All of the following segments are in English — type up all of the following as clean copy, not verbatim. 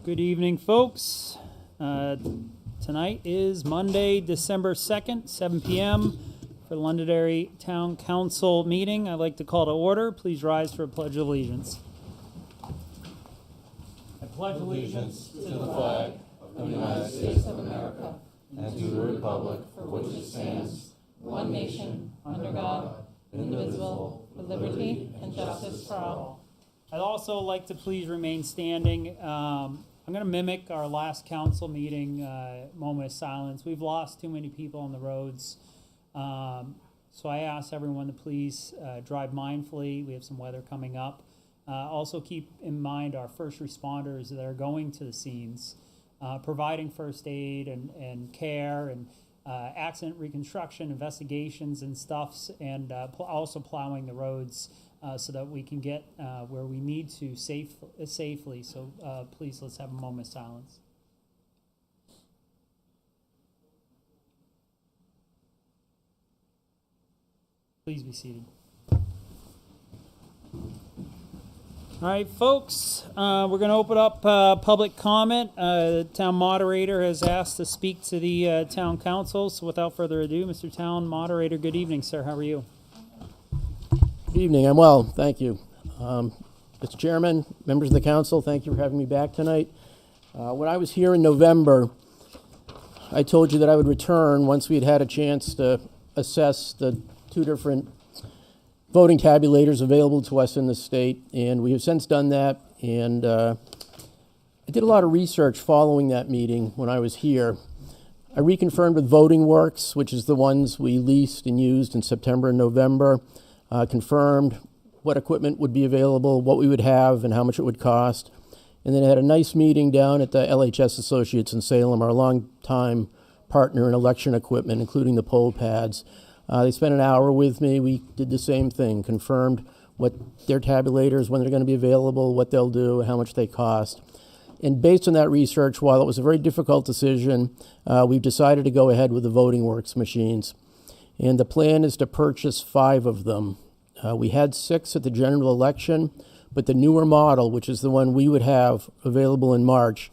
Good evening, folks. Tonight is Monday, December 2nd, 7 p.m. for the Londonderry Town Council meeting. I'd like to call to order. Please rise for a pledge of allegiance. I pledge allegiance to the flag of the United States of America and to the republic for which it stands, one nation, under God, indivisible, with liberty and justice for all. I'd also like to please remain standing. I'm going to mimic our last council meeting moment of silence. We've lost too many people on the roads. So I ask everyone to please drive mindfully. We have some weather coming up. Also keep in mind our first responders that are going to the scenes, providing first aid and care and accident reconstruction, investigations and stuffs, and also plowing the roads so that we can get where we need to safely. So please, let's have a moment of silence. Please be seated. All right, folks, we're going to open up public comment. The town moderator has asked to speak to the town council. So without further ado, Mr. Town Moderator, good evening, sir. How are you? Good evening. I'm well, thank you. Mr. Chairman, members of the council, thank you for having me back tonight. When I was here in November, I told you that I would return once we had had a chance to assess the two different voting tabulators available to us in the state, and we have since done that. And I did a lot of research following that meeting when I was here. I reconfirmed with Voting Works, which is the ones we leased and used in September and November, confirmed what equipment would be available, what we would have, and how much it would cost. And then I had a nice meeting down at the LHS Associates in Salem, our longtime partner in election equipment, including the poll pads. They spent an hour with me. We did the same thing, confirmed what their tabulators, when they're going to be available, what they'll do, how much they cost. And based on that research, while it was a very difficult decision, we've decided to go ahead with the Voting Works machines. And the plan is to purchase 5 of them. We had 6 at the general election, but the newer model, which is the one we would have available in March,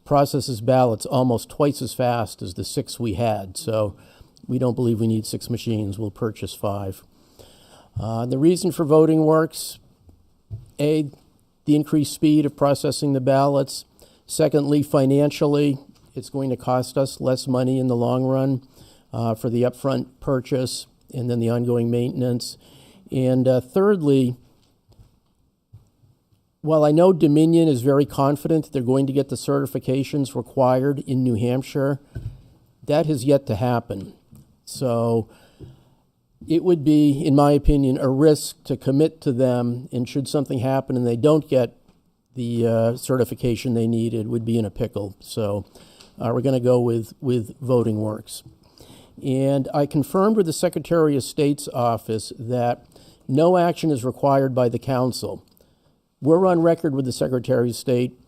processes ballots almost twice as fast as the 6 we had. So we don't believe we need 6 machines. We'll purchase 5. The reason for Voting Works, A, the increased speed of processing the ballots. Secondly, financially, it's going to cost us less money in the long run for the upfront purchase and then the ongoing maintenance. And thirdly, while I know Dominion is very confident they're going to get the certifications required in New Hampshire, that has yet to happen. So it would be, in my opinion, a risk to commit to them, and should something happen and they don't get the certification they needed, would be in a pickle. So we're going to go with Voting Works. And I confirmed with the Secretary of State's office that no action is required by the council. We're on record with the Secretary of State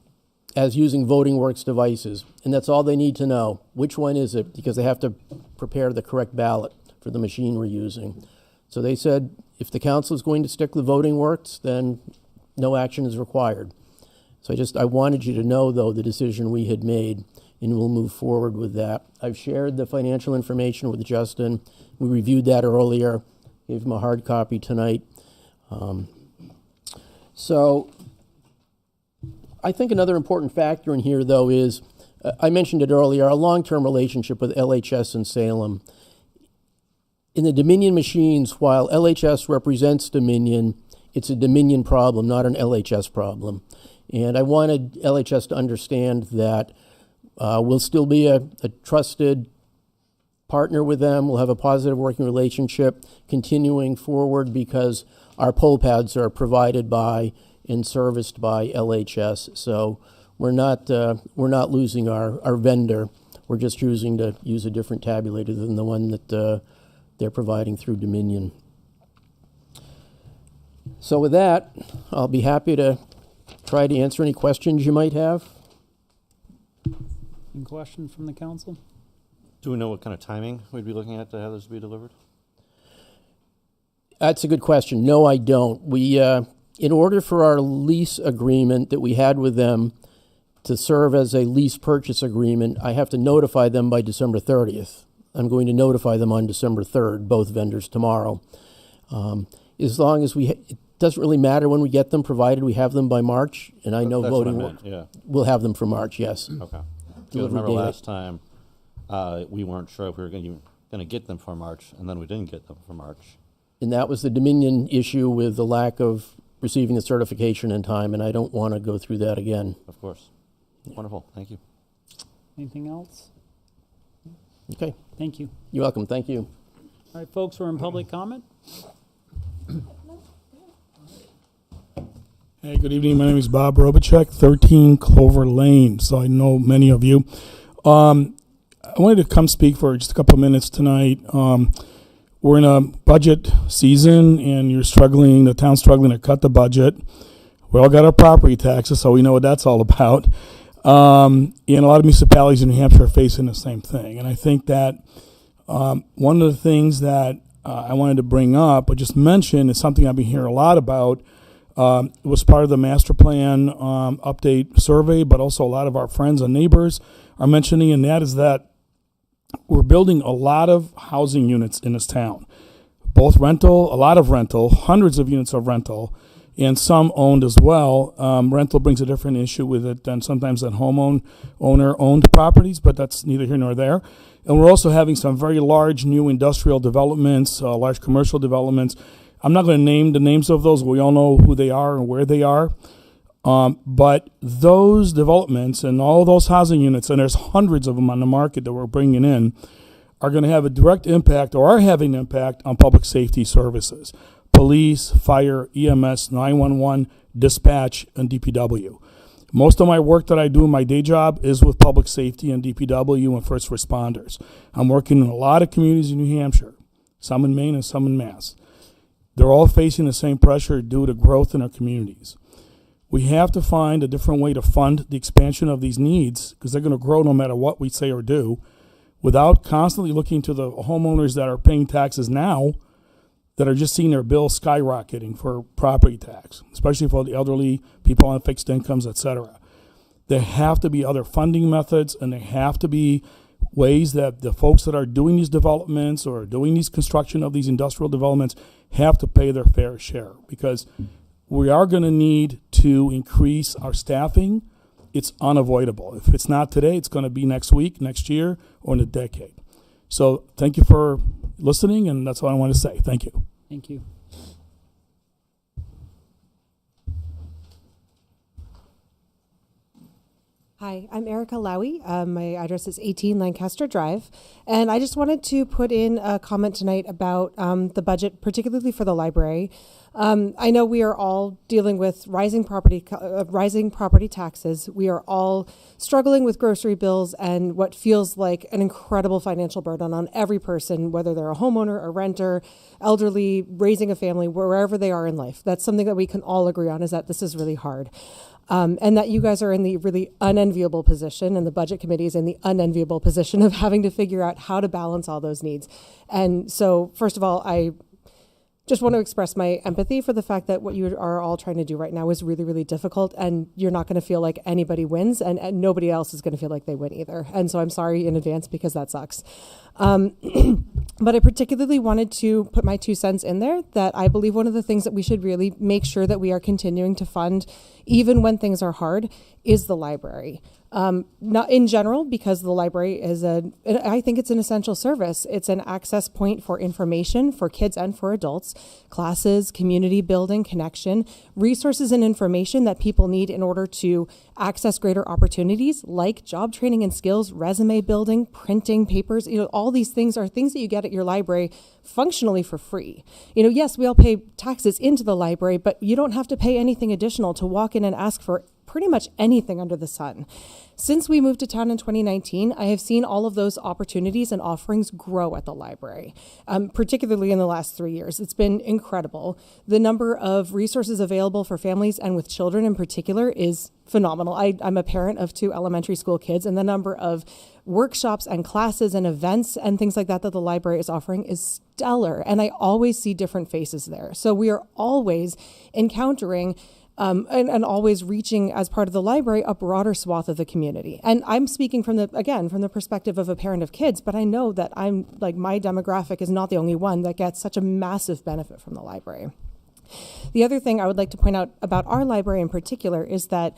as using Voting Works devices, and that's all they need to know. Which one is it? Because they have to prepare the correct ballot for the machine we're using. So they said if the council is going to stick with Voting Works, then no action is required. So I wanted you to know, though, the decision we had made, and we'll move forward with that. I've shared the financial information with Justin. We reviewed that earlier, gave him a hard copy tonight. So I think another important factor in here, though, is, I mentioned it earlier, our long-term relationship with LHS in Salem. In the Dominion machines, while LHS represents Dominion, it's a Dominion problem, not an LHS problem. And I wanted LHS to understand that we'll still be a trusted partner with them. We'll have a positive working relationship continuing forward because our poll pads are provided by and serviced by LHS. So we're not losing our vendor. We're just choosing to use a different tabulator than the one that they're providing through Dominion. So with that, I'll be happy to try to answer any questions you might have. Any questions from the council? Do we know what kind of timing we'd be looking at to have this be delivered? That's a good question. No, I don't. We, in order for our lease agreement that we had with them to serve as a lease purchase agreement, I have to notify them by December 30th. I'm going to notify them on December 3rd, both vendors tomorrow. As long as it doesn't really matter when we get them, provided we have them by March, and I know That's what I voting, meant, yeah. we'll have them for March, yes. Okay. Because Delivery remember date. last time, we weren't sure if we were going to get them for March, and then we didn't get them for March. And that was the Dominion issue with the lack of receiving the certification in time, and I don't want to go through that again. Of course. Wonderful. Thank you. Anything else? Okay, Thank you. you're welcome, thank you. All right, folks, we're in public comment. Hey, good evening. My name is Bob Robichek, 13 Clover Lane. So I know many of you. I wanted to come speak for just a couple of minutes tonight. We're in a budget season, and the town's struggling to cut the budget. We all got our property taxes, so we know what that's all about. And a lot of municipalities in New Hampshire are facing the same thing. And I think that one of the things that I wanted to bring up, or just mention, is something I've been hearing a lot about. It was part of the master plan update survey, but also a lot of our friends and neighbors are mentioning, and that is that we're building a lot of housing units in this town, both rental, a lot of rental, hundreds of units of rental, and some owned as well. Rental brings a different issue with it than sometimes than owner-owned properties, but that's neither here nor there. And we're also having some very large new industrial developments, large commercial developments. I'm not going to name the names of those. We all know who they are and where they are. But those developments and all those housing units, and there's hundreds of them on the market that we're bringing in, are going to have a direct impact, or are having an impact, on public safety services. Police, fire, EMS, 911, dispatch, and DPW. Most of my work that I do in my day job is with public safety and DPW and first responders. I'm working in a lot of communities in New Hampshire, some in Maine and some in Mass. They're all facing the same pressure due to growth in our communities. We have to find a different way to fund the expansion of these needs, because they're going to grow no matter what we say or do, without constantly looking to the homeowners that are paying taxes now, that are just seeing their bills skyrocketing for property tax, especially for the elderly, people on fixed incomes, etc. There have to be other funding methods, and there have to be ways that the folks that are doing these developments or doing these construction of these industrial developments have to pay their fair share, because we are going to need to increase our staffing. It's unavoidable. If it's not today, it's going to be next week, next year, or in a decade. So thank you for listening, and that's what I want to say. Thank you. Thank you. Hi, I'm Erica Lowy. My address is 18 Lancaster Drive. And I just wanted to put in a comment tonight about the budget, particularly for the library. I know we are all dealing with rising property taxes. We are all struggling with grocery bills and what feels like an incredible financial burden on every person, whether they're a homeowner, a renter, elderly, raising a family, wherever they are in life. That's something that we can all agree on, is that this is really hard. And that you guys are in the really unenviable position, and the budget committee is in the unenviable position of having to figure out how to balance all those needs. And so, first of all, I just want to express my empathy for the fact that what you are all trying to do right now is really, really difficult, and you're not going to feel like anybody wins, and nobody else is going to feel like they win either. And so I'm sorry in advance, because that sucks. But I particularly wanted to put my 2 cents in there, that I believe one of the things that we should really make sure that we are continuing to fund, even when things are hard, is the library. Not in general, because the library is I think it's an essential service. It's an access point for information for kids and for adults, classes, community building, connection, resources and information that people need in order to access greater opportunities like job training and skills, resume building, printing, papers. All these things are things that you get at your library functionally for free. Yes, we all pay taxes into the library, but you don't have to pay anything additional to walk in and ask for pretty much anything under the sun. Since we moved to town in 2019, I have seen all of those opportunities and offerings grow at the library, particularly in the last 3 years. It's been incredible. The number of resources available for families and with children in particular is phenomenal. I'm a parent of 2 elementary school kids, and the number of workshops and classes and events and things like that the library is offering is stellar. And I always see different faces there. So we are always encountering and always reaching, as part of the library, a broader swath of the community. And I'm speaking from the perspective of a parent of kids, but I know that my demographic is not the only one that gets such a massive benefit from the library. The other thing I would like to point out about our library in particular is that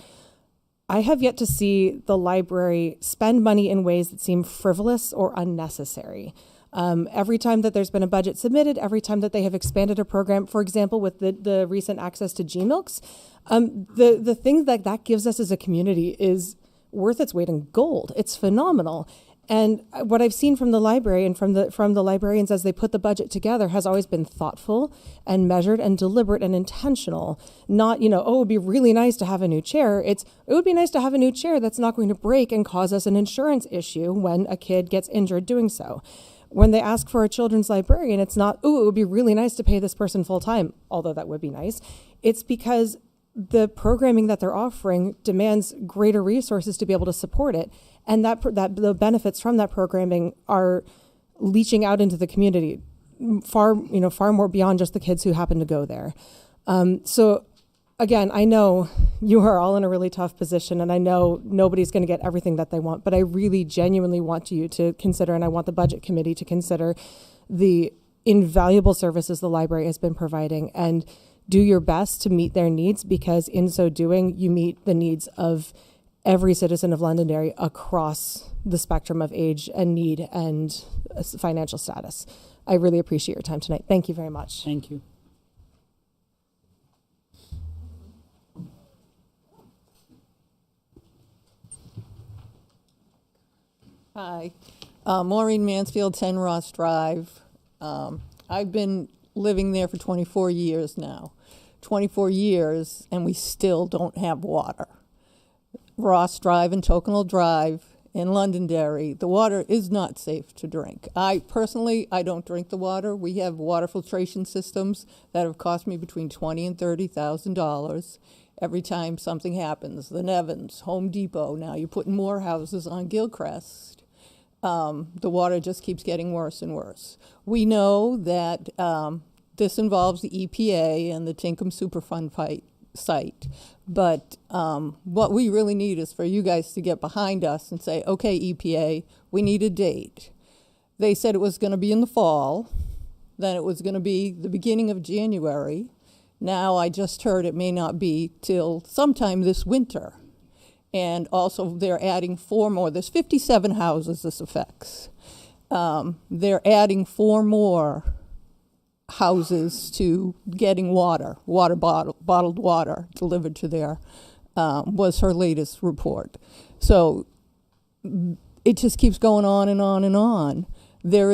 I have yet to see the library spend money in ways that seem frivolous or unnecessary. Every time that there's been a budget submitted, every time that they have expanded a program, for example, with the recent access to GMILKs, the thing that gives us as a community is worth its weight in gold. It's phenomenal. And what I've seen from the library and from the librarians as they put the budget together has always been thoughtful and measured and deliberate and intentional. Not, it would be really nice to have a new chair. It would be nice to have a new chair that's not going to break and cause us an insurance issue when a kid gets injured doing so. When they ask for a children's librarian, it's not, it would be really nice to pay this person full time, although that would be nice. It's because the programming that they're offering demands greater resources to be able to support it. And that the benefits from that programming are leaching out into the community far more beyond just the kids who happen to go there. So again, I know you are all in a really tough position, and I know nobody's going to get everything that they want, but I really genuinely want you to consider, and I want the budget committee to consider, the invaluable services the library has been providing, and do your best to meet their needs, because in so doing, you meet the needs of every citizen of Londonderry across the spectrum of age and need and financial status. I really appreciate your time tonight. Thank you very much. Thank you. Hi, Maureen Mansfield, 10 Ross Drive. I've been living there for 24 years now. 24 years, and we still don't have water. Ross Drive and Tocquenwell Drive in Londonderry, the water is not safe to drink. I don't drink the water. We have water filtration systems that have cost me between $20,000 and $30,000 every time something happens. The Nevins, Home Depot, now you're putting more houses on Gilchrist. The water just keeps getting worse and worse. We know that this involves the EPA and the Tinkham Superfund site, but what we really need is for you guys to get behind us and say, okay, EPA, we need a date. They said it was going to be in the fall, then it was going to be the beginning of January. Now I just heard it may not be till sometime this winter. And also they're adding 4 more. There's 57 houses this affects. They're adding 4 more houses to getting bottled water delivered to their, was her latest report. So it just keeps going on and on and on. There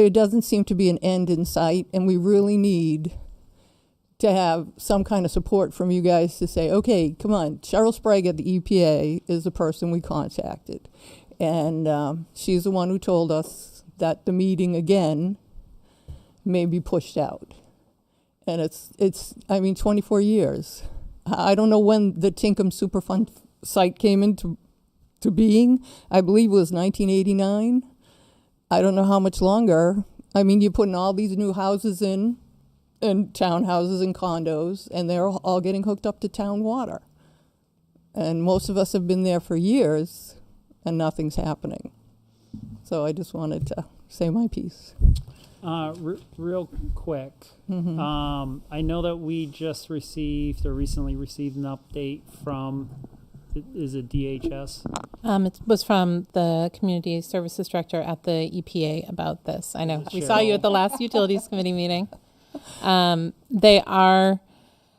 doesn't seem to be an end in sight, and we really need to have some kind of support from you guys to say, okay, come on, Cheryl Sprague at the EPA is the person we contacted. And she's the one who told us that the meeting again may be pushed out. And it's 24 years. I don't know when the Tinkham Superfund site came into being. I believe it was 1989. I don't know how much longer. You're putting all these new houses in, and townhouses and condos, and they're all getting hooked up to town water. And most of us have been there for years, and nothing's happening. So I just wanted to say my piece. Real quick, I know that we just recently received an update from, is it DHS? It was from the Community Services Director at the EPA about this. I know. We saw you at the last Utilities Committee meeting. They are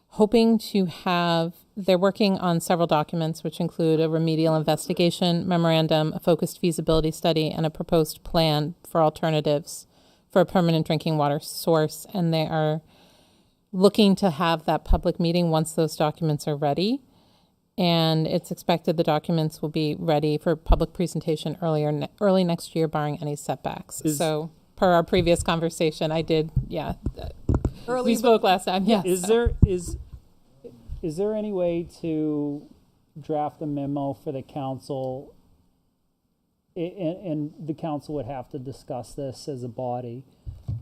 hoping to they're working on several documents, which include a remedial investigation memorandum, a focused feasibility study, and a proposed plan for alternatives for a permanent drinking water source. And they are looking to have that public meeting once those documents are ready. And it's expected the documents will be ready for public presentation early next year, barring any setbacks. So per our previous conversation, we spoke last time. Yes. Is there any way to draft a memo for the council, and the council would have to discuss this as a body,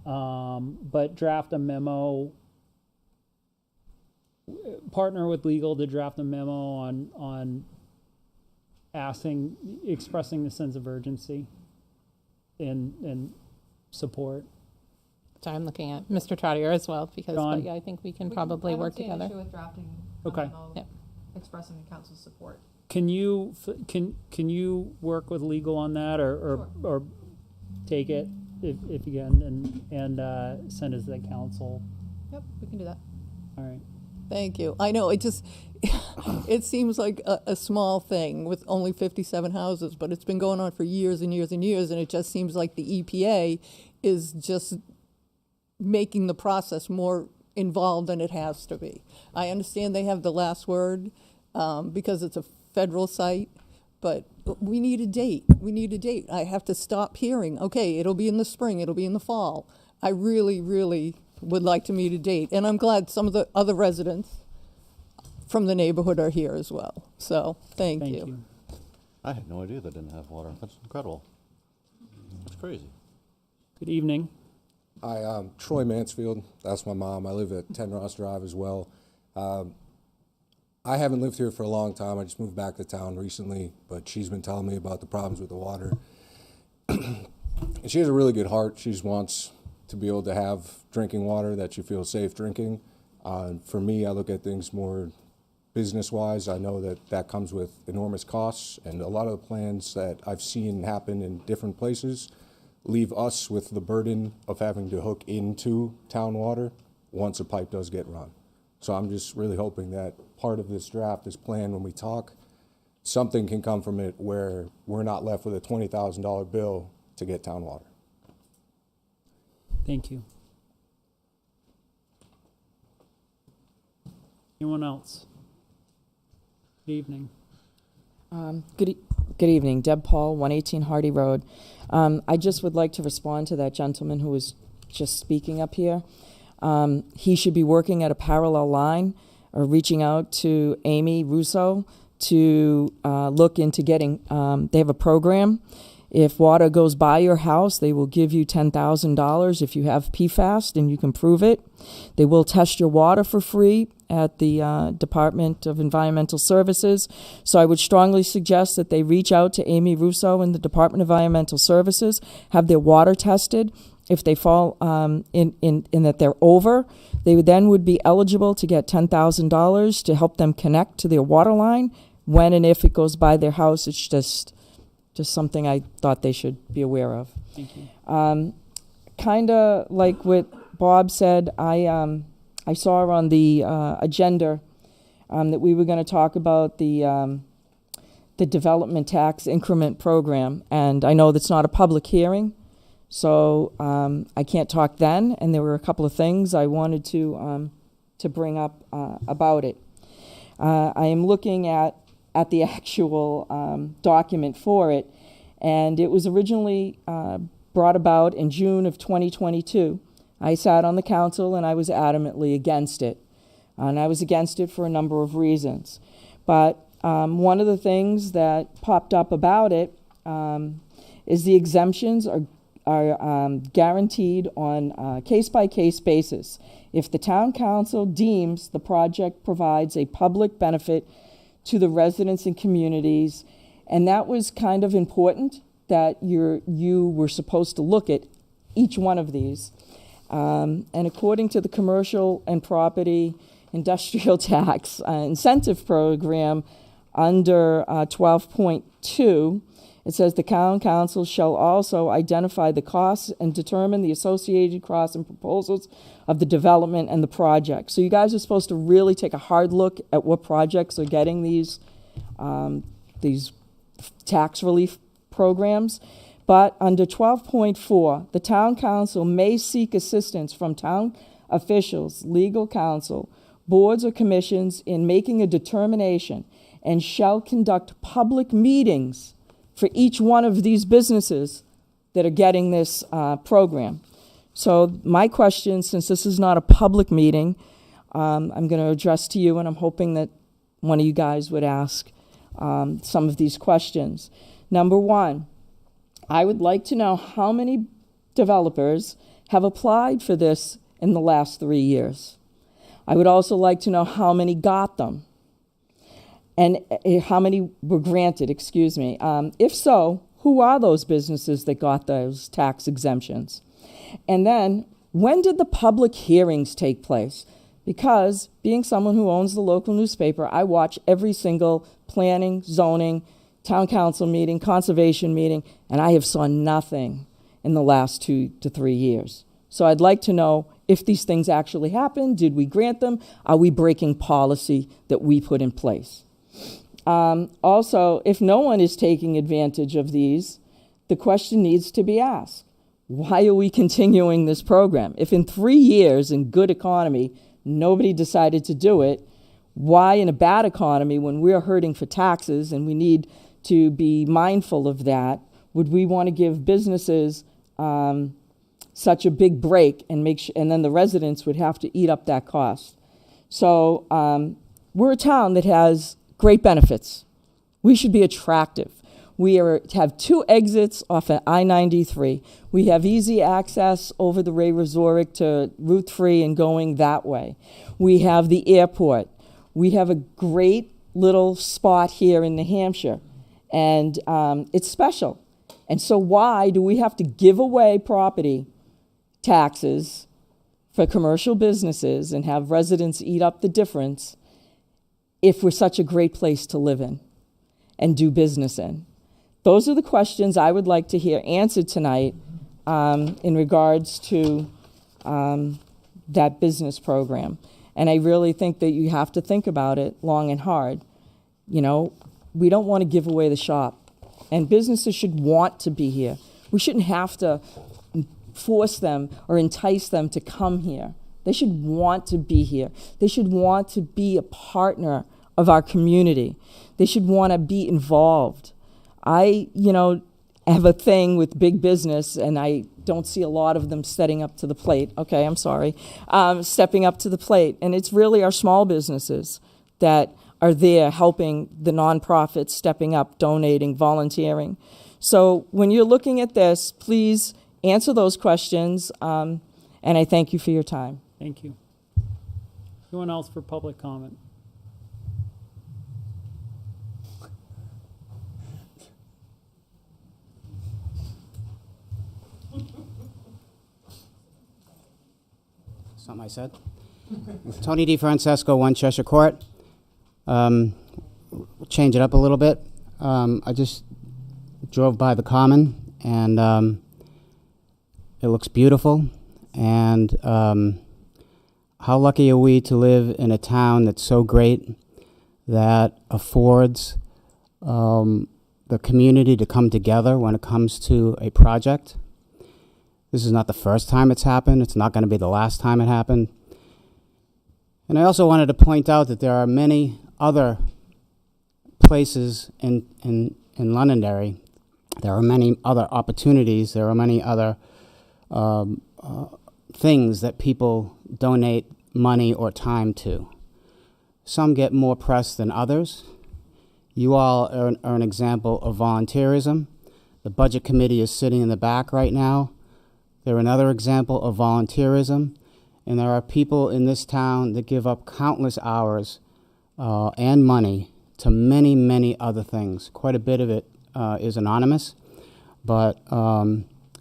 but draft a memo partner with legal to draft a memo on expressing the sense of urgency and support. So I'm looking at Mr. Trotter as well, because Dawn? but yeah, I think we can probably work together. I don't see an issue with drafting a Okay. memo Yep. expressing the council's support. Can you can you work with legal on that, or take it if you can and send it to the council? Yep, we can do that. All right. Thank you. I know, it seems like a small thing with only 57 houses, but it's been going on for years and years and years, and it just seems like the EPA is just making the process more involved than it has to be. I understand they have the last word because it's a federal site, but we need a date. We need a date. I have to stop hearing, okay, it'll be in the spring, it'll be in the fall. I really, really would like to meet a date. And I'm glad some of the other residents from the neighborhood are here as well. So, thank you. I had no idea they didn't have water. That's incredible. That's crazy. Good evening. Hi, I'm Troy Mansfield. That's my mom. I live at 10 Ross Drive as well. I haven't lived here for a long time. I just moved back to town recently, but she's been telling me about the problems with the water. And she has a really good heart. She just wants to be able to have drinking water that she feels safe drinking. For me, I look at things more business-wise. I know that that comes with enormous costs, and a lot of the plans that I've seen happen in different places leave us with the burden of having to hook into town water once a pipe does get run. So I'm just really hoping that part of this draft, this plan, when we talk, something can come from it where we're not left with a $20,000 bill to get town water. Thank you. Anyone else? Good evening. Good evening. Deb Paul, 118 Hardy Road. I just would like to respond to that gentleman who was just speaking up here. He should be working at a parallel line or reaching out to Amy Russo to look into getting, they have a program. If water goes by your house, they will give you $10,000 if you have PFAS and you can prove it. They will test your water for free at the Department of Environmental Services. So I would strongly suggest that they reach out to Amy Russo in the Department of Environmental Services, have their water tested. If they fall in that they're over, they would be eligible to get $10,000 to help them connect to their water line when and if it goes by their house. It's just something I thought they should be aware of. Thank you. Kind of like what Bob said, I saw on the agenda that we were going to talk about the development tax increment program, and I know that's not a public hearing, so I can't talk then. And there were a couple of things I wanted to bring up about it. I am looking at the actual document for it, and it was originally brought about in June of 2022. I sat on the council and I was adamantly against it. And I was against it for a number of reasons. But one of the things that popped up about it is the exemptions are guaranteed on a case-by-case basis. If the town council deems the project provides a public benefit to the residents and communities, and that was kind of important that you were supposed to look at each one of these. And according to the Commercial and Property Industrial Tax Incentive Program under 12.2, it says the town council shall also identify the costs and determine the associated costs and proposals of the development and the project. So you guys are supposed to really take a hard look at what projects are getting these tax relief programs. But under 12.4, the town council may seek assistance from town officials, legal counsel, boards or commissions in making a determination, and shall conduct public meetings for each one of these businesses that are getting this program. So my question, since this is not a public meeting, I'm going to address to you, and I'm hoping that one of you guys would ask some of these questions. Number one, I would like to know how many developers have applied for this in the last 3 years. I would also like to know how many got them and how many were granted, excuse me. If so, who are those businesses that got those tax exemptions? And then, when did the public hearings take place? Because being someone who owns the local newspaper, I watch every single planning, zoning, town council meeting, conservation meeting, and I have saw nothing in the last 2 to 3 years. So I'd like to know if these things actually happened. Did we grant them? Are we breaking policy that we put in place? Also, if no one is taking advantage of these, the question needs to be asked. Why are we continuing this program? If in 3 years in good economy, nobody decided to do it, why in a bad economy, when we're hurting for taxes and we need to be mindful of that, would we want to give businesses such a big break and and then the residents would have to eat up that cost? So we're a town that has great benefits. We should be attractive. We have 2 exits off at I-93. We have easy access over the Ray Resorick to Route 3 and going that way. We have the airport. We have a great little spot here in New Hampshire, and it's special. And so why do we have to give away property taxes for commercial businesses and have residents eat up the difference if we're such a great place to live in and do business in? Those are the questions I would like to hear answered tonight in regards to that business program. And I really think that you have to think about it long and hard. You know, we don't want to give away the shop. And businesses should want to be here. We shouldn't have to force them or entice them to come here. They should want to be here. They should want to be a partner of our community. They should want to be involved. I have a thing with big business, and I don't see a lot of them stepping up to the plate. Okay, I'm sorry. Stepping up to the plate. And it's really our small businesses that are there helping the nonprofits, stepping up, donating, volunteering. So when you're looking at this, please answer those questions, and I thank you for your time. Thank you. Anyone else for public comment? Something I said. Tony DeFrancesco, 1 Cheshire Court. Change it up a little bit. I just drove by the Common, and it looks beautiful. And how lucky are we to live in a town that's so great that affords the community to come together when it comes to a project. This is not the first time it's happened. It's not going to be the last time it happened. And I also wanted to point out that there are many other places in Londonderry. There are many other opportunities. There are many other things that people donate money or time to. Some get more press than others. You all are an example of volunteerism. The Budget Committee is sitting in the back right now. They're another example of volunteerism. And there are people in this town that give up countless hours and money to many, many other things. Quite a bit of it is anonymous. But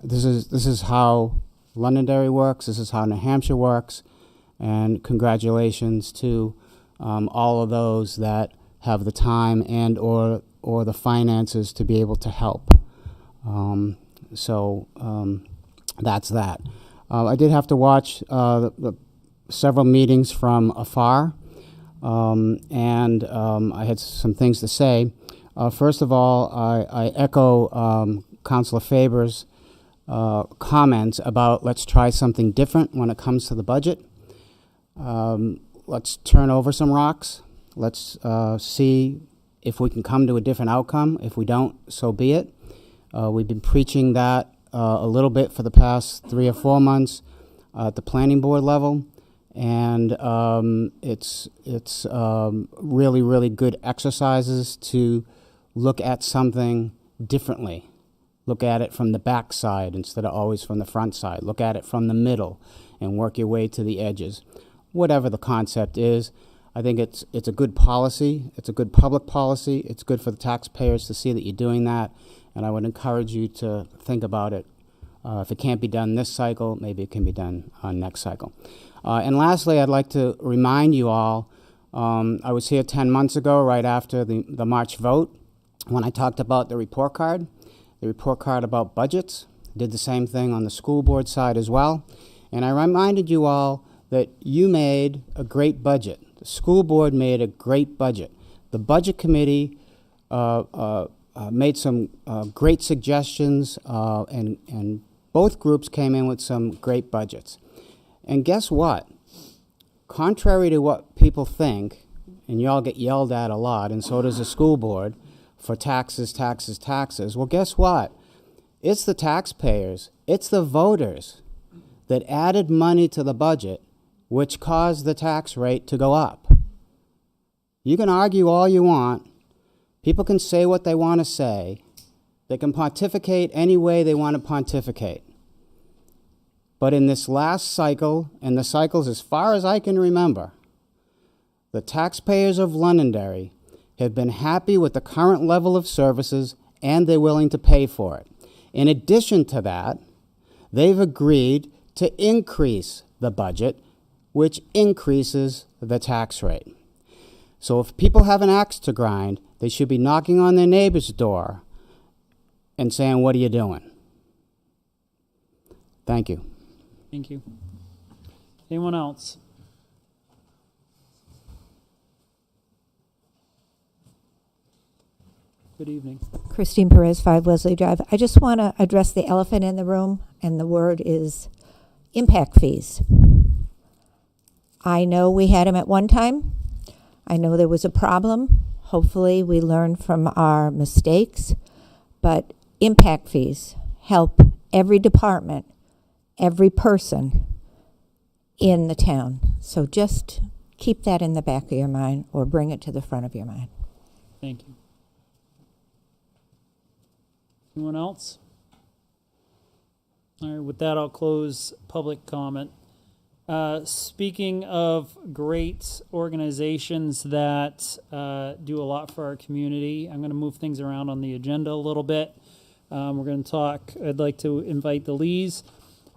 this is how Londonderry works. This is how New Hampshire works. And congratulations to all of those that have the time and or the finances to be able to help. That's that. I did have to watch the several meetings from afar, and I had some things to say. First of all, I echo Councilor Faber's comments about let's try something different when it comes to the budget. Let's turn over some rocks. Let's see if we can come to a different outcome. If we don't, so be it. We've been preaching that a little bit for the past 3 or 4 months at the planning board level, and it's really, really good exercises to look at something differently. Look at it from the back side instead of always from the front side. Look at it from the middle and work your way to the edges. whatever the concept is. I think it's a good policy. It's a good public policy. It's good for the taxpayers to see that you're doing that, and I would encourage you to think about it. If it can't be done this cycle, maybe it can be done next cycle. And lastly, I'd like to remind you all, I was here 10 months ago, right after the March vote, when I talked about the report card about budgets. Did the same thing on the school board side as well. And I reminded you all that you made a great budget. The school board made a great budget. The budget committee made some great suggestions, and both groups came in with some great budgets. And guess what? Contrary to what people think, and you all get yelled at a lot, and so does the school board, for taxes, taxes, taxes. Well, guess what? It's the taxpayers, it's the voters that added money to the budget, which caused the tax rate to go up. You can argue all you want. People can say what they want to say. They can pontificate any way they want to pontificate. But in this last cycle, and the cycles as far as I can remember, the taxpayers of Londonderry have been happy with the current level of services, and they're willing to pay for it. In addition to that, they've agreed to increase the budget, which increases the tax rate. So if people have an axe to grind, they should be knocking on their neighbor's door and saying, "What are you doing?" Thank you. Thank you. Anyone else? Good evening. Christine Perez, 5 Wesley Drive. I just want to address the elephant in the room, and the word is impact fees. I know we had them at one time. I know there was a problem. Hopefully we learn from our mistakes, but impact fees help every department, every person in the town. So just keep that in the back of your mind, or bring it to the front of your mind. Thank you. Anyone else? All right, with that, I'll close public comment. Speaking of great organizations that do a lot for our community, I'm going to move things around on the agenda a little bit. We're going to talk, I'd like to invite the Lees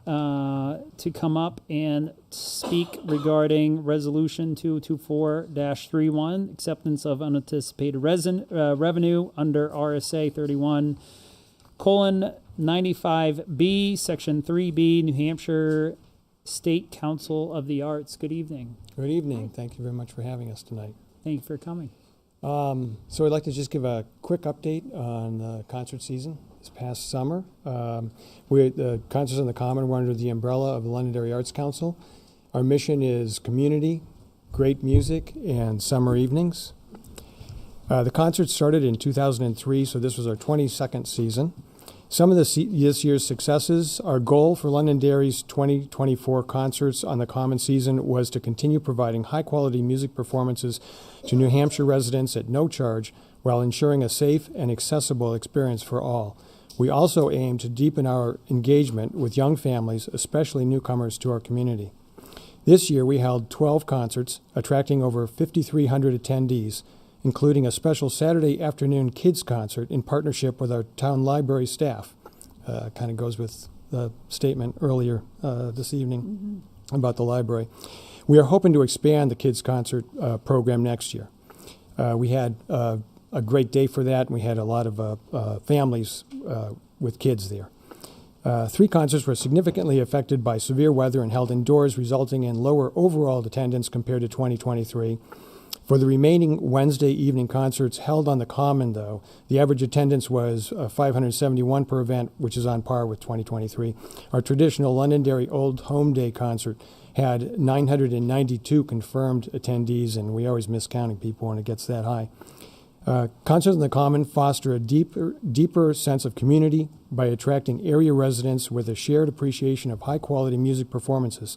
to come up and speak regarding Resolution 2024-31, acceptance of unanticipated revenue under RSA 31:95B, Section 3B, New Hampshire State Council of the Arts. Good evening. Good evening. Thank you very much for having us tonight. Thank you for coming. So I'd like to just give a quick update on the concert season this past summer. The Concerts on the Common were under the umbrella of the Londonderry Arts Council. Our mission is community, great music, and summer evenings. The concert started in 2003, so this was our 22nd season. Some of this year's successes, our goal for Londonderry's 2024 Concerts on the Common season was to continue providing high-quality music performances to New Hampshire residents at no charge while ensuring a safe and accessible experience for all. We also aim to deepen our engagement with young families, especially newcomers to our community. This year we held 12 concerts, attracting over 5,300 attendees, including a special Saturday afternoon kids concert in partnership with our town library staff. Kind of goes with the statement earlier this evening about the library. We are hoping to expand the kids concert program next year. We had a great day for that, and we had a lot of families with kids there. 3 concerts were significantly affected by severe weather and held indoors, resulting in lower overall attendance compared to 2023. For the remaining Wednesday evening concerts held on the Common, though, the average attendance was 571 per event, which is on par with 2023. Our traditional Londonderry Old Home Day concert had 992 confirmed attendees, and we always miss counting people when it gets that high. Concerts on the Common foster a deeper sense of community by attracting area residents with a shared appreciation of high-quality music performances.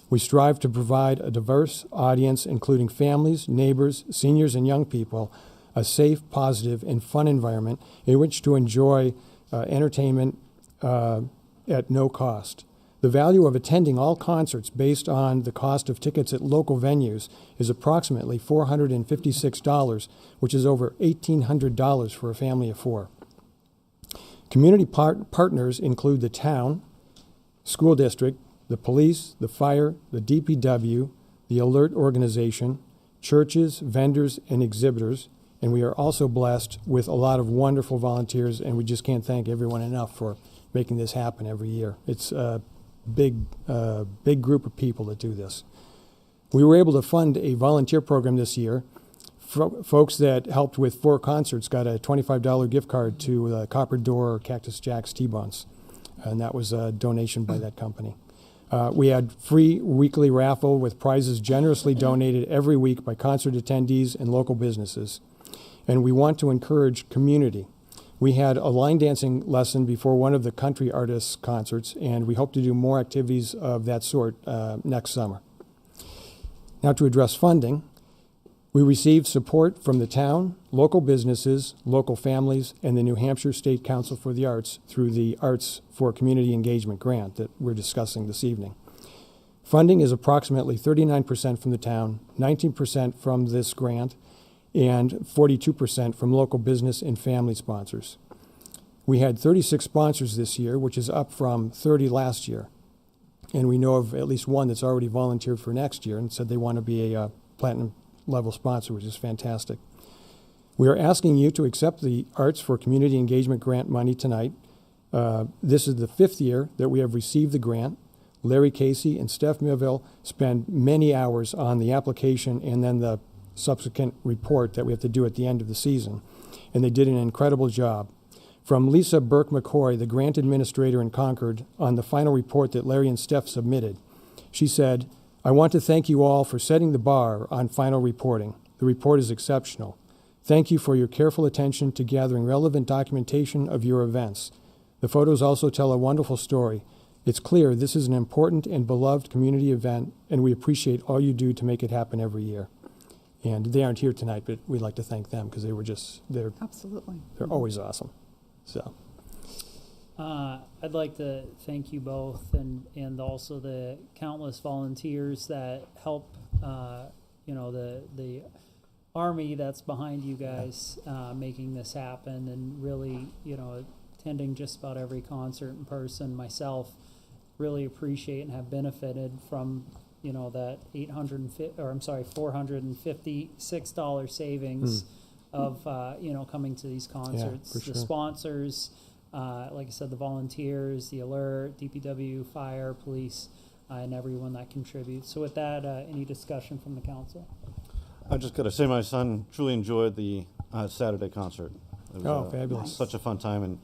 We strive to provide a diverse audience, including families, neighbors, seniors, and young people, a safe, positive, and fun environment in which to enjoy entertainment at no cost. The value of attending all concerts based on the cost of tickets at local venues is approximately $456, which is over $1,800 for a family of four. Community partners include the town, school district, the police, the fire, the DPW, the Alert Organization, churches, vendors, and exhibitors, and we are also blessed with a lot of wonderful volunteers, and we just can't thank everyone enough for making this happen every year. It's a big group of people that do this. We were able to fund a volunteer program this year. Folks that helped with 4 concerts got a $25 gift card to Copper Door Cactus Jack's T-Buns, and that was a donation by that company. We had free weekly raffle with prizes generously donated every week by concert attendees and local businesses. And we want to encourage community. We had a line dancing lesson before one of the country artists' concerts, and we hope to do more activities of that sort next summer. Now to address funding, we received support from the town, local businesses, local families, and the New Hampshire State Council for the Arts through the Arts for Community Engagement grant that we're discussing this evening. Funding is approximately 39% from the town, 19% from this grant, and 42% from local business and family sponsors. We had 36 sponsors this year, which is up from 30 last year. And we know of at least one that's already volunteered for next year and said they want to be a platinum level sponsor, which is fantastic. We are asking you to accept the Arts for Community Engagement grant money tonight. This is the 5th year that we have received the grant. Larry Casey and Steph Millville spend many hours on the application and then the subsequent report that we have to do at the end of the season. And they did an incredible job. From Lisa Burke McCoy, the grant administrator in Concord, on the final report that Larry and Steph submitted, she said, "I want to thank you all for setting the bar on final reporting. The report is exceptional. Thank you for your careful attention to gathering relevant documentation of your events. The photos also tell a wonderful story. It's clear this is an important and beloved community event, and we appreciate all you do to make it happen every year." And they aren't here tonight, but we'd like to thank them because they're Absolutely. they're always awesome. So. I'd like to thank you both and also the countless volunteers that help, the army that's behind you guys making this happen and really, attending just about every concert in person. Myself, really appreciate and have benefited from, that $456 savings of, coming to these concerts. for sure. The sponsors, like I said, the volunteers, the Alert, DPW, fire, police, and everyone that contributes. So with that, any discussion from the council? I just got to say my son truly enjoyed the Saturday concert. It was, Fabulous. Such a fun time, and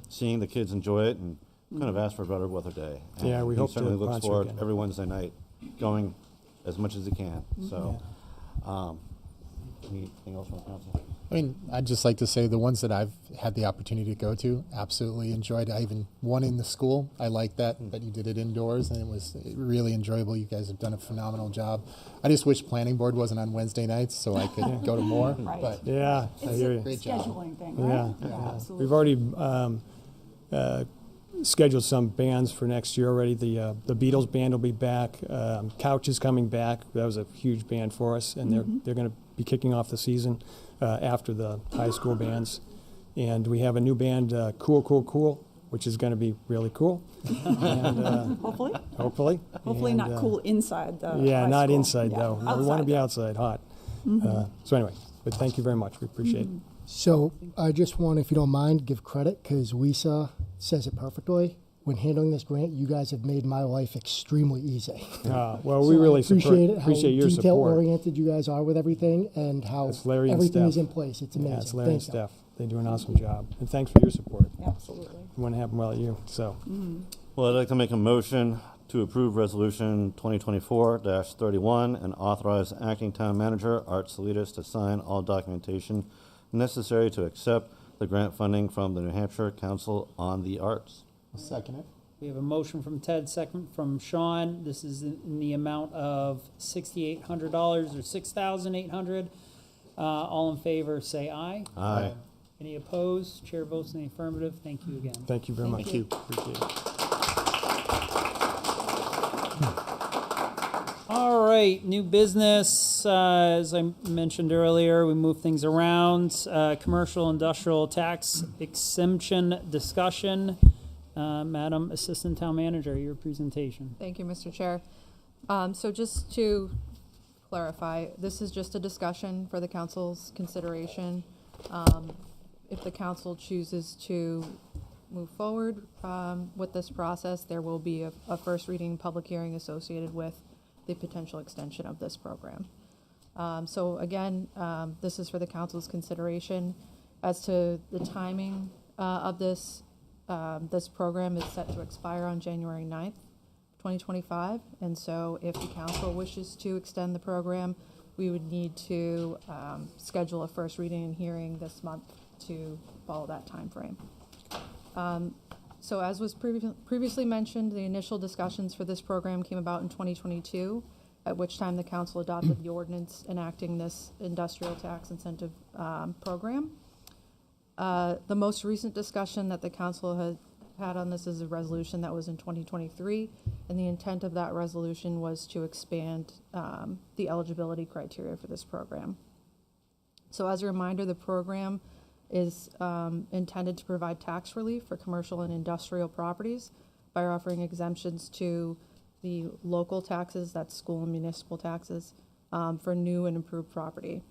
seeing the kids enjoy it, and couldn't have asked for a better weather day. And Yeah, we he hope to certainly looks concert forward again. every Wednesday night, going as much as he can. So, anything else from the council? I mean, I'd just like to say the ones that I've had the opportunity to go to, absolutely enjoyed. I even one in the school. I like that you did it indoors, and it was really enjoyable. You guys have done a phenomenal job. I just wish planning board wasn't on Wednesday nights so I could go to more. Right. But Yeah, I hear you. great job. Scheduling thing, Yeah, right? Absolutely. We've already scheduled some bands for next year already. The Beatles band will be back. Couch is coming back. That was a huge band for us, and they're going to be kicking off the season after the high school bands. And we have a new band, Cool Cool Cool, which is going to be really cool. And, Hopefully. hopefully. Hopefully And, not cool inside the Yeah, high not school. inside Yeah, though. No, we want to be outside. outside, hot. So anyway, but thank you very much. We appreciate it. So I just want, if you don't mind, give credit because Lisa says it perfectly. When handling this grant, you guys have made my life extremely easy. Well, we really appreciate it. appreciate how your support. detail-oriented you guys are with everything, and how It's Larry and everything is Steph. in place. It's amazing. Yeah, it's Larry and Thank you. Steph. They do an awesome job. And thanks for your support. Absolutely. We want to happen well at you. So, Well, I'd like to make a motion to approve Resolution 2024-31 and authorize acting town manager Art Salidas to sign all documentation necessary to accept the grant funding from the New Hampshire Council on the Arts. I'll second it. We have a motion from Ted, second from Sean. This is in the amount of $6,800 or $6,800. All in favor, say aye. Aye. Any opposed? Chair votes in the affirmative. Thank you again. thank you very much. Thank you. Appreciate it. right, new business. As I mentioned earlier, we move things around. Commercial industrial tax exemption discussion. Madam Assistant Town Manager, your presentation. Thank you, Mr. Chair. So just to clarify, this is just a discussion for the council's consideration. If the council chooses to move forward with this process, there will be a first reading public hearing associated with the potential extension of this program. So again, this is for the council's consideration. As to the timing of this, this program is set to expire on January 9th, 2025. And so if the council wishes to extend the program, we would need to schedule a first reading and hearing this month to follow that time frame. So as was previously mentioned, the initial discussions for this program came about in 2022, at which time the council adopted the ordinance enacting this industrial tax incentive program. The most recent discussion that the council has had on this is a resolution that was in 2023, and the intent of that resolution was to expand the eligibility criteria for this program. So as a reminder, the program is intended to provide tax relief for commercial and industrial properties by offering exemptions to the local taxes, that's school and municipal taxes, for new and improved property.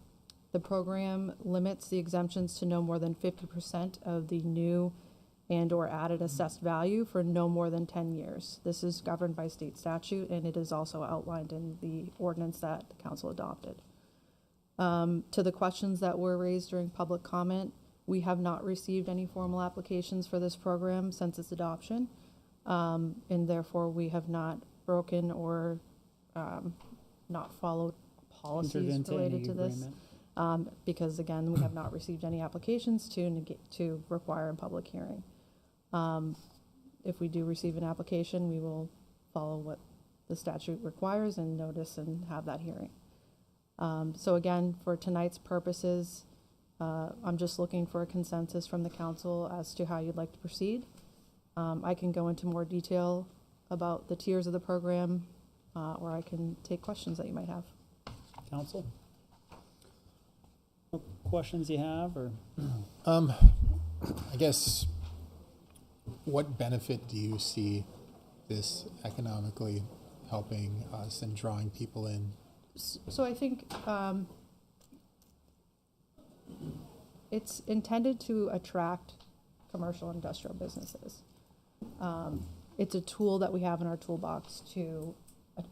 The program limits the exemptions to no more than 50% of the new and or added assessed value for no more than 10 years. This is governed by state statute, and it is also outlined in the ordinance that the council adopted. To the questions that were raised during public comment, we have not received any formal applications for this program since its adoption, and therefore we have not broken or not followed policies related to this, because again, we have not received any applications to require a public hearing. If we do receive an application, we will follow what the statute requires and notice and have that hearing. So again, for tonight's purposes, I'm just looking for a consensus from the council as to how you'd like to proceed. I can go into more detail about the tiers of the program, or I can take questions that you might have. Council? What questions you have, or? I guess, what benefit do you see this economically helping us and drawing people in? So I think it's intended to attract commercial and industrial businesses. It's a tool that we have in our toolbox to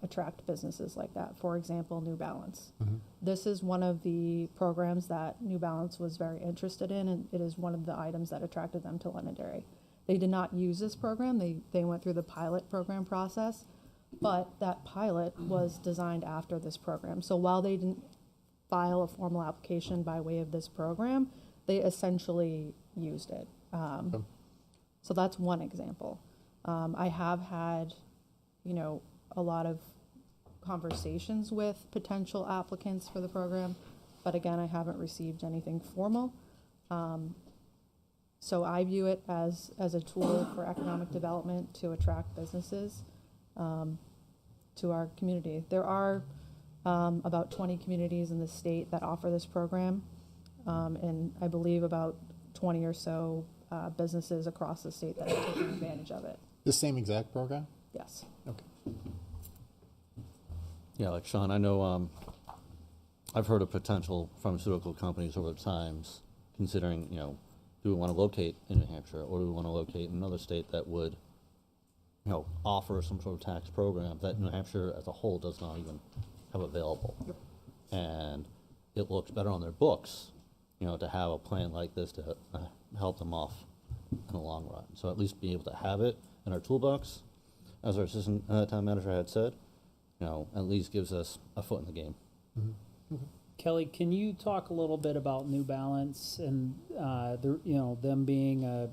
attract businesses like that. For example, New Balance. Mm-hmm. This is one of the programs that New Balance was very interested in, and it is one of the items that attracted them to Londonderry. They did not use this program. They went through the pilot program process, but that pilot was designed after this program. So while they didn't file a formal application by way of this program, they essentially used it. So that's one example. I have had, a lot of conversations with potential applicants for the program, but again, I haven't received anything formal. So I view it as a tool for economic development to attract businesses to our community. There are about 20 communities in the state that offer this program, and I believe about 20 or so businesses across the state that are taking advantage of it. The same exact program? Yes. Okay. Yeah, like Sean, I know I've heard of potential pharmaceutical companies over the times considering, do we want to locate in New Hampshire or do we want to locate in another state that would, offer some sort of tax program that New Hampshire as a whole does not even have available. Yep. And it looks better on their books, to have a plan like this to help them off in the long run. So at least be able to have it in our toolbox, as our assistant town manager had said, at least gives us a foot in the game. Mm-hmm. Mm-hmm. Kelly, can you talk a little bit about New Balance and them being a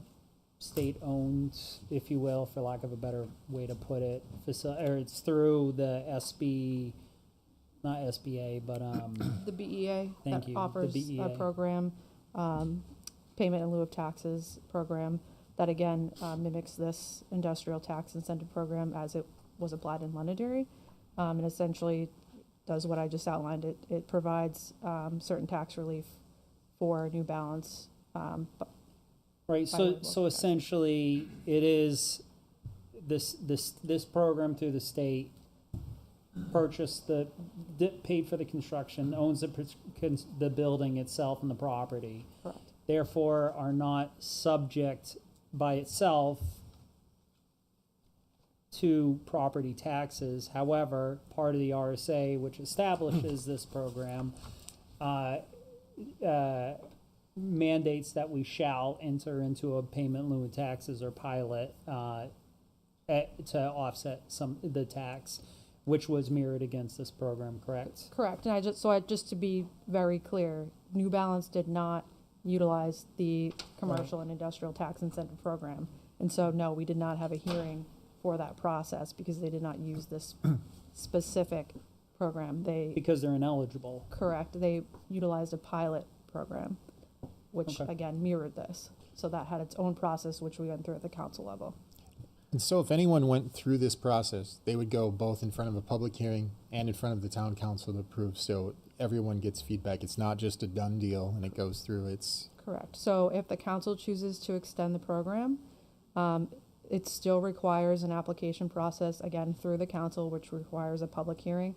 state-owned, if you will, for lack of a better way to put it, or it's through the not SBA, but the BEA Thank that you, offers the BEA. a program, payment in lieu of taxes program that again mimics this industrial tax incentive program as it was applied in Londonderry, and essentially does what I just outlined. It provides certain tax relief for New Balance. Right, so essentially, it is this program through the state purchased paid for the construction, owns the building itself and the property. Correct. Therefore, are not subject by itself to property taxes. However, part of the RSA, which establishes this program, mandates that we shall enter into a payment in lieu of taxes or pilot to offset the tax, which was mirrored against this program, correct? Correct. And just to be very clear, New Balance did not utilize the commercial and industrial tax incentive program. And so, no, we did not have a hearing for that process because they did not use this specific program. Because they're ineligible. Correct. They utilized a pilot program, which again mirrored this. So that had its own process, which we went through at the council level. And so if anyone went through this process, they would go both in front of a public hearing and in front of the town council to approve. So everyone gets feedback. It's not just a done deal and it goes through. It's correct. So if the council chooses to extend the program, it still requires an application process, again, through the council, which requires a public hearing,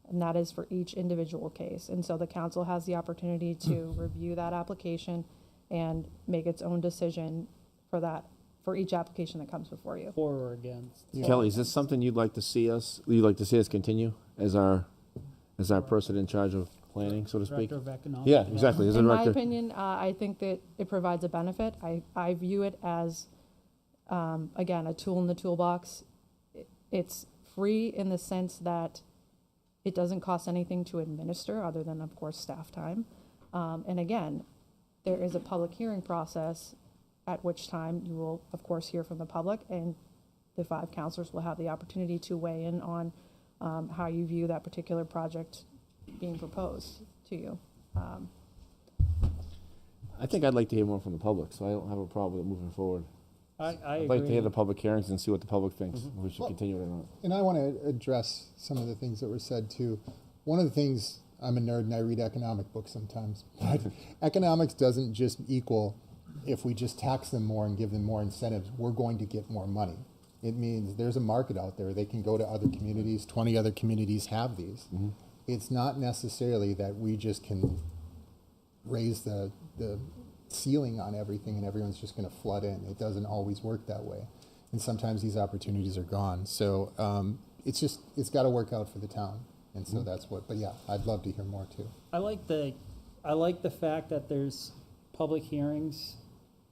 and that is for each individual case. And so the council has the opportunity to review that application and make its own decision for each application that comes before you. For or against. Kelly, is this something you'd like to see us continue as our person in charge of planning, so to speak? Director of Economic Yeah, exactly. As a In my director. opinion, I think that it provides a benefit. I view it as, again, a tool in the toolbox. It's free in the sense that it doesn't cost anything to administer other than, of course, staff time. And again, there is a public hearing process at which time you will, of course, hear from the public, and the 5 councilors will have the opportunity to weigh in on how you view that particular project being proposed to you. I think I'd like to hear more from the public, so I don't have a problem with moving forward. I'd I'd like to hear the public hearings and see what the public thinks, if we should continue it or not. And I want to address some of the things that were said too. One of the things, I'm a nerd and I read economic books sometimes, but economics doesn't just equal if we just tax them more and give them more incentives, we're going to get more money. It means there's a market out there. They can go to other communities. 20 other communities have these. Mm-hmm. It's not necessarily that we just can raise the ceiling on everything and everyone's just going to flood in. It doesn't always work that way. And sometimes these opportunities are gone. So it's got to work out for the town. And so that's but yeah, I'd love to hear more too. I like the fact that there's public hearings,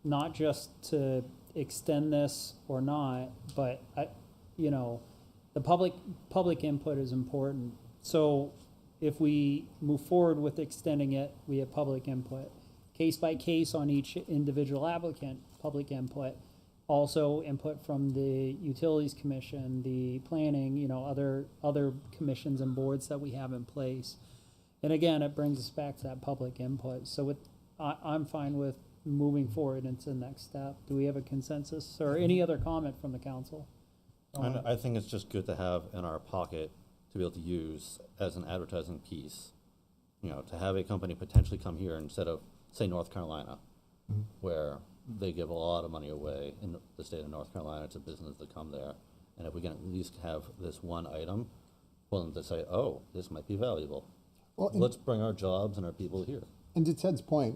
not just to extend this or not, but the public input is important. So if we move forward with extending it, we have public input. Case by case on each individual applicant, public input. Also input from the Utilities Commission, the planning, other commissions and boards that we have in place. And again, it brings us back to that public input. So I'm fine with moving forward into the next step. Do we have a consensus or any other comment from the council? I think it's just good to have in our pocket to be able to use as an advertising piece. To have a company potentially come here instead of, say, North Carolina, where they give a lot of money away in the state of North Carolina to business to come there. And if we can at least have this one item, well, then to say, oh, this might be valuable. Well, let's bring our jobs and our people here. And to Ted's point,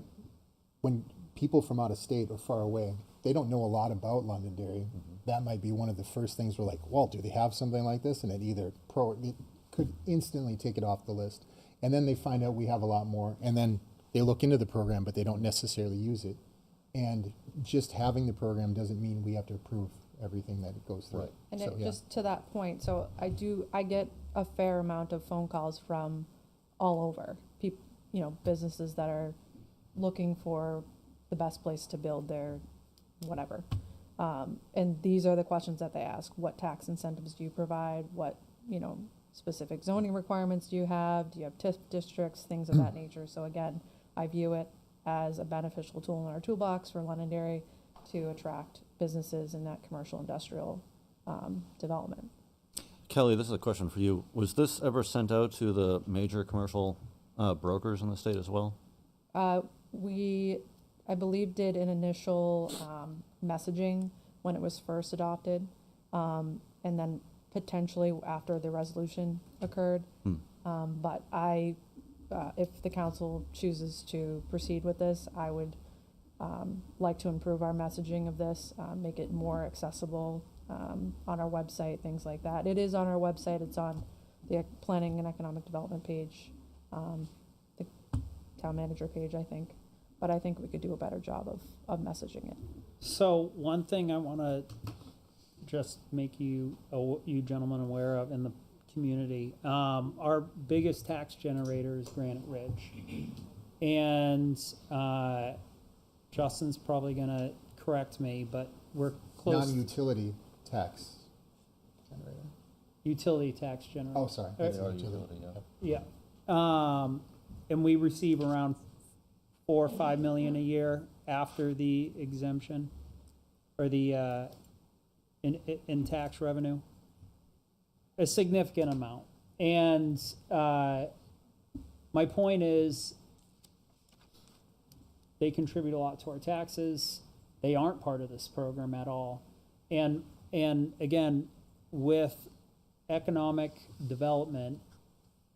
when people from out of state or far away, they don't know a lot about Londonderry. That might be one of the first things we're like, well, do they have something like this? And it could instantly take it off the list. And then they find out we have a lot more. And then they look into the program, but they don't necessarily use it. And just having the program doesn't mean we have to approve everything that it goes through. Right. And so, just to that point, so I get a fair amount of phone calls from all over, businesses that are looking for the best place to build their whatever. And these are the questions that they ask. What tax incentives do you provide? What, specific zoning requirements do you have? Do you have TIF districts, things of that nature? So again, I view it as a beneficial tool in our toolbox for Londonderry to attract businesses in that commercial industrial development. Kelly, this is a question for you. Was this ever sent out to the major commercial brokers in the state as well? We, I believe, did an initial messaging when it was first adopted, and then potentially after the resolution occurred. But if the council chooses to proceed with this, I would like to improve our messaging of this, make it more accessible on our website, things like that. It is on our website. It's on the Planning and Economic Development page, the town manager page, I think. But I think we could do a better job of messaging it. So one thing I want to just make you gentlemen aware of in the community, our biggest tax generator is Granite Ridge. And Justin's probably going to correct me, but we're close. Non-utility tax generator. Utility tax generator. Oh, sorry. Yeah. And we receive around 4 or 5 million a year after the exemption, or the in tax revenue. A significant amount. And my point is, they contribute a lot to our taxes. They aren't part of this program at all. And again, with economic development,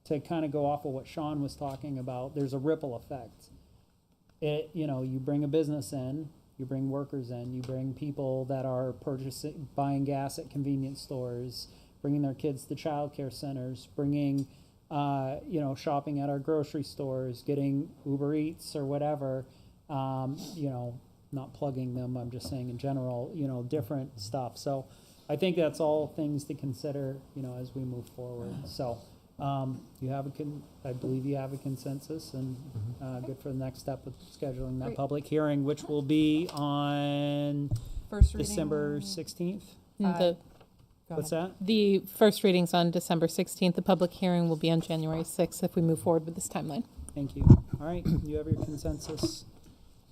to kind of go off of what Sean was talking about, there's a ripple effect. You bring a business in, you bring workers in, you bring people that are buying gas at convenience stores, bringing their kids to childcare centers, bringing, shopping at our grocery stores, getting Uber Eats or whatever, not plugging them, I'm just saying in general, different stuff. So I think that's all things to consider, as we move forward. So I believe you have a consensus, and good for the next step of scheduling that Great. Public hearing, which will be on First reading. December 16th. What's that? The first reading's on December 16th. The public hearing will be on January 6th if we move forward with this timeline. Thank you. All right, you have your consensus.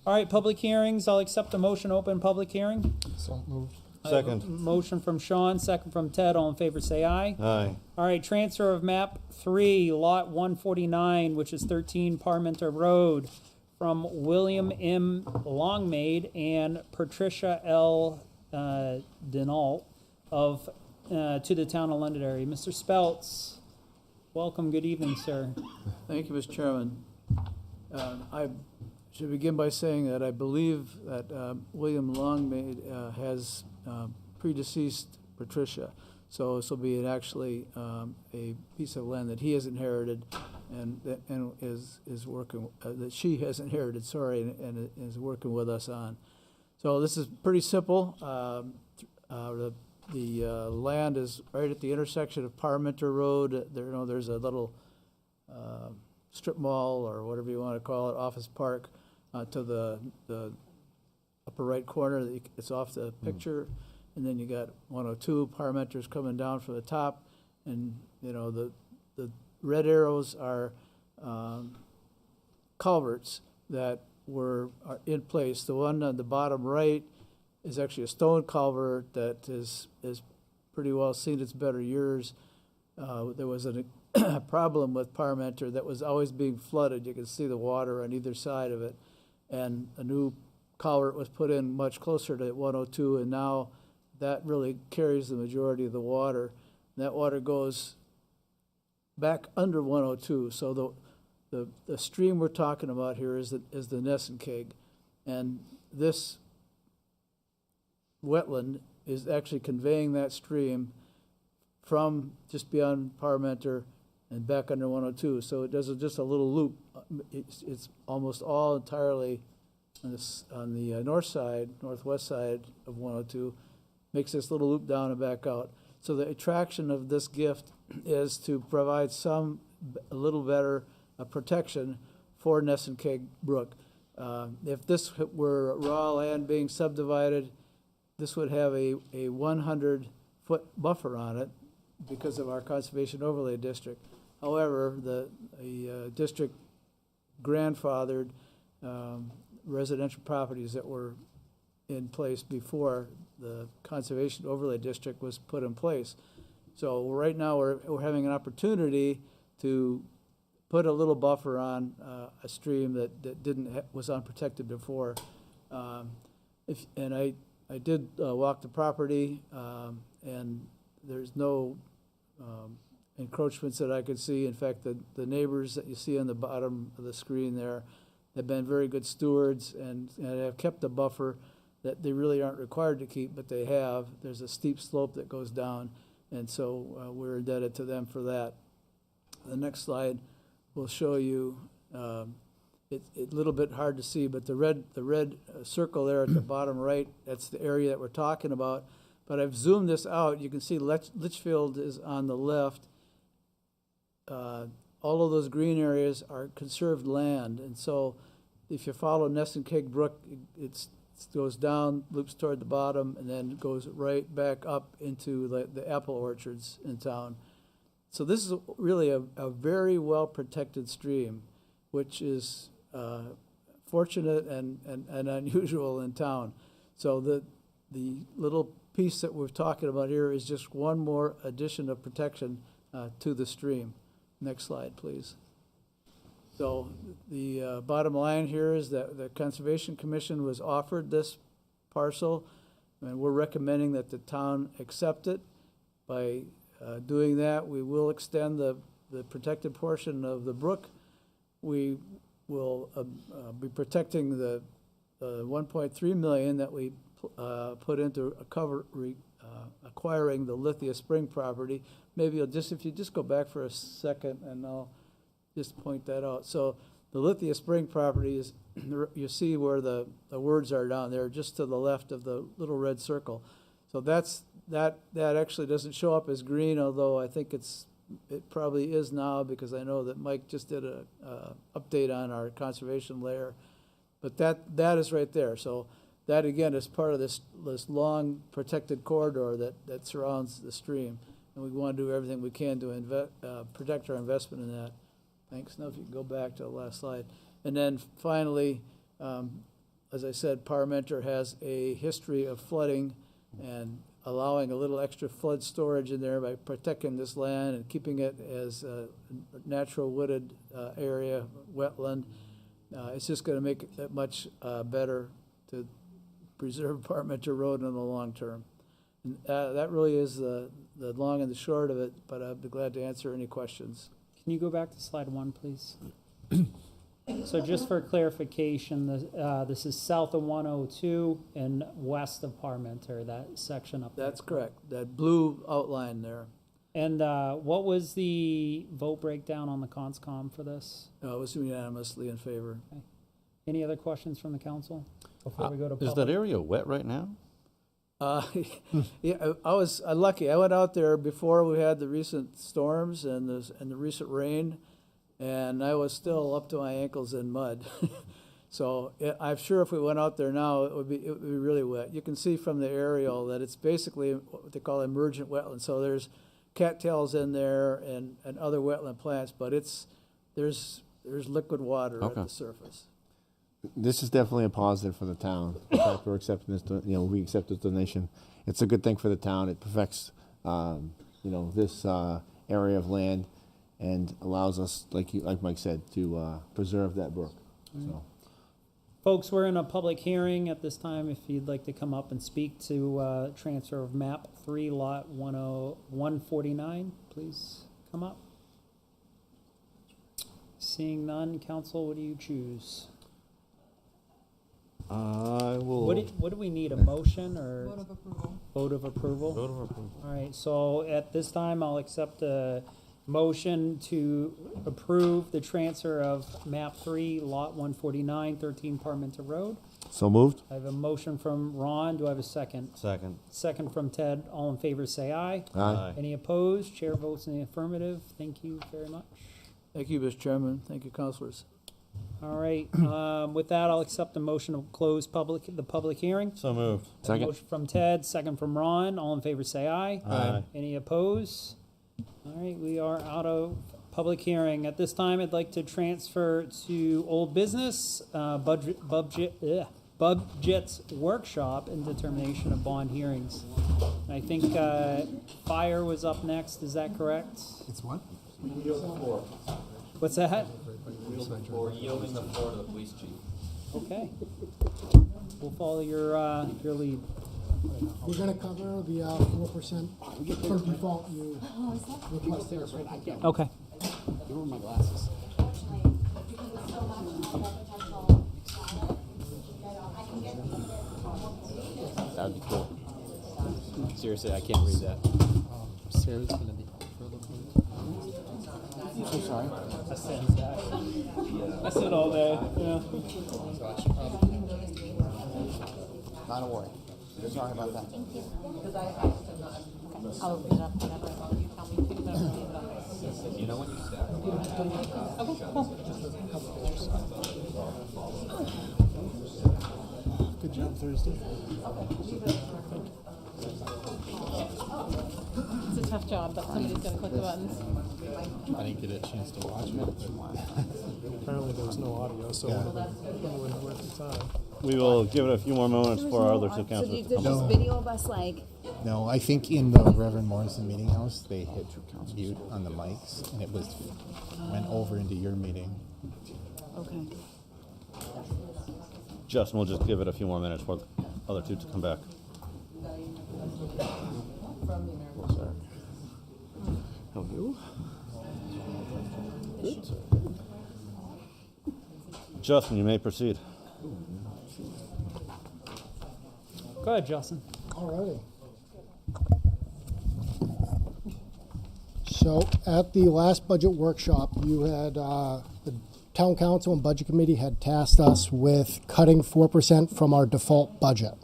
All right, public hearings. I'll accept a motion to open public hearing. So moved. Second. Motion from Sean, second from Ted. All in favor, say aye. Aye. All right, transfer of map 3, lot 149, which is 13 Parmenter Road, from William M. Longmaid and Patricia L. Denault to the town of Londonderry. Mr. Speltz, welcome. Good evening, sir. Thank you, Mr. Chairman. I should begin by saying that I believe that William Longmaid has predeceased Patricia. So this will be actually a piece of land that he has inherited and is working, that she has inherited, and is working with us on. So this is pretty simple. The land is right at the intersection of Parmenter Road. There's a little strip mall, or whatever you want to call it, office park, to the upper right corner. It's off the picture, and then you got 102 Parmenter's coming down from the top, and the red arrows are culverts that are in place. The one on the bottom right is actually a stone culvert that is pretty well seen its better years. There was a problem with Parmenter that was always being flooded. You could see the water on either side of it. And a new culvert was put in much closer to 102, and now that really carries the majority of the water. And that water goes back under 102. So the stream we're talking about here is the Nessenkeg. And this wetland is actually conveying that stream from just beyond Parmenter and back under 102. So it does just a little loop. It's almost all entirely on the northwest side of 102, makes this little loop down and back out. So the attraction of this gift is to provide a little better protection for Nessenkeg Brook. If this were raw land being subdivided, this would have a 100-foot buffer on it because of our Conservation Overlay District. However, the district grandfathered residential properties that were in place before the Conservation Overlay District was put in place. So right now, we're having an opportunity to put a little buffer on a stream that was unprotected before. And I did walk the property, and there's no encroachments that I could see. In fact, the neighbors that you see on the bottom of the screen there have been very good stewards and have kept the buffer that they really aren't required to keep, but they have. There's a steep slope that goes down, and so we're indebted to them for that. The next slide will show you, it's a little bit hard to see, but the red circle there at the bottom right, that's the area that we're talking about. But I've zoomed this out. You can see Litchfield is on the left. All of those green areas are conserved land, and so if you follow Nesson-Cake Brook, it goes down, loops toward the bottom, and then goes right back up into the apple orchards in town. So this is really a very well-protected stream, which is fortunate and unusual in town. So the little piece that we're talking about here is just one more addition of protection to the stream. Next slide, please. So the bottom line here is that the Conservation Commission was offered this parcel, and we're recommending that the town accept it. By doing that, we will extend the protected portion of the brook. We will be protecting the 1.3 million that we put into acquiring the Lithia Spring property. Maybe if you just go back for a second, and I'll just point that out. So the Lithia Spring property is, you see where the words are down there, just to the left of the little red circle. So that actually doesn't show up as green, although I think it probably is now, because I know that Mike just did a update on our conservation layer. But that is right there. So that again is part of this long protected corridor that surrounds the stream, and we want to do everything we can to protect our investment in that. Thanks. Now if you can go back to the last slide. And then finally, as I said, Parmenter has a history of flooding and allowing a little extra flood storage in there by protecting this land and keeping it as a natural wooded area, wetland. It's just going to make it much better to preserve Parmenter Road in the long term. And, that really is the long and the short of it, but I'd be glad to answer any questions. Can you go back to slide 1, please? So just for clarification, this is south of 102 and west of Parmenter, that section up there. That's correct. That blue outline there. And what was the vote breakdown on the conscom for this? It was unanimously in favor. Okay. Any other questions from the council before we go to public? Is that area wet right now? Yeah, I was lucky. I went out there before we had the recent storms and the recent rain, and I was still up to my ankles in mud. So I'm sure if we went out there now, it would be really wet. You can see from the aerial that it's basically what they call emergent wetland. So there's cattails in there and other wetland plants, but there's liquid water at the surface. This is definitely a positive for the town. The fact we're accepting this, we accept this donation. It's a good thing for the town. It perfects, this area of land, and allows us, like Mike said, to preserve that brook. So. Folks, we're in a public hearing at this time. If you'd like to come up and speak to transfer of map 3, lot 149, please come up. Seeing none, council, what do you choose? I will. What do we need, a motion or? Vote of approval. Vote of approval? Vote of approval. All right, so at this time, I'll accept a motion to approve the transfer of map 3, lot 149, 13 Parmenter Road. So moved. I have a motion from Ron. Do I have a second? Second. Second from Ted. All in favor, say aye. Aye. Any opposed? Chair votes in the affirmative. Thank you very much. Thank you, Mr. Chairman. Thank you, councilors. All right, with that, I'll accept the motion to close the public hearing. So moved. Second. Motion from Ted, second from Ron. All in favor, say aye. Aye. Any opposed? All right, we are out of public hearing. At this time, I'd like to transfer to old business, budget's workshop and determination of bond hearings. I think fire was up next. Is that correct? It's what? What's that? Yielding the floor to the police chief. Okay. We'll follow your lead. We're gonna cover the 4% from default you requested. Okay. Give me my glasses. That would be cool. Seriously, I can't read that. Sarah's gonna be for a little bit. I'm so sorry. I said all day. Yeah. So I should probably. Not a worry. Sorry about that. I'll open it up whenever you tell me to, but I'll leave it on. You know when you step. Good job Thursday. It's a tough job, but somebody's got to click the buttons. I didn't get a chance to watch it. But Apparently there was no audio, so Yeah. it wasn't worth the time. We will give it a few more moments for our other two councilors to come there's back. video of us like. No, I think in the Reverend Morrison meeting house, they hit mute on the mics, and it went over into your meeting. Okay. Justin, we'll just give it a few more minutes for the other two to come back. How you? Justin, you may proceed. Go ahead, Justin. Alrighty. So at the last budget workshop, you had, the town council and budget committee had tasked us with cutting 4% from our default budget.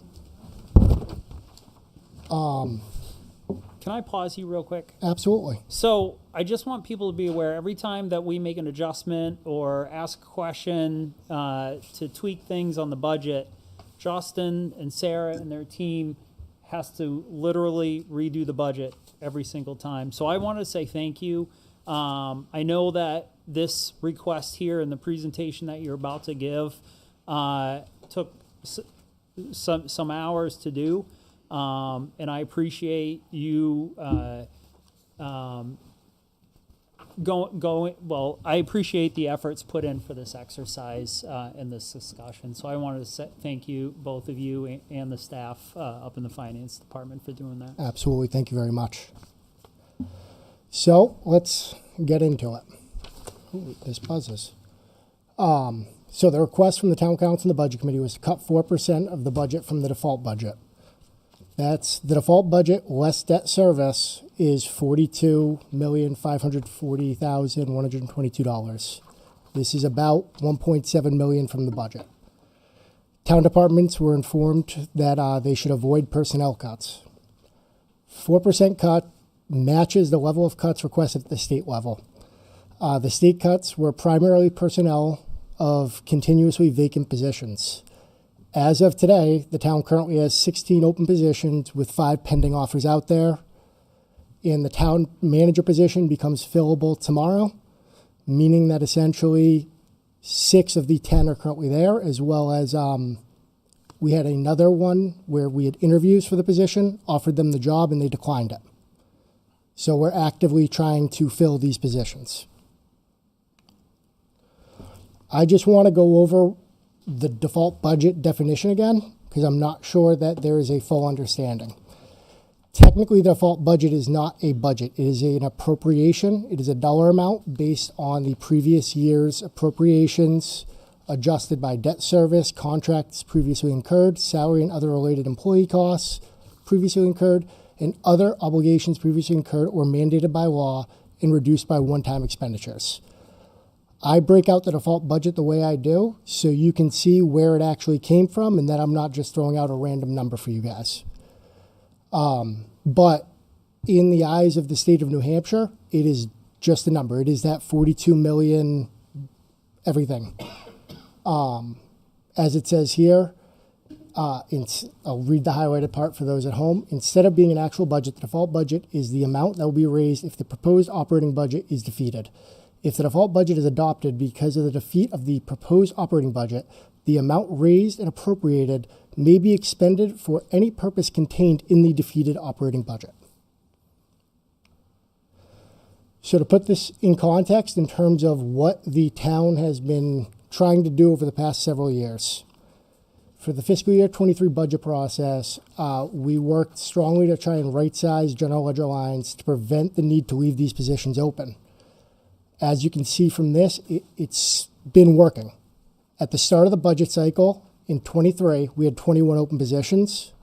Can I pause you real quick? Absolutely. So I just want people to be aware, every time that we make an adjustment or ask a question to tweak things on the budget, Justin and Sarah and their team has to literally redo the budget every single time. So I want to say thank you. I know that this request here and the presentation that you're about to give took some hours to do. And I appreciate you I appreciate the efforts put in for this exercise and this discussion. So I wanted to thank you, both of you and the staff up in the finance department for doing that. Absolutely. Thank you very much. So let's get into it. Ooh, this buzzes. So the request from the town council and the budget committee was to cut 4% of the budget from the default budget. That's the default budget less debt service is $42,540,122. This is about $1.7 million from the budget. Town departments were informed that they should avoid personnel cuts. 4% cut matches the level of cuts requested at the state level. The state cuts were primarily personnel of continuously vacant positions. As of today, the town currently has 16 open positions with 5 pending offers out there. And the town manager position becomes fillable tomorrow, meaning that essentially 6 of the 10 are currently there, as well as we had another one where we had interviews for the position, offered them the job, and they declined it. So we're actively trying to fill these positions. I just want to go over the default budget definition again, because I'm not sure that there is a full understanding. Technically, the default budget is not a budget. It is an appropriation. It is a dollar amount based on the previous year's appropriations, adjusted by debt service, contracts previously incurred, salary and other related employee costs previously incurred, and other obligations previously incurred or mandated by law and reduced by one-time expenditures. I break out the default budget the way I do so you can see where it actually came from and that I'm not just throwing out a random number for you guys. But in the eyes of the state of New Hampshire, it is just a number. It is that 42 million everything. As it says here, I'll read the highlighted part for those at home. Instead of being an actual budget, the default budget is the amount that will be raised if the proposed operating budget is defeated. If the default budget is adopted because of the defeat of the proposed operating budget, the amount raised and appropriated may be expended for any purpose contained in the defeated operating budget. So to put this in context in terms of what the town has been trying to do over the past several years, for the fiscal year 23 budget process, we worked strongly to try and right-size general ledger lines to prevent the need to leave these positions open. As you can see from this, it's been working. At the start of the budget cycle in 23, we had 21 open positions.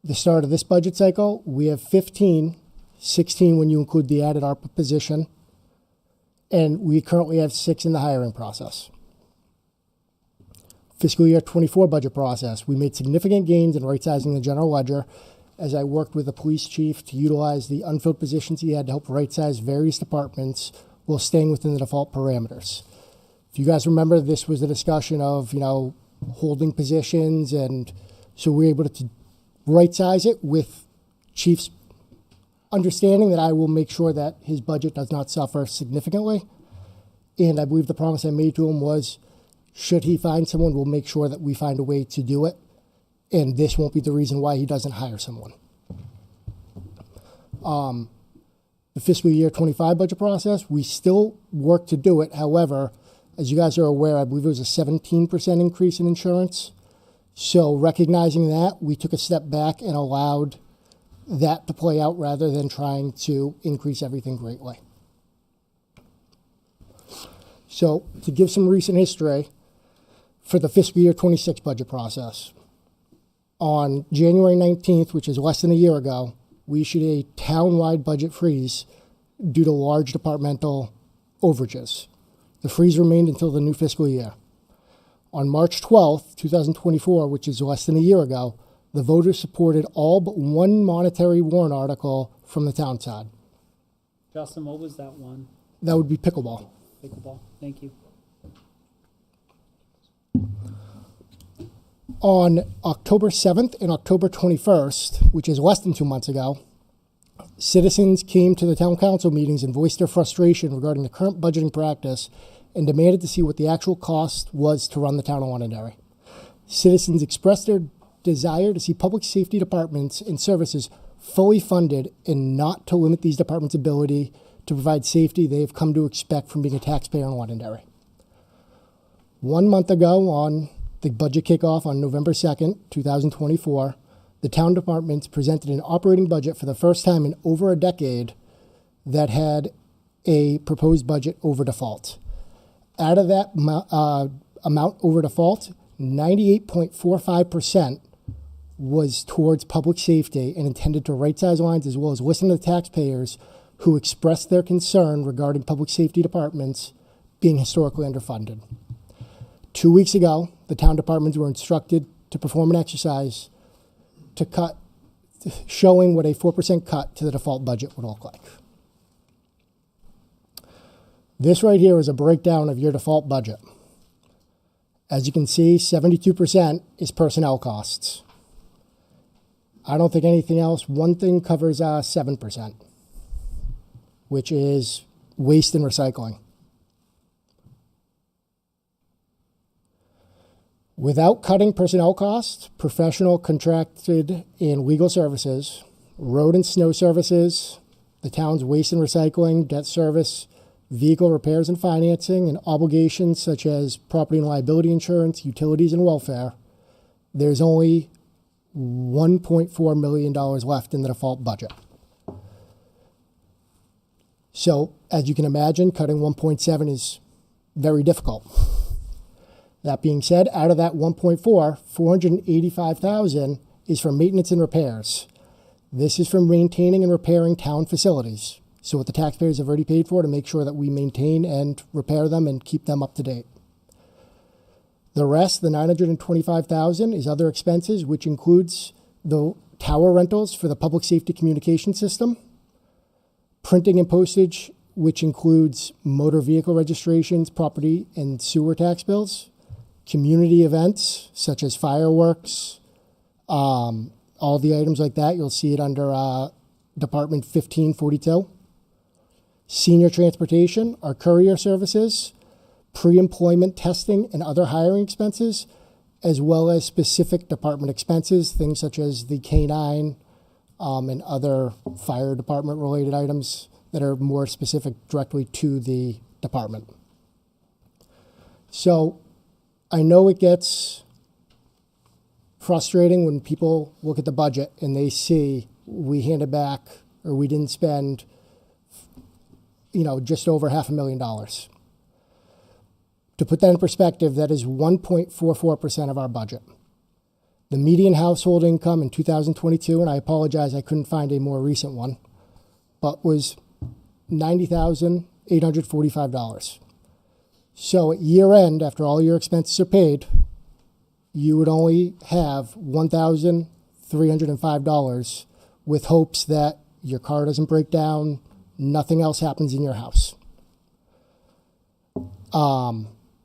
The start of this budget cycle, we have 15, 16 when you include the added ARPA position, and we currently have 6 in the hiring process. Fiscal year 24 budget process, we made significant gains in right-sizing the general ledger as I worked with the police chief to utilize the unfilled positions he had to help right-size various departments while staying within the default parameters. If you guys remember, this was a discussion of, holding positions, and so we were able to right-size it with chief's understanding that I will make sure that his budget does not suffer significantly. And I believe the promise I made to him was, should he find someone, we'll make sure that we find a way to do it. And this won't be the reason why he doesn't hire someone. The fiscal year 25 budget process, we still work to do it. However, as you guys are aware, I believe it was a 17% increase in insurance. So recognizing that, we took a step back and allowed that to play out rather than trying to increase everything greatly. So to give some recent history for the fiscal year 26 budget process, on January 19th, which is less than a year ago, we issued a town-wide budget freeze due to large departmental overages. The freeze remained until the new fiscal year. On March 12th, 2024, which is less than a year ago, the voters supported all but one monetary warrant article from the town side. Justin, what was that one? That would be pickleball. Pickleball. Thank you. On October 7th and October 21st, which is less than 2 months ago, citizens came to the town council meetings and voiced their frustration regarding the current budgeting practice and demanded to see what the actual cost was to run the town of Londonderry. Citizens expressed their desire to see public safety departments and services fully funded and not to limit these departments' ability to provide safety they have come to expect from being a taxpayer in Londonderry. 1 month ago, on the budget kickoff on November 2nd, 2024, the town departments presented an operating budget for the first time in over a decade that had a proposed budget over default. Out of that amount over default, 98.45% was towards public safety and intended to right-size lines as well as listen to the taxpayers who expressed their concern regarding public safety departments being historically underfunded. 2 weeks ago, the town departments were instructed to perform an exercise to cut, showing what a 4% cut to the default budget would look like. This right here is a breakdown of your default budget. As you can see, 72% is personnel costs. I don't think anything else. One thing covers 7%, which is waste and recycling. Without cutting personnel costs, professional, contracted, and legal services, road and snow services, the town's waste and recycling, debt service, vehicle repairs and financing, and obligations such as property and liability insurance, utilities, and welfare, there's only $1.4 million left in the default budget. So, as you can imagine, cutting 1.7 is very difficult. That being said, out of that 1.4, $485,000 is for maintenance and repairs. This is for maintaining and repairing town facilities. So what the taxpayers have already paid for to make sure that we maintain and repair them and keep them up to date. The rest, the $925,000, is other expenses, which includes the tower rentals for the public safety communication system, printing and postage, which includes motor vehicle registrations, property and sewer tax bills, community events such as fireworks, all the items like that. You'll see it under Department 1542. Senior transportation, our courier services, pre-employment testing and other hiring expenses, as well as specific department expenses, things such as the K-9 and other fire department related items that are more specific directly to the department. So I know it gets frustrating when people look at the budget and they see we handed back or we didn't spend, just over $500,000. To put that in perspective, that is 1.44% of our budget. The median household income in 2022, and I apologize, I couldn't find a more recent one, but was $90,845. So at year end, after all your expenses are paid, you would only have $1,305 with hopes that your car doesn't break down, nothing else happens in your house.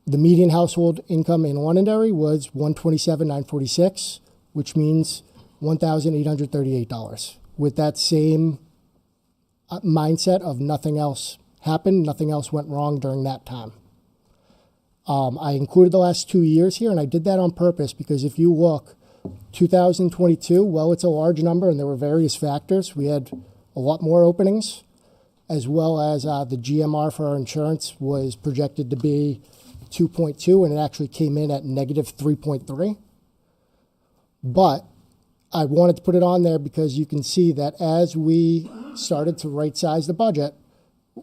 The median household income in Londonderry was $127,946, which means $1,838. With that same mindset of nothing else happened, nothing else went wrong during that time. I included the last 2 years here, and I did that on purpose because if you look, 2022, well, it's a large number, and there were various factors. We had a lot more openings, as well as the GMR for our insurance was projected to be 2.2, and it actually came in at negative 3.3. But I wanted to put it on there because you can see that as we started to right-size the budget,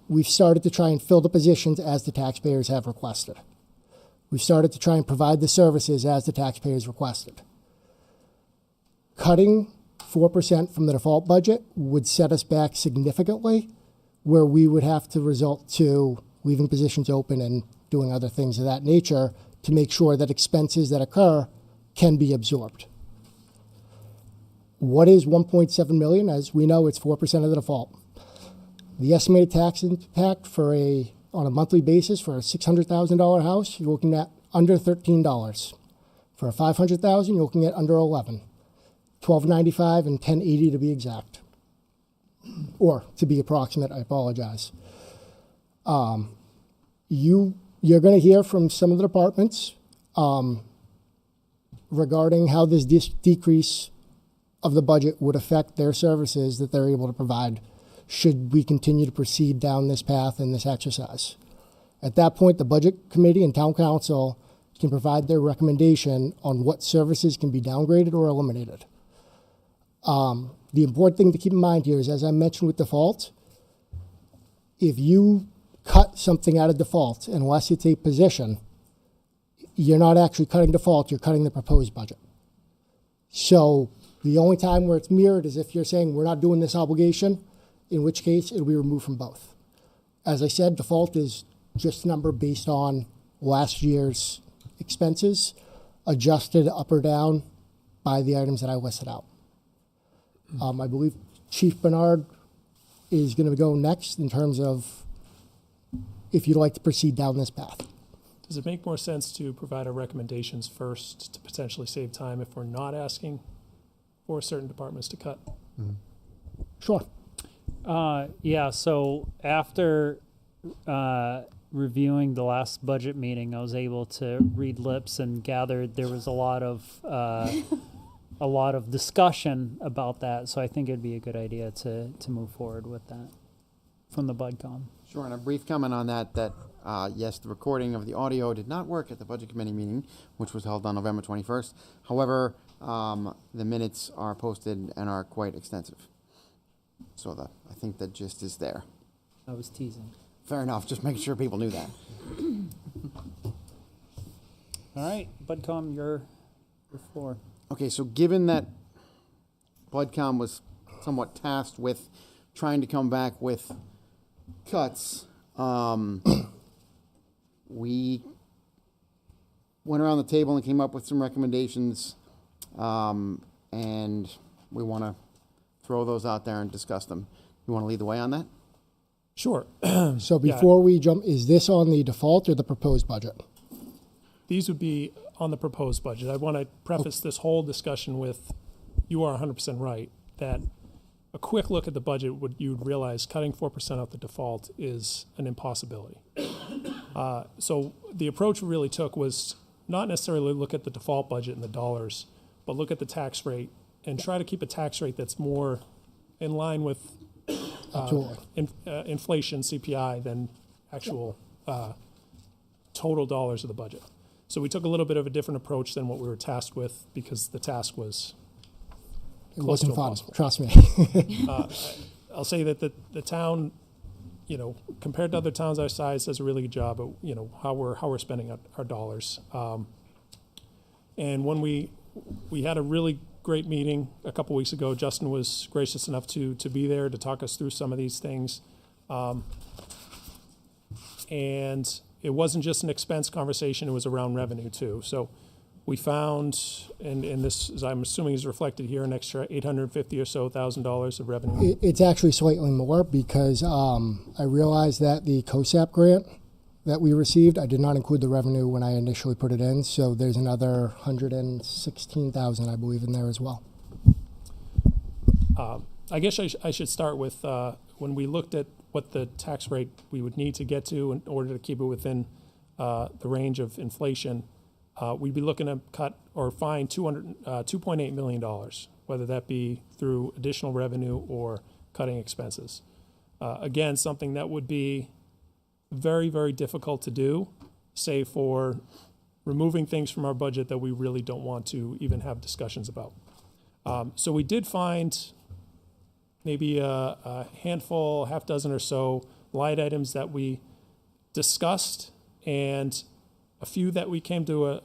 we've started to try and fill the positions as the taxpayers have requested. We've started to try and provide the services as the taxpayers requested. Cutting 4% from the default budget would set us back significantly, where we would have to resort to leaving positions open and doing other things of that nature to make sure that expenses that occur can be absorbed. What is $1.7 million? As we know, it's 4% of the default. The estimated tax impact on a monthly basis for a $600,000 house, you're looking at under $13. For a $500,000, you're looking at under $11. $12.95 and $10.80 to be exact, or to be approximate. I apologize. You're going to hear from some of the departments regarding how this decrease of the budget would affect their services that they're able to provide should we continue to proceed down this path in this exercise. At that point, the Budget Committee and Town Council can provide their recommendation on what services can be downgraded or eliminated. The important thing to keep in mind here is, as I mentioned with default, if you cut something out of default, unless it's a position, you're not actually cutting default, you're cutting the proposed budget. So the only time where it's mirrored is if you're saying we're not doing this obligation, in which case it'll be removed from both. As I said, default is just a number based on last year's expenses, adjusted up or down by the items that I listed out. I believe Chief Bernard is going to go next in terms of if you'd like to proceed down this path. Does it make more sense to provide our recommendations first to potentially save time if we're not asking for certain departments to cut? Sure. Yeah, so after reviewing the last budget meeting, I was able to read lips and gathered there was a lot of discussion about that. So I think it'd be a good idea to move forward with that from the BudCom. Sure, and a brief comment on that, yes, the recording of the audio did not work at the Budget Committee meeting, which was held on November 21st. However, the minutes are posted and are quite extensive. So I think the gist is there. I was teasing. Fair enough, just making sure people knew that. All right, BudCom, your floor. Okay, so given that BudCom was somewhat tasked with trying to come back with cuts, we went around the table and came up with some recommendations, and we want to throw those out there and discuss them. You want to lead the way on that? Sure. So before we jump, is this on the default or the proposed budget? These would be on the proposed budget. I want to preface this whole discussion with, you are 100% right, that a quick look at the budget you'd realize cutting 4% off the default is an impossibility. So the approach we really took was not necessarily look at the default budget in the dollars, but look at the tax rate and try to keep a tax rate that's more in line with inflation, CPI, than actual total dollars of the budget. So we took a little bit of a different approach than what we were tasked with because the task was It close to wasn't fun, impossible. trust me. I'll say that the town, you know, compared to other towns our size, does a really good job of, you know, how we're spending our dollars. And when we had a really great meeting a couple weeks ago, Justin was gracious enough to be there to talk us through some of these things. And it wasn't just an expense conversation, it was around revenue too. So we found, and this, as I'm assuming is reflected here, an extra $850,000 or so of revenue. It's actually slightly more because I realized that the COSAP grant that we received, I did not include the revenue when I initially put it in, so there's another $116,000, I believe, in there as well. I guess I should start with when we looked at what the tax rate we would need to get to in order to keep it within the range of inflation. We'd be looking to cut or fine $2.8 million, whether that be through additional revenue or cutting expenses. Again, something that would be very, very difficult to do, say for removing things from our budget that we really don't want to even have discussions about. So we did find maybe a handful, half dozen or so line items that we discussed, and a few that we came to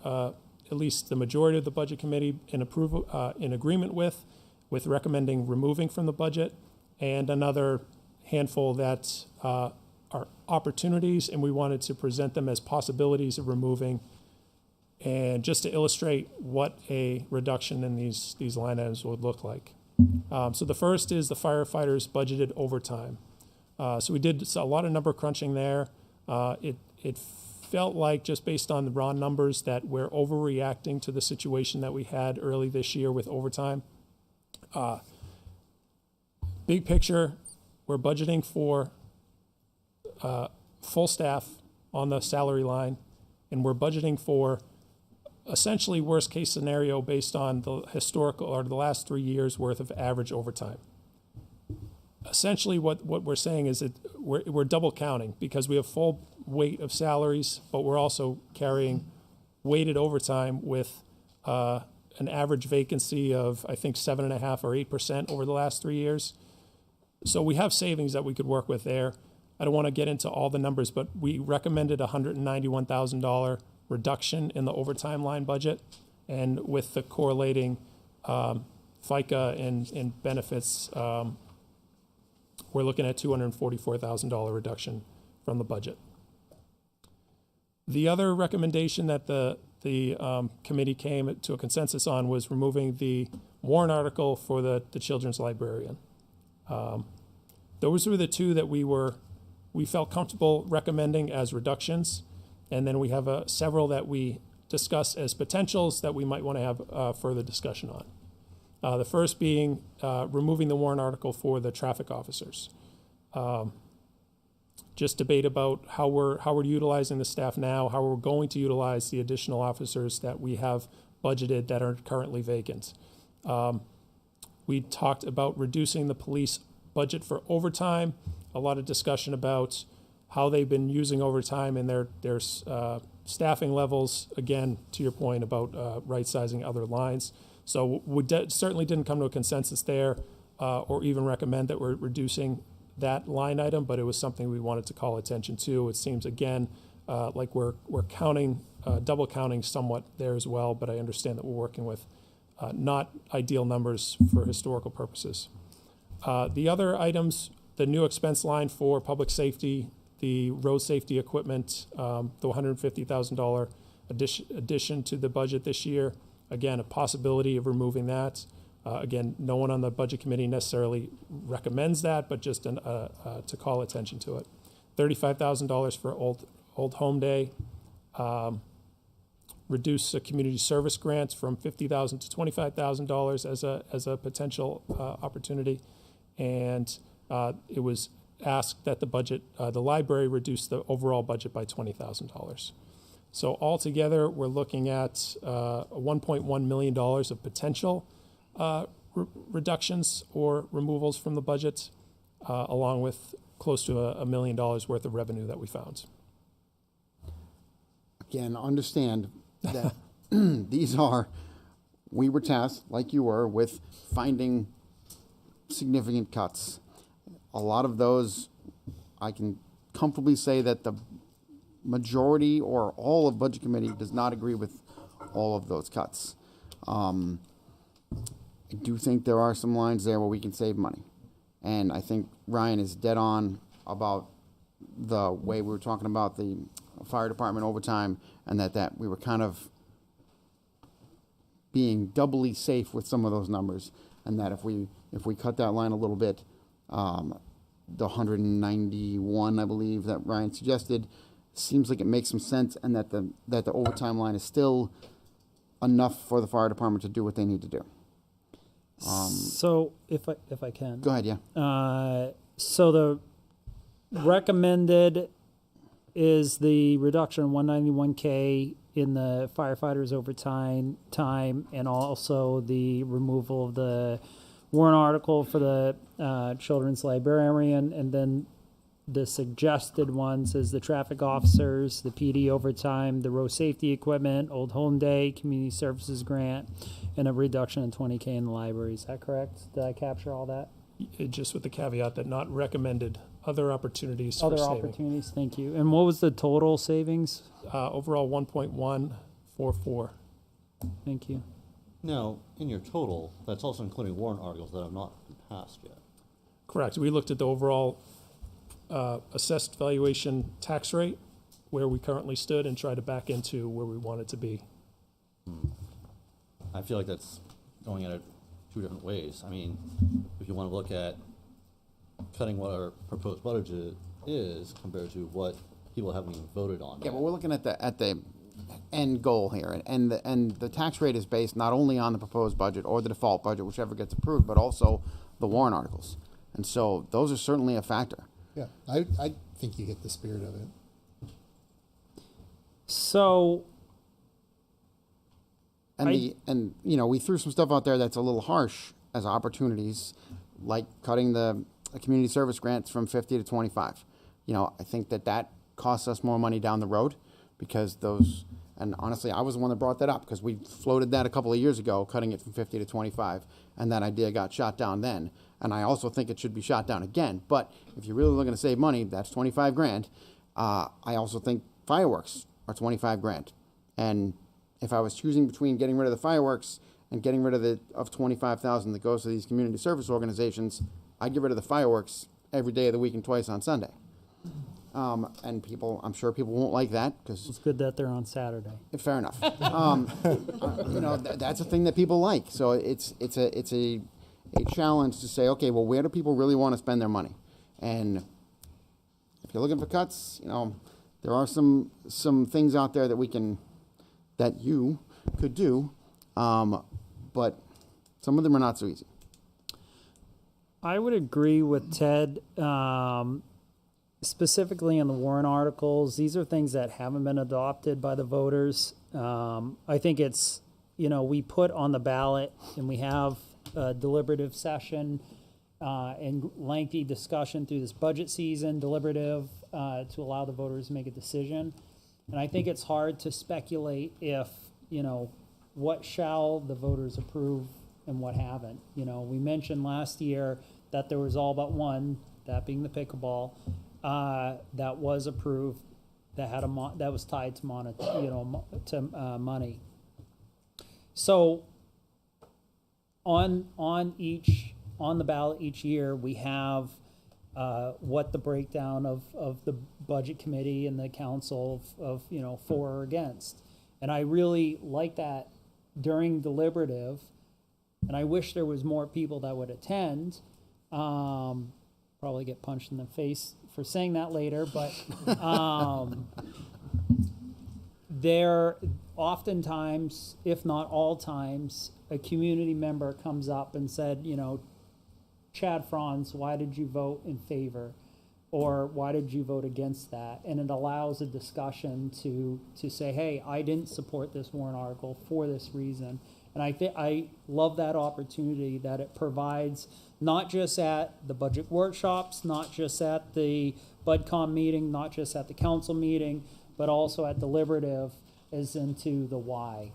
at least the majority of the budget committee in agreement with recommending removing from the budget, and another handful that are opportunities, and we wanted to present them as possibilities of removing, and just to illustrate what a reduction in these line items would look like. So the first is the firefighters' budgeted overtime. So we did a lot of number crunching there. It felt like, just based on the raw numbers, that we're overreacting to the situation that we had early this year with overtime. Big picture, we're budgeting for full staff on the salary line, and we're budgeting for essentially worst case scenario based on the historical or the last 3 years worth of average overtime. Essentially what we're saying is that we're double counting because we have full weight of salaries, but we're also carrying weighted overtime with an average vacancy of, I think, 7.5% or 8% over the last 3 years. So we have savings that we could work with there. I don't want to get into all the numbers, but we recommended a $191,000 reduction in the overtime line budget, and with the correlating FICA and benefits, we're looking at $244,000 reduction from the budget. The other recommendation that the committee came to a consensus on was removing the warrant article for the children's librarian. Those were the two that we felt comfortable recommending as reductions, and then we have several that we discuss as potentials that we might want to have further discussion on. The first being removing the warrant article for the traffic officers. Just debate about how we're utilizing the staff now, how we're going to utilize the additional officers that we have budgeted that are currently vacant. We talked about reducing the police budget for overtime. A lot of discussion about how they've been using overtime and their staffing levels. Again, to your point about right-sizing other lines. So we certainly didn't come to a consensus there or even recommend that we're reducing that line item, but it was something we wanted to call attention to. It seems, again, like we're counting, double counting somewhat there as well, but I understand that we're working with not ideal numbers for historical purposes. The other items, the new expense line for public safety, the road safety equipment, the $150,000 addition to the budget this year. Again, a possibility of removing that. Again, no one on the budget committee necessarily recommends that, but just to call attention to it. $35,000 for Old Home Day. Reduce a community service grant from $50,000 to $25,000 as a potential opportunity, and it was asked that the library reduce the overall budget by $20,000. So altogether, we're looking at $1.1 million of potential reductions or removals from the budget, along with close to $1 million worth of revenue that we found. Again, understand that we were tasked, like you were, with finding significant cuts. A lot of those, I can comfortably say that the majority or all of Budget Committee does not agree with all of those cuts. I do think there are some lines there where we can save money. And I think Ryan is dead on about the way we were talking about the fire department overtime, and that we were kind of being doubly safe with some of those numbers, and that if we cut that line a little bit, the 191, I believe, that Ryan suggested, seems like it makes some sense, and that the overtime line is still enough for the fire department to do what they need to do. So if I can. Go ahead, yeah. So the recommended is the reduction of 191K in the firefighters overtime time, and also the removal of the warrant article for the children's librarian, and then the suggested ones is the traffic officers, the PD overtime, the road safety equipment, Old Home Day, community services grant, and a reduction in 20K in the library. Is that correct? Did I capture all that? Just with the caveat that not recommended. Other opportunities for Other saving. opportunities, thank you. And what was the total savings? Overall, 1.144. Thank you. Now, in your total, that's also including warrant articles that have not been passed yet. Correct. We looked at the overall assessed valuation tax rate, where we currently stood, and tried to back into where we wanted to be. I feel like that's going at it two different ways. I mean, if you want to look at cutting what our proposed budget is compared to what people haven't even voted on. Yeah, but we're looking at the end goal here, and the tax rate is based not only on the proposed budget or the default budget, whichever gets approved, but also the warrant articles, and so those are certainly a factor. Yeah, I think you get the spirit of it. So, And you know, we threw some stuff out there that's a little harsh as opportunities, like cutting the community service grants from 50 to 25. You know, I think that costs us more money down the road, because those, and honestly, I was the one that brought that up, because we floated that a couple of years ago, cutting it from 50 to 25, and that idea got shot down then. And I also think it should be shot down again. But if you're really looking to save money, that's 25 grand. I also think fireworks are 25 grand. And if I was choosing between getting rid of the fireworks and getting rid of 25,000 that goes to these community service organizations, I'd get rid of the fireworks every day of the week and twice on Sunday. And I'm sure people won't like that, because it's good that they're on Saturday. Fair enough. You know, that's a thing that people like. So it's a challenge to say, okay, well, where do people really want to spend their money? And if you're looking for cuts, you know, there are some things out there that you could do, but some of them are not so easy. I would agree with Ted, specifically in the warrant articles. These are things that haven't been adopted by the voters. I think it's, we put on the ballot, and we have a deliberative session and lengthy discussion through this budget season, deliberative, to allow the voters to make a decision. And I think it's hard to speculate if, what shall the voters approve and what haven't. We mentioned last year that there was all but one, that being the pickleball, that was approved, that had that was tied to money. So on the ballot each year, we have what the breakdown of the budget committee and the council of for or against. And I really like that during deliberative, and I wish there was more people that would attend. Probably get punched in the face for saying that later, but there oftentimes, if not all times, a community member comes up and said, Chad Franz, why did you vote in favor? Or why did you vote against that? And it allows a discussion to say, hey, I didn't support this warrant article for this reason. And I love that opportunity that it provides, not just at the budget workshops, not just at the BudCom meeting, not just at the council meeting, but also at deliberative as into the why.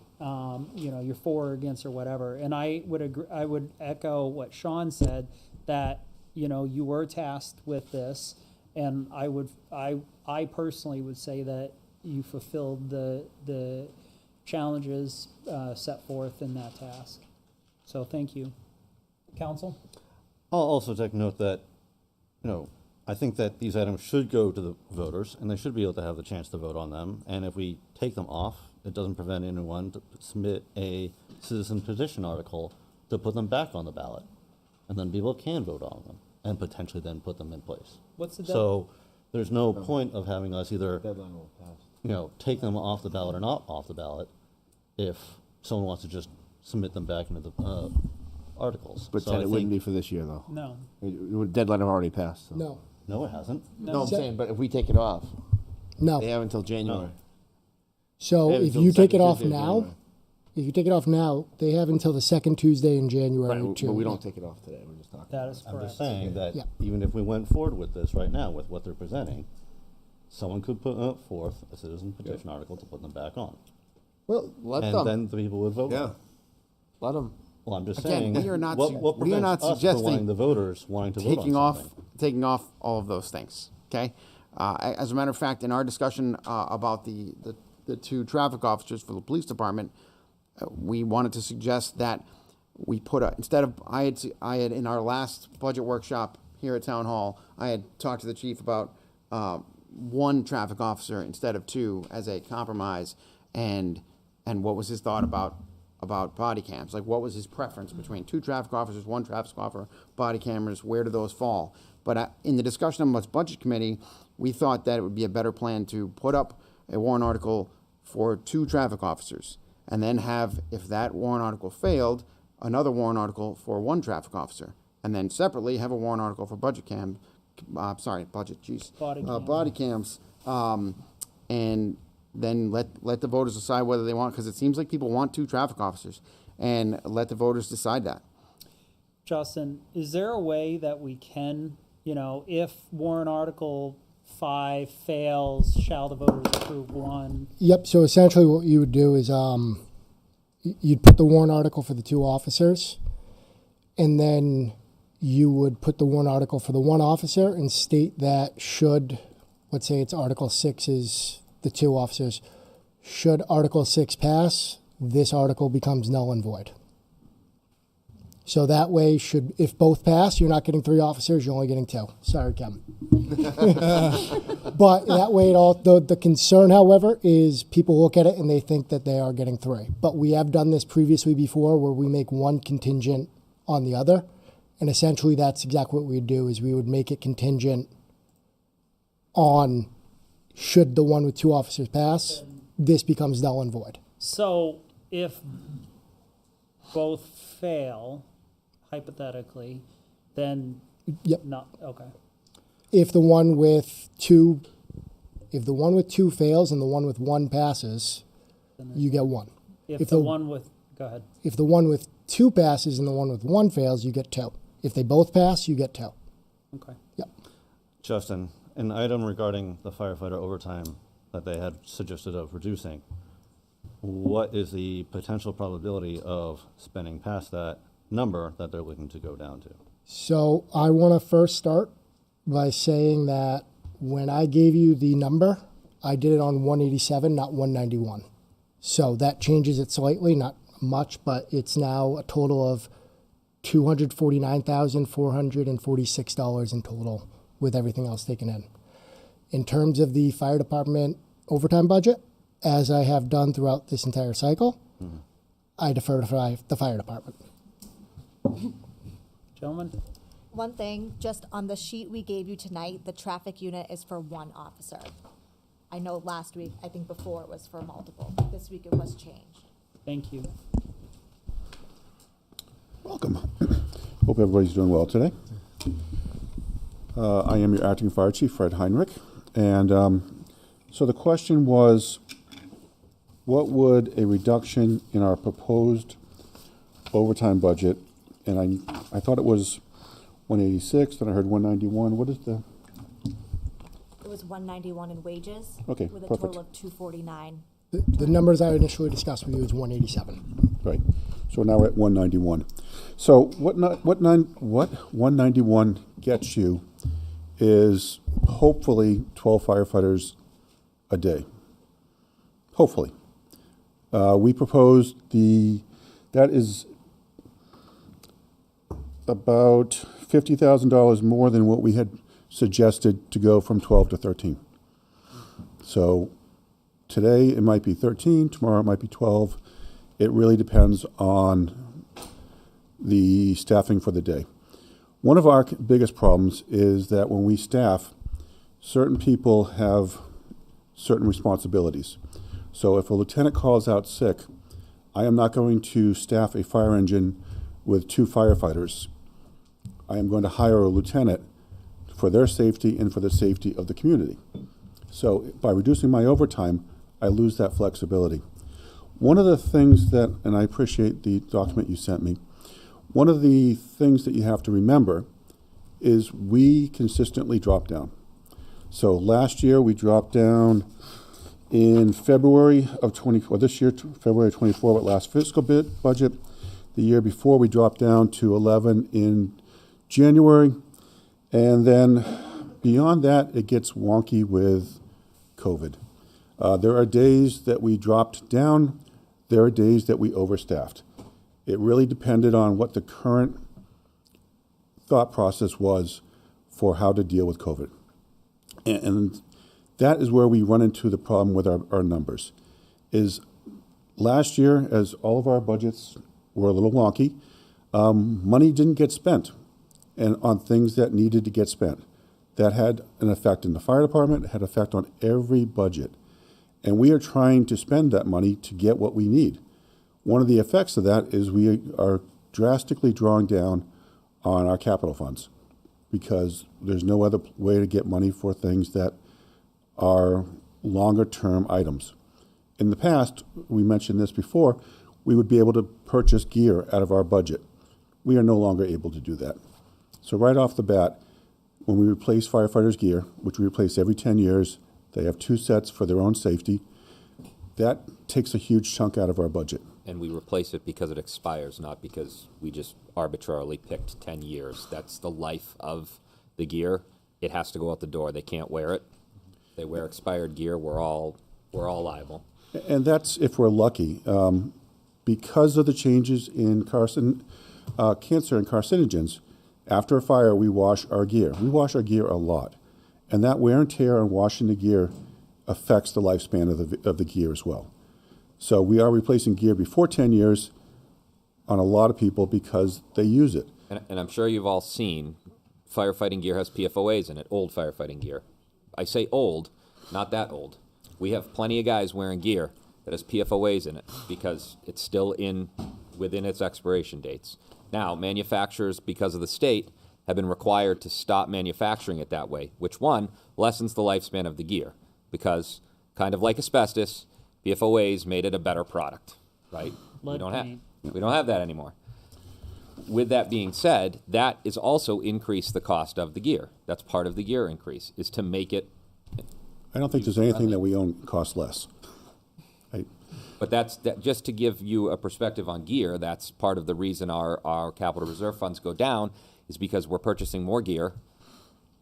You're for or against or whatever. And I would echo what Sean said, that, you were tasked with this. And I personally would say that you fulfilled the challenges set forth in that task. So thank you. Council? I'll also take note that, I think that these items should go to the voters, and they should be able to have the chance to vote on them. And if we take them off, it doesn't prevent anyone to submit a citizen petition article to put them back on the ballot. And then people can vote on them and potentially then put them in place. What's the So there's no point of having us either, take them off the ballot or not off the ballot if someone wants to just submit them back into the articles. But So then I it wouldn't be think- for this year, though. No. Deadline have already passed. So. No. No, it hasn't. No, I'm saying, but if we take it off, No. they have until January. So They have if until you the take it second off Tuesday of now, January. if you take it off now, they have until the second Tuesday in January Right, to. but we don't take it off today. We're just talking. That is I'm correct. just saying that Yeah. even if we went forward with this right now, with what they're presenting, someone could put forth a citizen petition article to put them back on. Well, let And them. then the people would vote. Yeah. Let them. Well, I'm just Again, saying, we are not what we are prevents not us from suggesting wanting the voters wanting to vote on taking off something? taking off all of those things. Okay. As a matter of fact, in our discussion about the two traffic officers for the police department, we wanted to suggest that we put instead of I had in our last budget workshop here at Town Hall, I had talked to the chief about one traffic officer instead of two as a compromise, and what was his thought about body cams? Like, what was his preference between two traffic officers, one traffic officer, body cameras? Where do those fall? But in the discussion amongst budget committee, we thought that it would be a better plan to put up a warrant article for two traffic officers, and then have, if that warrant article failed, another warrant article for one traffic officer, and then separately have a warrant article for body cams, and then let the voters decide whether they want, because it seems like people want two traffic officers, and let the voters decide that. Justin, is there a way that we can, if warrant article 5 fails, shall the voters approve one? Yep. So essentially, what you would do is you'd put the warrant article for the two officers, and then you would put the warrant article for the one officer and state that should, let's say it's Article 6 is the two officers, should Article 6 pass, this article becomes null and void. So that way, if both pass, you're not getting 3 officers, you're only getting 2. Sorry, Kevin. But that way, the concern, however, is people look at it and they think that they are getting 3. But we have done this previously before where we make one contingent on the other. And essentially, that's exactly what we'd do, is we would make it contingent on should the one with 2 officers pass, this becomes null and void. So if both fail, hypothetically, then Yep. not, okay. If the one with 2 fails and the one with 1 passes, you get 1. If the one with, go ahead. If the one with 2 passes and the one with 1 fails, you get 2. If they both pass, you get 2. Okay. Yep. Justin, an item regarding the firefighter overtime that they had suggested of reducing, what is the potential probability of spending past that number that they're looking to go down to? So I want to first start by saying that when I gave you the number, I did it on 187, not 191. So that changes it slightly, not much, but it's now a total of $249,446 in total with everything else taken in. In terms of the fire department overtime budget, as I have done throughout this entire cycle, I defer to the fire department. Gentlemen? One thing, just on the sheet we gave you tonight, the traffic unit is for 1 officer. I know last week, I think before it was for multiple. This week it was changed. Thank you. Welcome. Hope everybody's doing well today. I am your acting fire chief, Fred Heinrich. And so the question was, what would a reduction in our proposed overtime budget, and I thought it was 186, then I heard 191. What is the? It was 191 in wages. Okay, with a perfect. total of 249. The numbers I initially discussed with you is 187. Right. So now we're at 191. So what 191 gets you is hopefully 12 firefighters a day. Hopefully. We proposed that is about $50,000 more than what we had suggested to go from 12 to 13. So today it might be 13, tomorrow it might be 12. It really depends on the staffing for the day. One of our biggest problems is that when we staff, certain people have certain responsibilities. So if a lieutenant calls out sick, I am not going to staff a fire engine with 2 firefighters. I am going to hire a lieutenant for their safety and for the safety of the community. So by reducing my overtime, I lose that flexibility. One of the things that, and I appreciate the document you sent me, one of the things that you have to remember is we consistently drop down. So last year we dropped down in February of 24, this year, February 24, but last fiscal budget. The year before we dropped down to 11 in January. And then beyond that, it gets wonky with COVID. There are days that we dropped down. There are days that we overstaffed. It really depended on what the current thought process was for how to deal with COVID. And that is where we run into the problem with our numbers. Is last year, as all of our budgets were a little wonky, money didn't get spent and on things that needed to get spent. That had an effect in the fire department, had an effect on every budget. And we are trying to spend that money to get what we need. One of the effects of that is we are drastically drawing down on our capital funds because there's no other way to get money for things that are longer term items. In the past, we mentioned this before, we would be able to purchase gear out of our budget. We are no longer able to do that. So right off the bat, when we replace firefighters' gear, which we replace every 10 years, they have 2 sets for their own safety. That takes a huge chunk out of our budget. And we replace it because it expires, not because we just arbitrarily picked 10 years. That's the life of the gear. It has to go out the door. They can't wear it. They wear expired gear, we're all liable. And that's if we're lucky. Because of the changes in cancer and carcinogens, after a fire, we wash our gear. We wash our gear a lot. And that wear and tear on washing the gear affects the lifespan of the gear as well. So we are replacing gear before 10 years on a lot of people because they use it. And I'm sure you've all seen firefighting gear has PFOAs in it, old firefighting gear. I say old, not that old. We have plenty of guys wearing gear that has PFOAs in it because it's still within its expiration dates. Now, manufacturers, because of the state, have been required to stop manufacturing it that way, which lessens the lifespan of the gear because, kind of like asbestos, PFOAs made it a better product, right? We don't have that anymore. With that being said, that is also increased the cost of the gear. That's part of the gear increase, is to make it. I don't think there's anything that we own costs less. But just to give you a perspective on gear, that's part of the reason our capital reserve funds go down is because we're purchasing more gear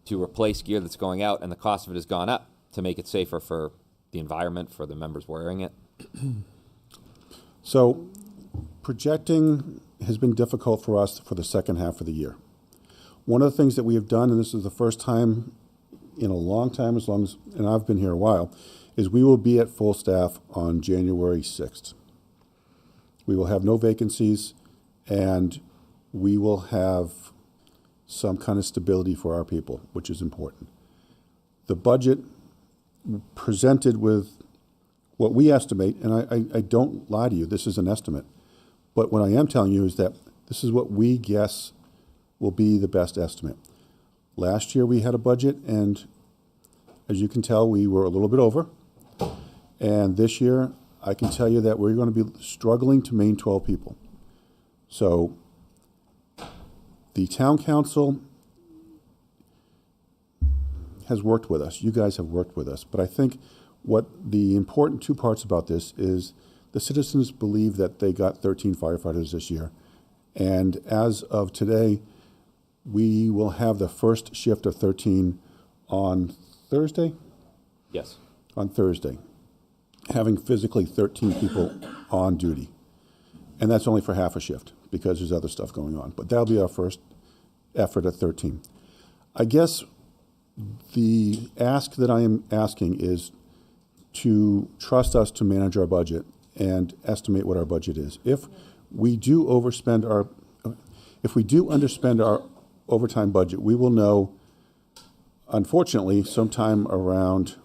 to replace gear that's going out, and the cost of it has gone up to make it safer for the environment, for the members wearing it. So projecting has been difficult for us for the second half of the year. One of the things that we have done, and this is the first time in a long time, and I've been here a while, is we will be at full staff on January 6th. We will have no vacancies, and we will have some kind of stability for our people, which is important. The budget presented with what we estimate, and I don't lie to you, this is an estimate, but what I am telling you is that this is what we guess will be the best estimate. Last year, we had a budget, and as you can tell, we were a little bit over. And this year, I can tell you that we're going to be struggling to maintain 12 people. So the town council has worked with us. You guys have worked with us. But I think what the important two parts about this is the citizens believe that they got 13 firefighters this year. And as of today, we will have the first shift of 13 on Thursday? Yes. On Thursday, having physically 13 people on duty. And that's only for half a shift because there's other stuff going on. But that'll be our first effort at 13. I guess the ask that I am asking is to trust us to manage our budget and estimate what our budget is. If we do underspend our overtime budget, we will know, unfortunately, sometime around,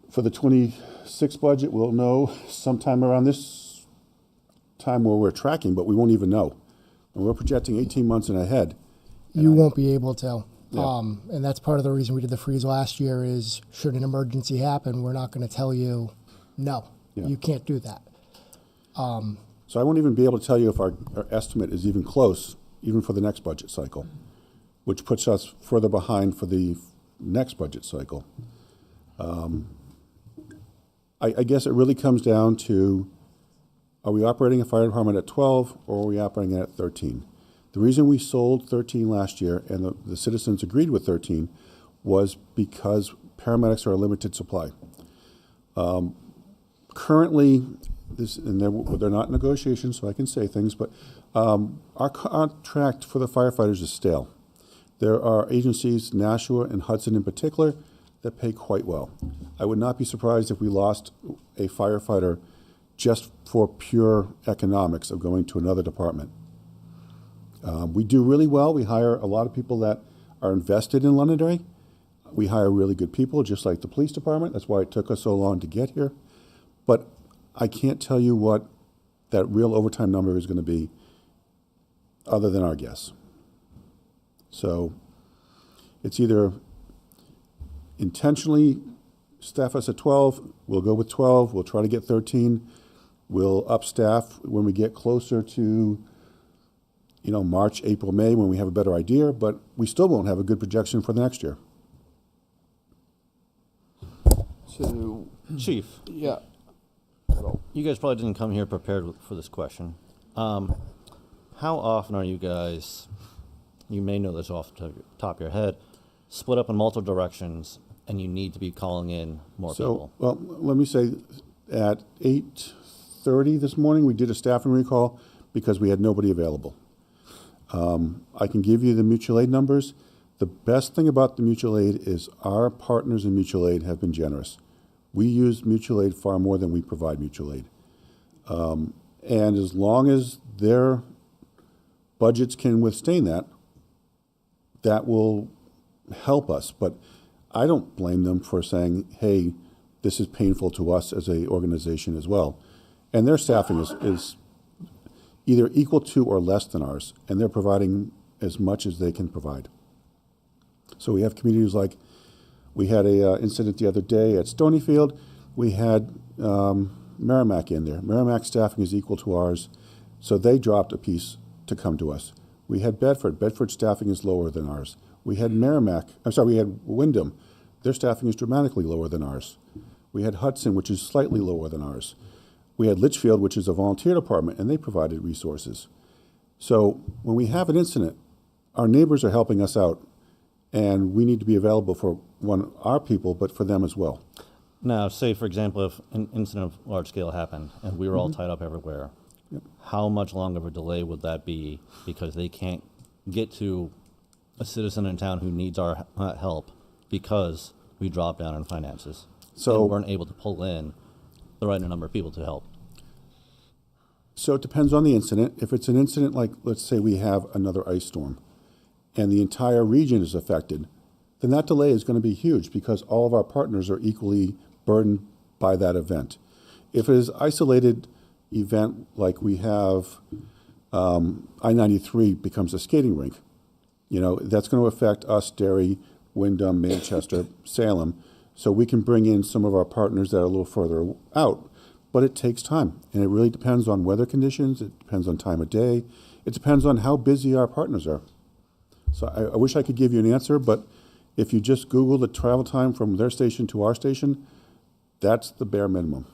for the 26 budget, we'll know sometime around this time where we're tracking, but we won't even know. And we're projecting 18 months in ahead. You won't be able to. Yeah. And that's part of the reason we did the freeze last year is, should an emergency happen, we're not going to tell you, no, Yeah. you can't do that. So I won't even be able to tell you if our estimate is even close, even for the next budget cycle, which puts us further behind for the next budget cycle. I guess it really comes down to, are we operating a fire department at 12 or are we operating at 13? The reason we sold 13 last year and the citizens agreed with 13 was because paramedics are a limited supply. Currently, and they're not in negotiations, so I can say things, but our contract for the firefighters is stale. There are agencies, Nashua and Hudson in particular, that pay quite well. I would not be surprised if we lost a firefighter just for pure economics of going to another department. We do really well. We hire a lot of people that are invested in Londonderry. We hire really good people, just like the police department. That's why it took us so long to get here. But I can't tell you what that real overtime number is going to be other than our guess. So it's either intentionally staff us at 12, we'll go with 12, we'll try to get 13, we'll up staff when we get closer to March, April, May, when we have a better idea, but we still won't have a good projection for the next year. So, Chief. Yeah. You guys probably didn't come here prepared for this question. How often are you guys, you may know this off the top of your head, split up in multiple directions and you need to be calling in more people? Well, let me say, at 8:30 this morning, we did a staffing recall because we had nobody available. I can give you the mutual aid numbers. The best thing about the mutual aid is our partners in mutual aid have been generous. We use mutual aid far more than we provide mutual aid. And as long as their budgets can withstand that, that will help us. But I don't blame them for saying, hey, this is painful to us as an organization as well. And their staffing is either equal to or less than ours, and they're providing as much as they can provide. So we have communities like, we had a incident the other day at Stonyfield. We had Merrimack in there. Merrimack staffing is equal to ours, so they dropped a piece to come to us. We had Bedford. Bedford staffing is lower than ours. We had we had Wyndham. Their staffing is dramatically lower than ours. We had Hudson, which is slightly lower than ours. We had Litchfield, which is a volunteer department, and they provided resources. So when we have an incident, our neighbors are helping us out, and we need to be available for our people, but for them as well. Now, say, for example, if an incident of large scale happened and we were all tied up everywhere, how much longer of a delay would that be because they can't get to a citizen in town who needs our help because we dropped down in finances and weren't able to pull in the right number of people to help? So it depends on the incident. If it's an incident like, let's say we have another ice storm and the entire region is affected, then that delay is going to be huge because all of our partners are equally burdened by that event. If it is an isolated event like we have, I-93 becomes a skating rink, You know, that's going to affect us, Derry, Wyndham, Manchester, Salem. So we can bring in some of our partners that are a little further out. But it takes time, and it really depends on weather conditions. It depends on time of day. It depends on how busy our partners are. So I wish I could give you an answer, but if you just Google the travel time from their station to our station, that's the bare minimum.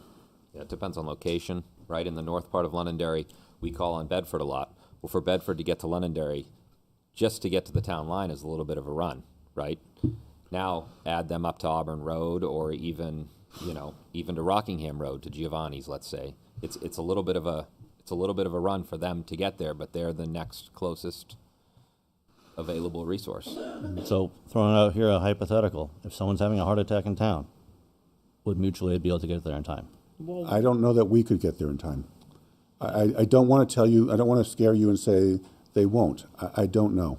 Yeah, it depends on location, right? In the north part of Londonderry, we call on Bedford a lot. Well, for Bedford to get to Londonderry, just to get to the town line is a little bit of a run, right? Now add them up to Auburn Road, or even, you know, even to Rockingham Road, to Giovanni's, let's say. It's a little bit of a run for them to get there, but they're the next closest available resource. So throwing out here a hypothetical, if someone's having a heart attack in town, would mutual aid be able to get there in time? I don't know that we could get there in time. I don't want to tell you, I don't want to scare you and say they won't. I don't know.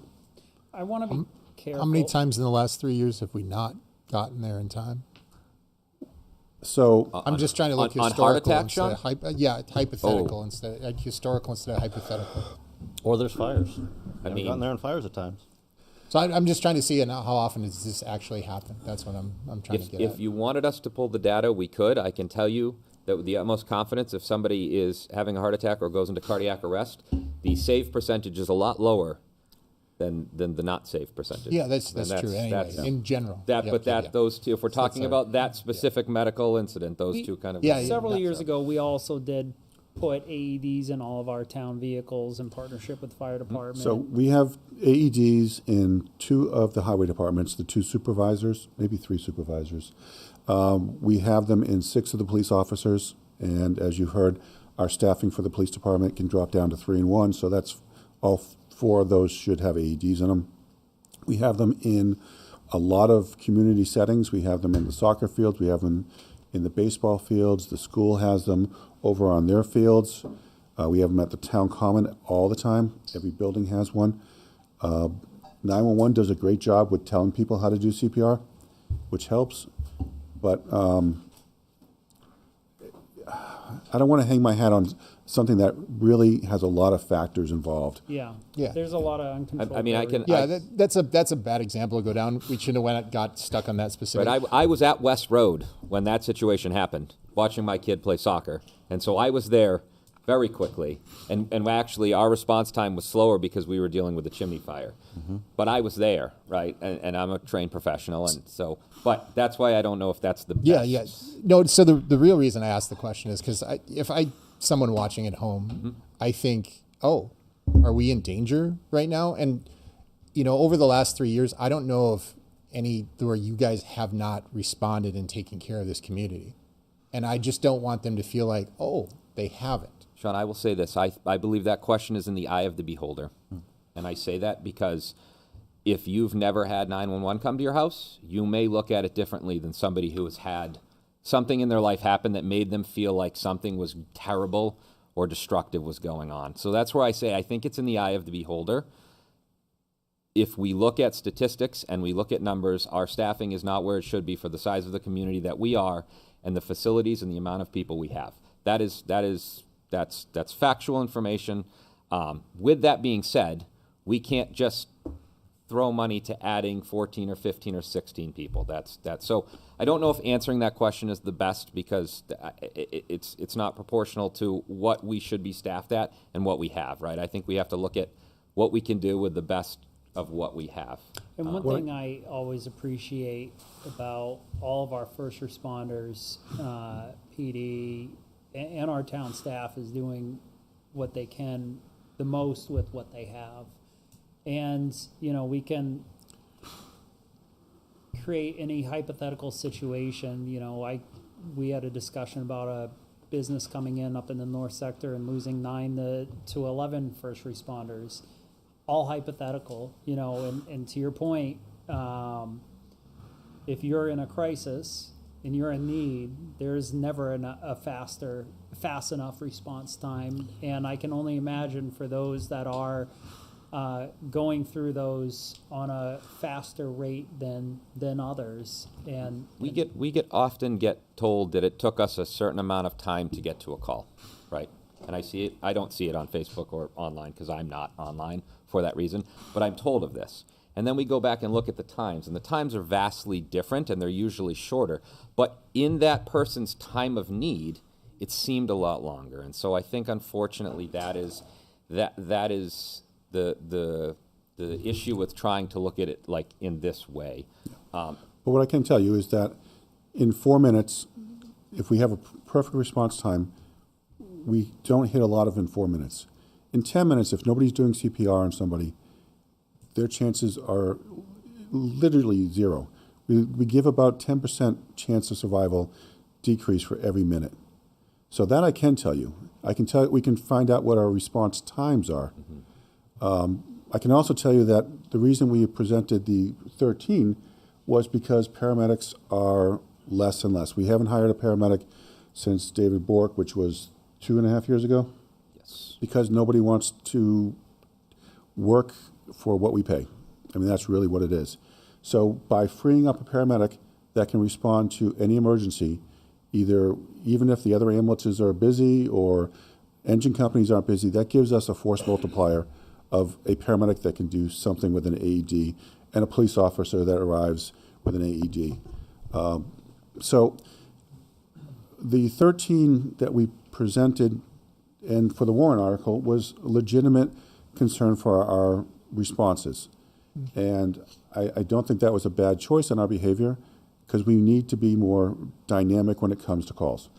I want to be careful. How many times in the last 3 years have we not gotten there in time? So I'm just trying to look on historical heart attack, instead Sean? of hypothetical Oh. instead historical instead of hypothetical. Or there's fires. I mean, gotten there in fires at times. So I'm just trying to see how often does this actually happen. That's what I'm trying to get if at. you wanted us to pull the data, we could. I can tell you that with the utmost confidence, if somebody is having a heart attack or goes into cardiac arrest, the save percentage is a lot lower than the not save percentage. Yeah, that's And true. Anyway, in general. Those two, if we're talking a- about that specific medical incident, those two kind of. Several years ago, we also did put AEDs in all of our town vehicles in partnership with the fire department. So we have AEDs in 2 of the highway departments, the 2 supervisors, maybe 3 supervisors. We have them in 6 of the police officers, and as you heard, our staffing for the police department can drop down to 3 and 1, so that's all 4 of those should have AEDs in them. We have them in a lot of community settings. We have them in the soccer fields. We have them in the baseball fields. The school has them over on their fields. We have them at the town common all the time. Every building has one. 911 does a great job with telling people how to do CPR, which helps. But I don't want to hang my hat on something that really has a lot of factors involved. Yeah. Yeah. There's a lot of uncontrolled. I mean, I can. Yeah, that's a bad example to go down. We shouldn't have got stuck on that specific. Right, I was at West Road when that situation happened, watching my kid play soccer, and so I was there very quickly. And actually, our response time was slower because we were dealing with a chimney fire. But I was there, right? And I'm a trained professional, and so. But that's why I don't know if that's the best. Yeah. No, so the real reason I asked the question is because if someone watching at home, I think, oh, are we in danger right now? And, you know, over the last 3 years, I don't know if where you guys have not responded and taken care of this community. And I just don't want them to feel like, oh, they haven't. Sean, I will say this. I believe that question is in the eye of the beholder. And I say that because if you've never had 911 come to your house, you may look at it differently than somebody who has had something in their life happen that made them feel like something was terrible or destructive was going on. So that's where I say I think it's in the eye of the beholder. If we look at statistics and we look at numbers, our staffing is not where it should be for the size of the community that we are and the facilities and the amount of people we have. That's factual information. With that being said, we can't just throw money to adding 14 or 15 or 16 people. That's so I don't know if answering that question is the best because it's not proportional to what we should be staffed at and what we have, right? I think we have to look at what we can do with the best of what we have. And one thing I always appreciate about all of our first responders, PD, and our town staff is doing what they can the most with what they have. And, you know, we can create any hypothetical situation. You know, we had a discussion about a business coming in up in the north sector and losing 9 to 11 first responders. All hypothetical, you know, and to your point, if you're in a crisis and you're in need, there's never a fast enough response time. And I can only imagine for those that are going through those on a faster rate than others. And we often get told that it took us a certain amount of time to get to a call, right? And I don't see it on Facebook or online because I'm not online. for that reason, but I'm told of this. And then we go back and look at the times, and the times are vastly different, and they're usually shorter. But in that person's time of need, it seemed a lot longer. And so I think, unfortunately, that is the issue with trying to look at it like in this way. But what I can tell you is that in 4 minutes, if we have a perfect response time, we don't hit a lot of in 4 minutes. In 10 minutes, if nobody's doing CPR on somebody, their chances are literally zero. We give about 10% chance of survival decrease for every minute. So that I can tell you. We can find out what our response times are. I can also tell you that the reason we presented the 13 was because paramedics are less and less. We haven't hired a paramedic since David Bork, which was 2.5 years ago. Yes. Because nobody wants to work for what we pay. I mean, that's really what it is. So by freeing up a paramedic that can respond to any emergency, even if the other ambulances are busy or engine companies aren't busy, that gives us a force multiplier of a paramedic that can do something with an AED and a police officer that arrives with an AED. So the 13 that we presented and for the warrant article was a legitimate concern for our responses. And I don't think that was a bad choice in our behavior, because we need to be more dynamic when it comes to calls.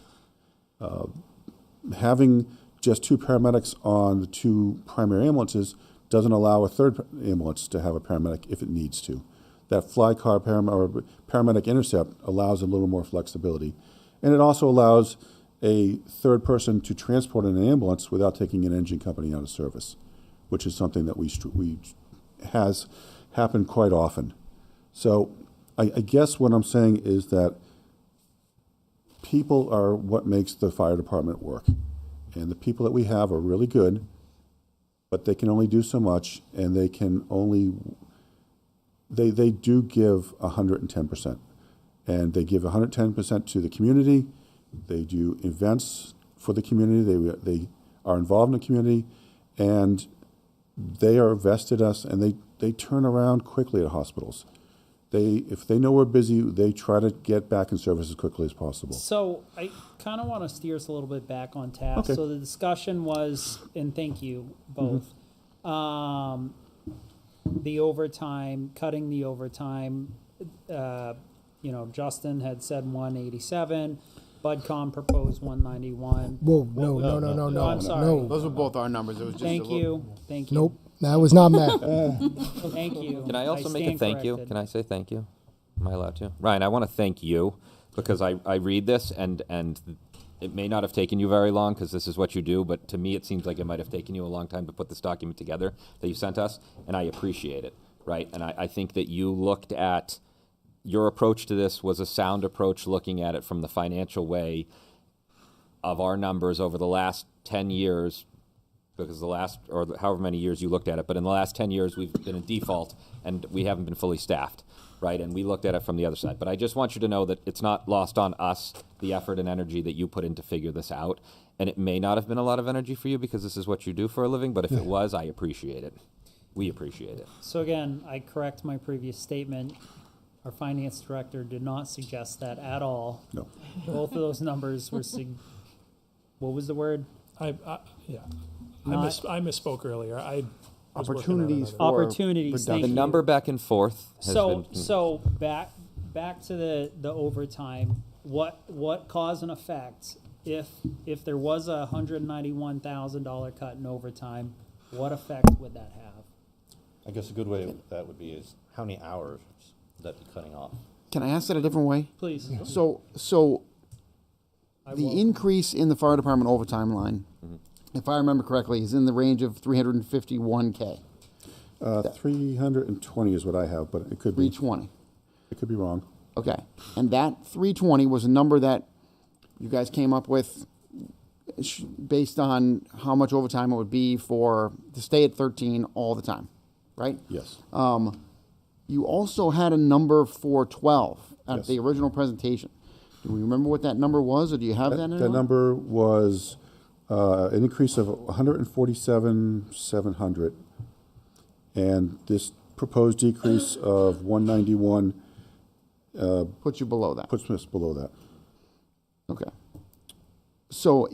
Having just 2 paramedics on the 2 primary ambulances doesn't allow a third ambulance to have a paramedic if it needs to. That fly car or paramedic intercept allows a little more flexibility. And it also allows a third person to transport an ambulance without taking an engine company out of service, which is something that has happened quite often. So I guess what I'm saying is that people are what makes the fire department work. And the people that we have are really good, but they can only do so much, and they do give 110%. And they give 110% to the community. They do events for the community. They are involved in the community, and they are vested us, and they turn around quickly at hospitals. If they know we're busy, they try to get back in service as quickly as possible. So I kind of want to steer us a little bit back on task. Okay. So the discussion was, and thank you both, the overtime, cutting the overtime. Justin had said 187. BudCom proposed 191. Whoa, no. I'm sorry. No. Those were both our numbers. It was just Thank you. Nope, that was not Matt. Thank you. Can I also make a stand thank you? corrected. Can I say thank you? Am I allowed to? Ryan, I want to thank you, because I read this and it may not have taken you very long, because this is what you do, but to me it seems like it might have taken you a long time to put this document together that you sent us, and I appreciate it, right? And I think that you looked at, your approach to this was a sound approach, looking at it from the financial way of our numbers over the last 10 years, because however many years you looked at it, but in the last 10 years we've been in default and we haven't been fully staffed, right? And we looked at it from the other side. But I just want you to know that it's not lost on us, the effort and energy that you put in to figure this out. And it may not have been a lot of energy for you because this is what you do for a living, but if it was, I appreciate it. We appreciate it. So again, I correct my previous statement. Our finance director did not suggest that at all. No. Both of those numbers were what was the word? I misspoke earlier. I was working on Opportunities another- for Opportunities. Thank The you. number back and forth has been... So back to the overtime. What cause and effect if there was a $191,000 cut in overtime? What effect would that have? I guess a good way that would be is how many hours would that be cutting off? Can I ask that a different way? Please. So I the will. increase in the fire department overtime line, if I remember correctly, is in the range of 351K. 320 is what I have, but it could be 320. It could be wrong. Okay. And that 320 was a number that you guys came up with based on how much overtime it would be to stay at 13 all the time, right? Yes. You also had a number for 12 at Yes. the original presentation. Do we remember what that number was, or do you have that? That number was an increase of 147,700, And this proposed decrease of 191 puts you below that. Puts us below that. Okay. So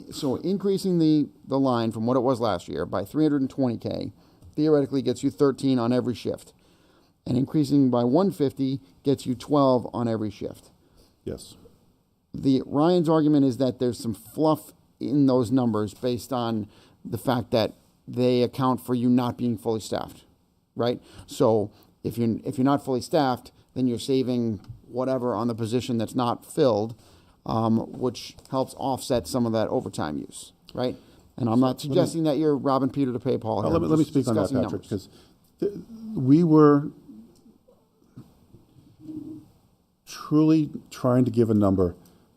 increasing the line from what it was last year by 320K theoretically gets you 13 on every shift. And increasing by 150 gets you 12 on every shift. Yes. Ryan's argument is that there's some fluff in those numbers based on the fact that they account for you not being fully staffed, right? So if you're not fully staffed, then you're saving whatever on the position that's not filled, which helps offset some of that overtime use, right? And I'm not suggesting that you're robbing Peter to pay Paul. Let me speak on that, Patrick, because we were truly trying to give a number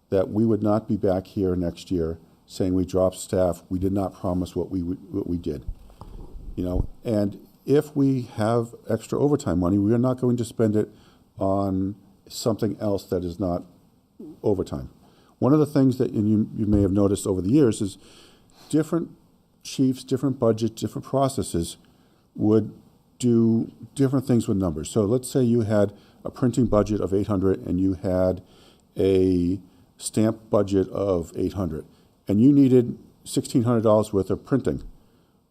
that we would not be back here next year saying we dropped staff. We did not promise what we did, And if we have extra overtime money, we are not going to spend it on something else that is not overtime. One of the things that you may have noticed over the years is different chiefs, different budgets, different processes would do different things with numbers. So let's say you had a printing budget of 800 and you had a stamp budget of 800 and you needed $1,600 worth of printing.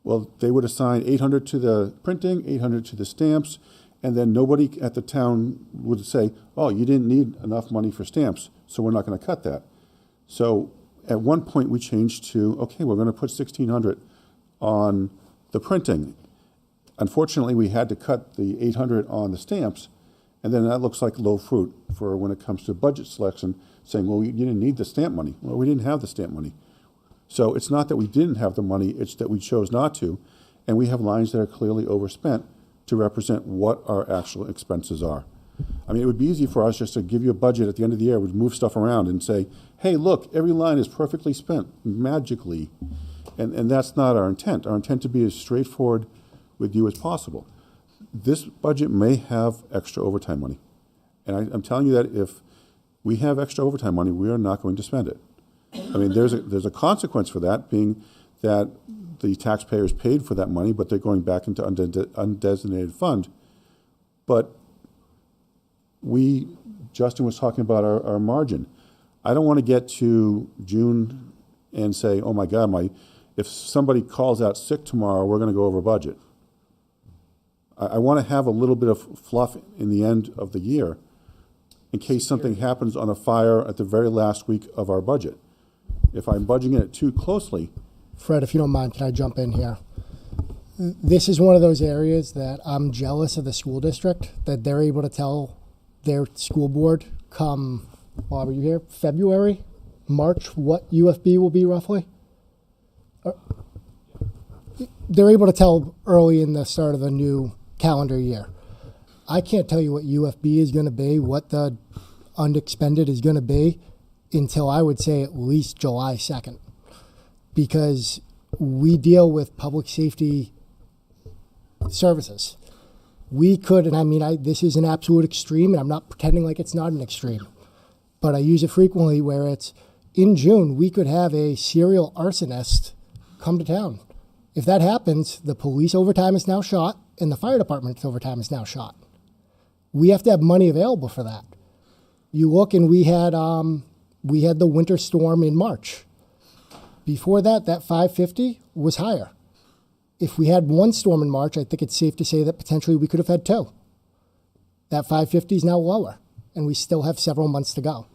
Well, they would assign 800 to the printing, 800 to the stamps, and then nobody at the town would say, oh, you didn't need enough money for stamps, so we're not going to cut that. So at one point we changed to, okay, we're going to put 1,600 on the printing. Unfortunately, we had to cut the 800 on the stamps, and then that looks like low fruit for when it comes to budget selection, saying, well, you didn't need the stamp money. Well, we didn't have the stamp money. So it's not that we didn't have the money, it's that we chose not to, and we have lines that are clearly overspent to represent what our actual expenses are. I mean, it would be easy for us just to give you a budget at the end of the year, we'd move stuff around and say, hey, look, every line is perfectly spent magically. And that's not our intent. Our intent to be as straightforward with you as possible. This budget may have extra overtime money. And I'm telling you that if we have extra overtime money, we are not going to spend it. I mean, there's a consequence for that, being that the taxpayers paid for that money, but they're going back into undesignated fund. But Justin was talking about our margin. I don't want to get to June and say, oh my God, if somebody calls out sick tomorrow, we're going to go over budget. I want to have a little bit of fluff in the end of the year in case something happens on a fire at the very last week of our budget. If I'm budgeting it too closely. Fred, if you don't mind, can I jump in here? This is one of those areas that I'm jealous of the school district, that they're able to tell their school board come, Bob, are you here? February, March, what UFB will be roughly? They're able to tell early in the start of the new calendar year. I can't tell you what UFB is going to be, what the unexpended is going to be, until I would say at least July 2nd. Because we deal with public safety services. We could, and I mean, this is an absolute extreme, and I'm not pretending like it's not an extreme, but I use it frequently where it's, in June, we could have a serial arsonist come to town. If that happens, the police overtime is now shot, and the fire department's overtime is now shot. We have to have money available for that. You look, and we had the winter storm in March. Before that 550 was higher. If we had one storm in March, I think it's safe to say that potentially we could have had two. That 550 is now lower, and we still have several months to go.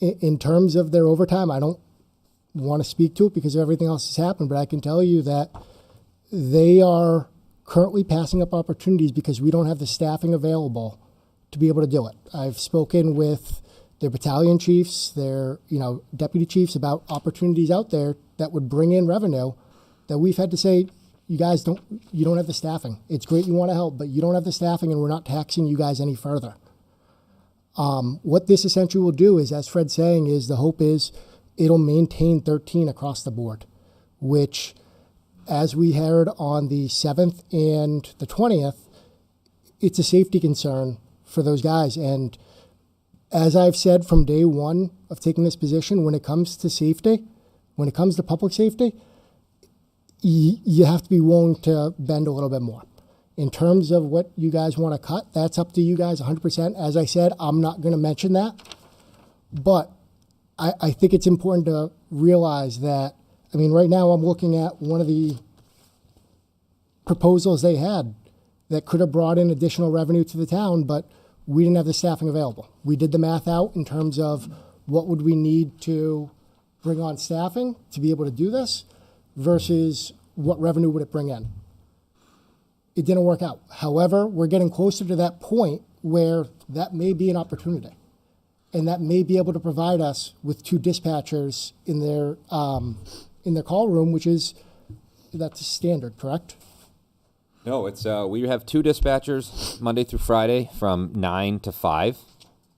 In terms of their overtime, I don't want to speak to it because of everything else that's happened, but I can tell you that they are currently passing up opportunities because we don't have the staffing available to be able to do it. I've spoken with their battalion chiefs, their deputy chiefs about opportunities out there that would bring in revenue that we've had to say, you guys don't have the staffing. It's great you want to help, but you don't have the staffing and we're not taxing you guys any further. What this essentially will do is, as Fred's saying, is the hope is it'll maintain 13 across the board, which, as we heard on the 7th and the 20th, it's a safety concern for those guys. And as I've said from day one of taking this position, when it comes to safety, when it comes to public safety, you have to be willing to bend a little bit more. In terms of what you guys want to cut, that's up to you guys 100%. As I said, I'm not going to mention that. But I think it's important to realize that, I mean, right now I'm looking at one of the proposals they had that could have brought in additional revenue to the town, but we didn't have the staffing available. We did the math out in terms of what would we need to bring on staffing to be able to do this versus what revenue would it bring in. It didn't work out. However, we're getting closer to that point where that may be an opportunity. And that may be able to provide us with 2 dispatchers in their call room, which is, that's standard, correct? No, it's we have 2 dispatchers Monday through Friday from 9 to 5,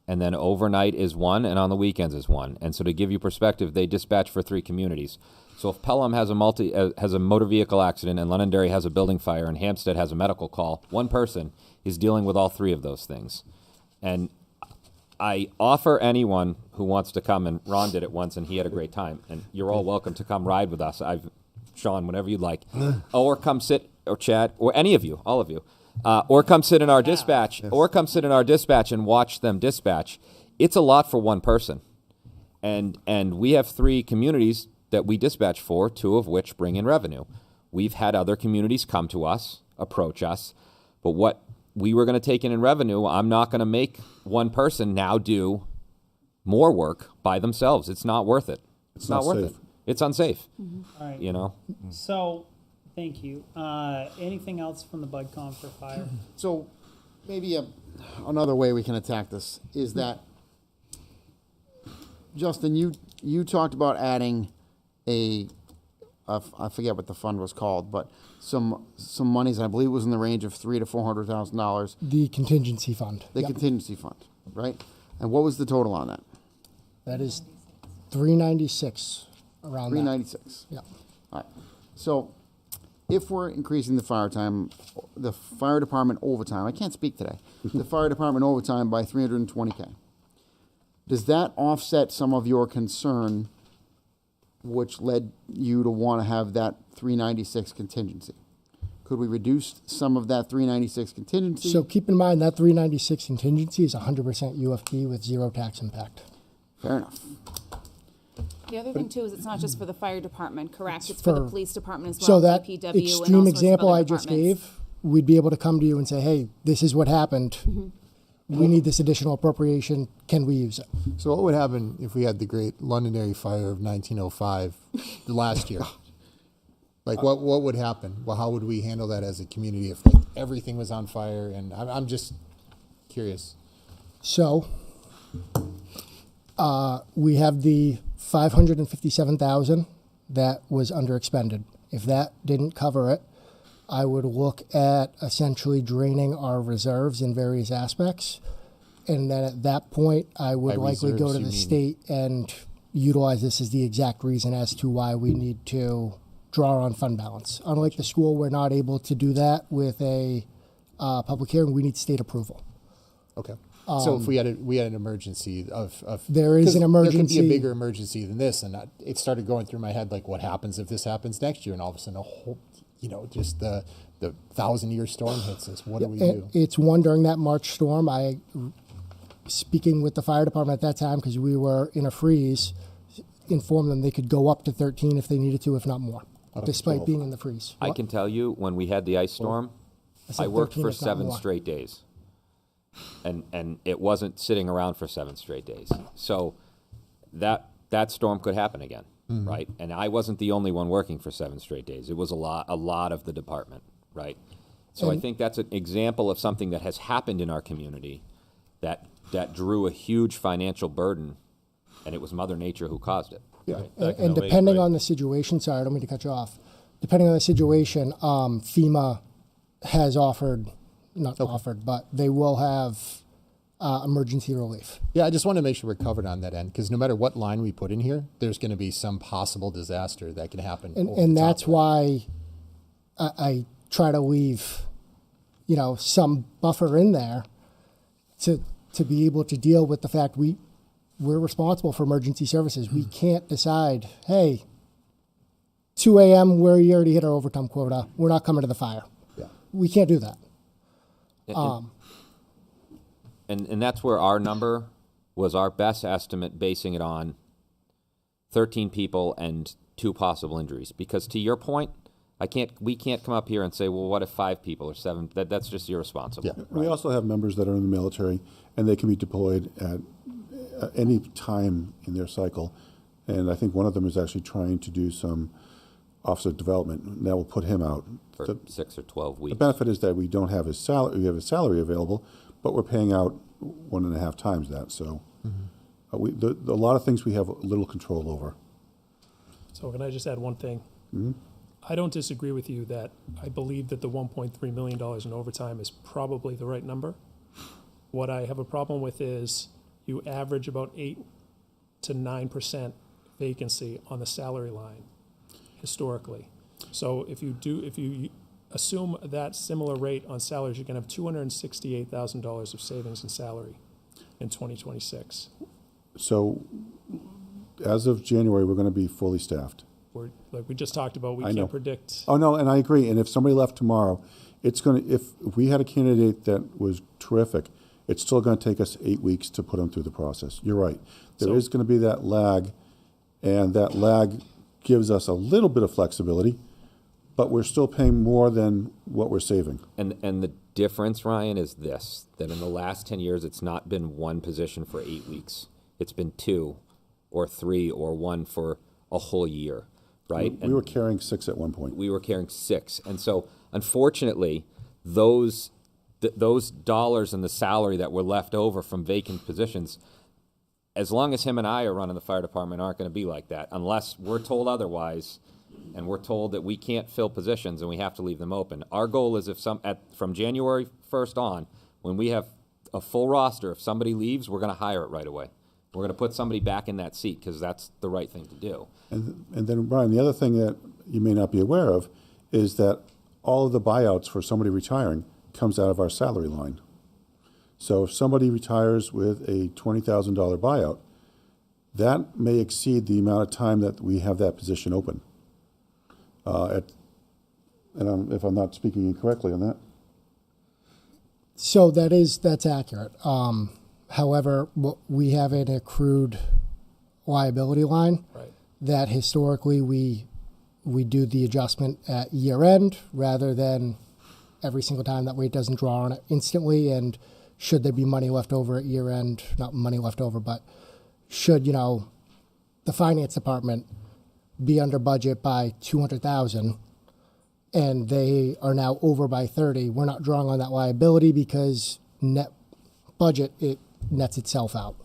and then overnight is 1, and on the weekends is 1. And so to give you perspective, they dispatch for 3 communities. So if Pelham has a motor vehicle accident, and Londonderry has a building fire, and Hampstead has a medical call, one person is dealing with all 3 of those things. And I offer anyone who wants to come, and Ron did it once, and he had a great time. And you're all welcome to come ride with us. Sean, whenever you'd like, or come sit, or Chad, or any of you, all of you, or come sit in our dispatch, or come sit in our dispatch and watch them dispatch. It's a lot for one person, and we have 3 communities that we dispatch for, 2 of which bring in revenue. We've had other communities come to us, approach us, but what we were going to take in revenue, I'm not going to make one person now do more work by themselves. It's not worth it. It's not worth it. It's unsafe. All right. You know? So, thank you. Anything else from the BudCon for fire? So maybe another way we can attack this is that, Justin, you talked about adding I forget what the fund was called, but some monies, I believe it was in the range of $300,000 to $400,000. The contingency fund. The contingency fund, right? And what was the total on that? That is 396 around 396. Yeah. All right. So if we're increasing the fire department overtime, I can't speak today, the fire department overtime by $320K, does that offset some of your concern which led you to want to have that 396 contingency? Could we reduce some of that 396 contingency? So keep in mind that 396 contingency is 100% UFB with 0 tax impact. Fair enough. The other thing too is it's not just for the fire department, correct? It's for the police department as well. So that DPW, and all extreme sorts of example other I just departments. gave, we'd be able to come to you and say, hey, this is what happened. We need this additional appropriation. Can we use it? So what would happen if we had the great Londonderry fire of 1905 the last year? Like what would happen? Well, how would we handle that as a community if like everything was on fire? And I'm just curious. So we have the $557,000 that was underexpended. If that didn't cover it, I would look at essentially draining our reserves in various aspects. And then at that point, I would likely go to the state and utilize this as the exact reason as to why we need to draw on fund balance. Unlike the school, we're not able to do that with a public hearing. We need state approval. Okay. So if we had an emergency of there is an emergency. There could be a bigger emergency than this, and it started going through my head like, what happens if this happens next year? And all of a sudden, a whole, just the 1,000-year storm hits us. What do we do? It's one during that March storm. Speaking with the fire department at that time, because we were in a freeze, informed them they could go up to 13 if they needed to, if not more, despite being in the freeze. I can tell you, when we had the ice storm, I worked 13, for if not 7 more. straight days. And it wasn't sitting around for 7 straight days. So that storm could happen again, right? And I wasn't the only one working for 7 straight days. It was a lot of the department, right? So I think that's an example of something that has happened in our community that drew a huge financial burden, and it was Mother Nature who caused it. Yeah, Right? and depending on the situation, sorry, I don't mean to cut you off. Depending on the situation, FEMA has offered, but they will have emergency relief. Yeah, I just want to make sure we're covered on that end, because no matter what line we put in here, there's going to be some possible disaster that can happen. And that's why I try to leave, some buffer in there to be able to deal with the fact we're responsible for emergency services. We can't decide, hey, 2 a.m. we already hit our overtime quota. We're not coming to the fire. Yeah. We can't do that. And that's where our number was our best estimate, basing it on 13 people and 2 possible injuries. Because to your point, we can't come up here and say, well, what if 5 people or 7? That's just irresponsible. Yeah. We also have members that are in the military, and they can be deployed at any time in their cycle. And I think one of them is actually trying to do some officer development, and that will put him out. For 6 or 12 weeks. The benefit is that we don't have his salary, we have his salary available, but we're paying out 1.5 times that. So a lot of things we have little control over. So can I just add one thing? Mm-hmm. I don't disagree with you that I believe that the $1.3 million in overtime is probably the right number. What I have a problem with is you average about 8 to 9% vacancy on the salary line historically. So if you assume that similar rate on salaries, you're going to have $268,000 of savings in salary in 2026. So as of January, we're going to be fully staffed. We're, like we just talked about, we I know. can't predict. Oh, no, and I agree. And if somebody left tomorrow, it's going to, if we had a candidate that was terrific, it's still going to take us 8 weeks to put them through the process. You're right. There is going to be that lag, and that lag gives us a little bit of flexibility, but we're still paying more than what we're saving. And the difference, Ryan, is this, that in the last 10 years, it's not been one position for 8 weeks. It's been 2 or 3 or 1 for a whole year, right? We were carrying 6 at one point. We were carrying 6. And so, unfortunately, those dollars in the salary that were left over from vacant positions, as long as him and I are running the fire department, aren't going to be like that unless we're told otherwise, and we're told that we can't fill positions and we have to leave them open. Our goal is from January 1st on, when we have a full roster, if somebody leaves, we're going to hire it right away. We're going to put somebody back in that seat because that's the right thing to do. And then, Brian, the other thing that you may not be aware of is that all of the buyouts for somebody retiring comes out of our salary line. So if somebody retires with a $20,000 buyout, that may exceed the amount of time that we have that position open. If I'm not speaking incorrectly on that. So that's accurate. However, we have an accrued liability line that historically we do the adjustment at year end rather than every single time. That way it doesn't draw on it instantly. And should there be money left over at year end, not money left over, but should, the finance department be under budget by $200,000 and they are now over by 30, we're not drawing on that liability because net budget, it nets itself out.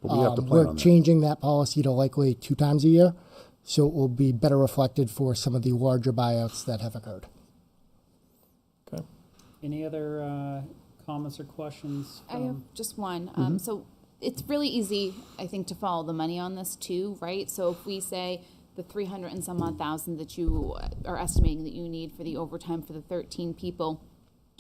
But we have to plan we're on that. changing that policy to likely 2 times a year, so it will be better reflected for some of the larger buyouts that have occurred. Okay. Any other comments or questions? I have just one. So it's really easy, I think, to follow the money on this too, right? So if we say the 300 and some odd thousand that you are estimating that you need for the overtime for the 13 people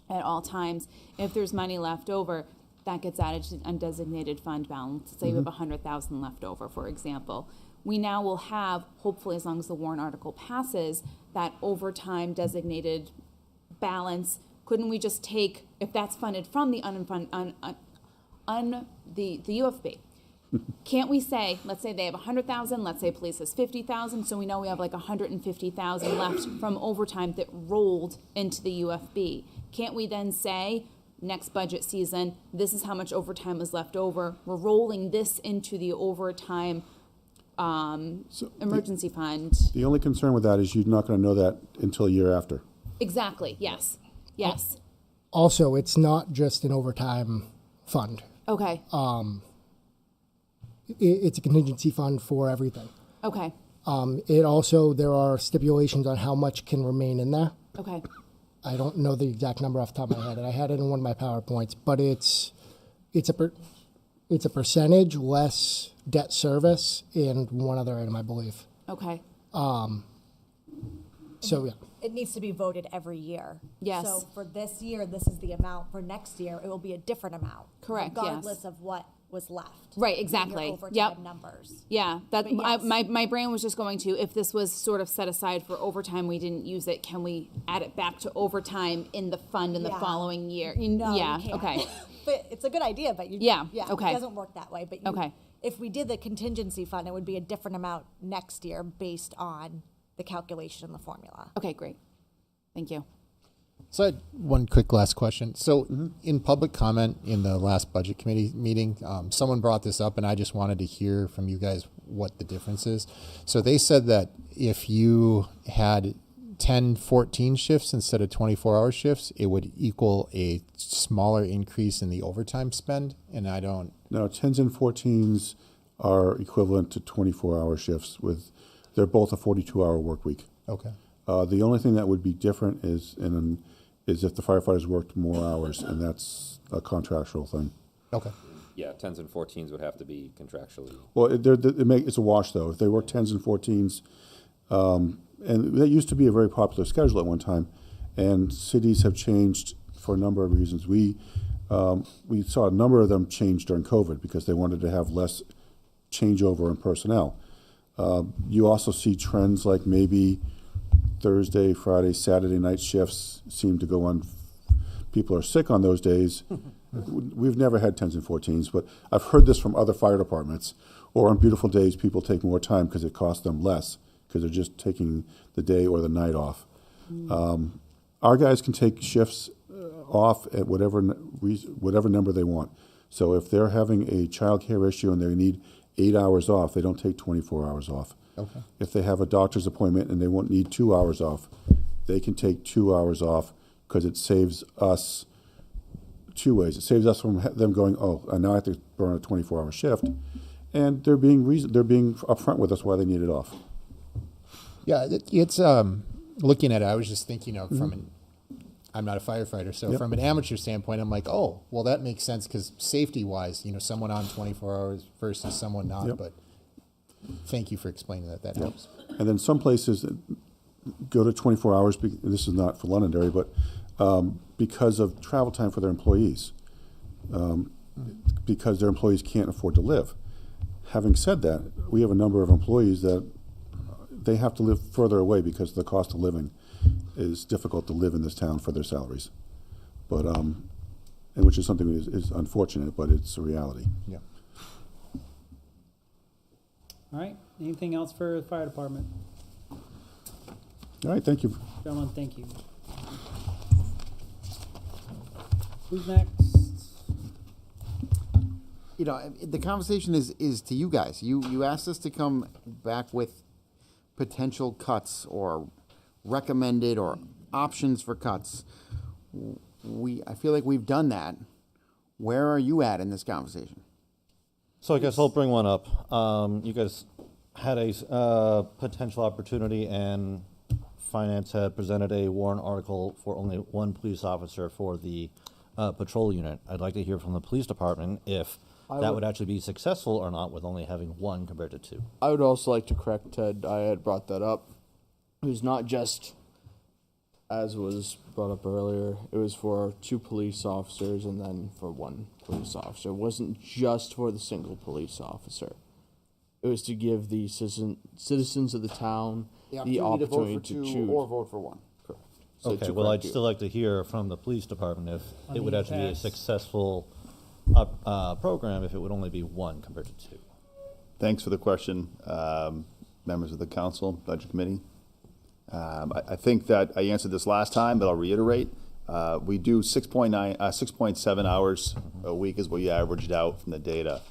at all times, if there's money left over, that gets added to undesignated fund balance. Say you have 100,000 left over, for example. We now will have, hopefully as long as the warrant article passes, that overtime designated balance. Couldn't we just take, if that's funded from the the UFB, can't we say, let's say they have 100,000, let's say police has 50,000, so we know we have like 150,000 left from overtime that rolled into the UFB. Can't we then say, next budget season, this is how much overtime is left over. We're rolling this into the overtime emergency fund. The only concern with that is you're not going to know that until a year after. Exactly, yes. Yes. Also, it's not just an overtime fund. Okay. It's a contingency fund for everything. Okay. It also, there are stipulations on how much can remain in there. Okay. I don't know the exact number off the top of my head, and I had it in one of my PowerPoints, but it's a percentage less debt service and one other item, I believe. Okay. So yeah. It needs to be voted every year. Yes. So for this year, this is the amount. For next year, it will be a different amount. Correct, yes. Regardless of what was left. Right, in exactly. your overtime Yep. numbers. Yeah, that But yes. my brain was just going to, if this was sort of set aside for overtime, we didn't use it, can we add it back to overtime in the fund in the Yeah. following year? No, Yeah, you can't. okay. But it's a good idea, but Yeah, yeah, okay. it doesn't work that way. But Okay. if we did the contingency fund, it would be a different amount next year based on the calculation in the formula. Okay, great. Thank you. So I had one quick last question. So in public comment in the last budget committee meeting, someone brought this up, and I just wanted to hear from you guys what the difference is. So they said that if you had 10, 14 shifts instead of 24-hour shifts, it would equal a smaller increase in the overtime spend. And I don't... No, 10s and 14s are equivalent to 24-hour shifts. They're both a 42-hour work week. Okay. The only thing that would be different is if the firefighters worked more hours, and that's a contractual thing. Okay. Yeah, 10s and 14s would have to be contractually. Well, it's a wash, though. If they work 10s and 14s, and that used to be a very popular schedule at one time, and cities have changed for a number of reasons. We saw a number of them change during COVID because they wanted to have less changeover in personnel. You also see trends like maybe Thursday, Friday, Saturday night shifts seem to go on. People are sick on those days. We've never had 10s and 14s, but I've heard this from other fire departments. Or on beautiful days, people take more time because it costs them less because they're just taking the day or the night off. Our guys can take shifts off at whatever number they want. So if they're having a child care issue and they need 8 hours off, they don't take 24 hours off. Okay. If they have a doctor's appointment and they won't need 2 hours off, they can take 2 hours off because it saves us two ways. It saves us from them going, oh, now I have to burn a 24-hour shift, and they're being upfront with us why they need it off. Yeah, it's looking at it, I was just thinking of I'm not a firefighter, so from an amateur standpoint, I'm like, oh, well, that makes sense because safety-wise, someone on 24 hours versus someone not, but thank you for explaining that. That helps. And then some places go to 24 hours, this is not for Londonderry, but because of travel time for their employees, because their employees can't afford to live. Having said that, we have a number of employees that they have to live further away because the cost of living is difficult to live in this town for their salaries. But, and which is something that is unfortunate, but it's a reality. Yeah. All right, anything else for the fire department? All right, thank you. Gentlemen, thank you. Who's next? The conversation is to you guys. You asked us to come back with potential cuts or recommended or options for cuts. I feel like we've done that. Where are you at in this conversation? So I guess I'll bring one up. You guys had a potential opportunity, and Finance had presented a warrant article for only one police officer for the patrol unit. I'd like to hear from the police department if that would actually be successful or not with only having one compared to two. I would also like to correct Ted. I had brought that up. It was not just, as was brought up earlier, it was for 2 police officers and then for 1 police officer. It wasn't just for the single police officer. It was to give the citizens of the town the opportunity to choose. Or vote for 1. Correct. Okay, well, I'd still like to hear from the police department if it would actually be a successful program if it would only be 1 compared to 2. Thanks for the question, members of the council, budget committee. I think that I answered this last time, but I'll reiterate. We do 6.7 hours a week is what you averaged out from the data.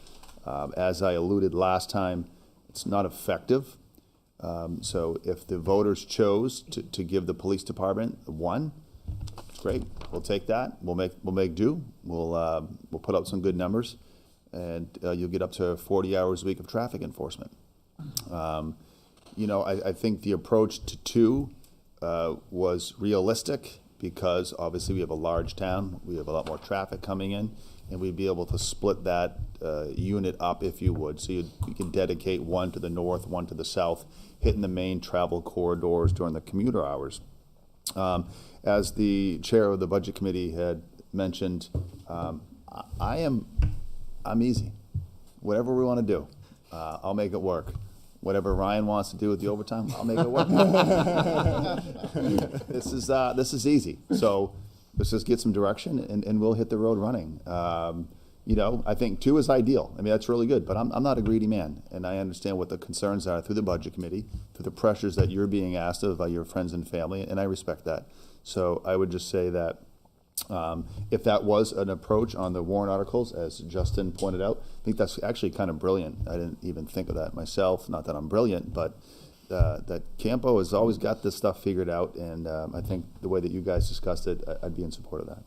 As I alluded last time, it's not effective. So if the voters chose to give the police department 1, it's great. We'll take that. We'll make do. We'll put up some good numbers, and you'll get up to 40 hours a week of traffic enforcement. I think the approach to 2 was realistic because obviously we have a large town. We have a lot more traffic coming in, and we'd be able to split that unit up, if you would. So you can dedicate 1 to the north, 1 to the south, hitting the main travel corridors during the commuter hours. As the chair of the budget committee had mentioned, I'm easy. whatever we want to do, I'll make it work. Whatever Ryan wants to do with the overtime, I'll make it work. This is easy. So let's just get some direction, and we'll hit the road running. You know, I think 2 is ideal. I mean, that's really good, but I'm not a greedy man, and I understand what the concerns are through the budget committee, through the pressures that you're being asked of by your friends and family, and I respect that. So I would just say that if that was an approach on the warrant articles, as Justin pointed out, I think that's actually kind of brilliant. I didn't even think of that myself, not that I'm brilliant, but that Campo has always got this stuff figured out, and I think the way that you guys discussed it, I'd be in support of that.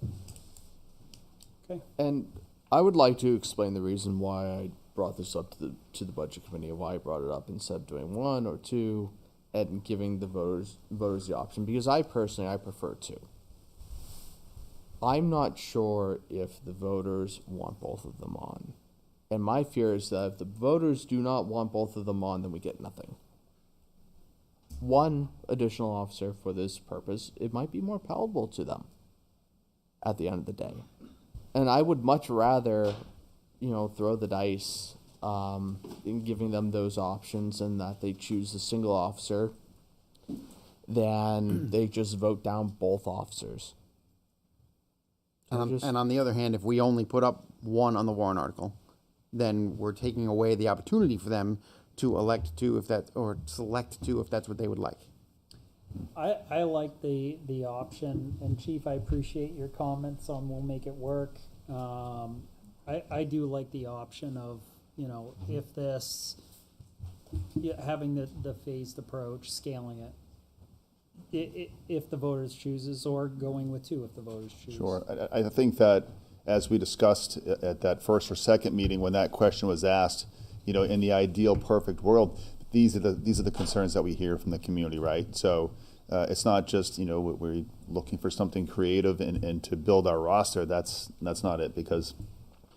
Okay. And I would like to explain the reason why I brought this up to the budget committee, and why I brought it up instead of doing 1 or 2 and giving the voters the option, because I personally prefer 2. I'm not sure if the voters want both of them on. And my fear is that if the voters do not want both of them on, then we get nothing. 1 additional officer for this purpose, it might be more palatable to them at the end of the day. And I would much rather, throw the dice in giving them those options, and that they choose the single officer than they just vote down both officers. And on the other hand, if we only put up 1 on the warrant article, then we're taking away the opportunity for them to elect 2 or select 2 if that's what they would like. I like the option, and Chief, I appreciate your comments on we'll make it work. I do like the option of, if this, having the phased approach, scaling it. If the voters chooses, or going with 2 if the voters choose. Sure. I think that, as we discussed at that first or second meeting when that question was asked, in the ideal perfect world, these are the concerns that we hear from the community, right? So it's not just, we're looking for something creative and to build our roster. That's not it, because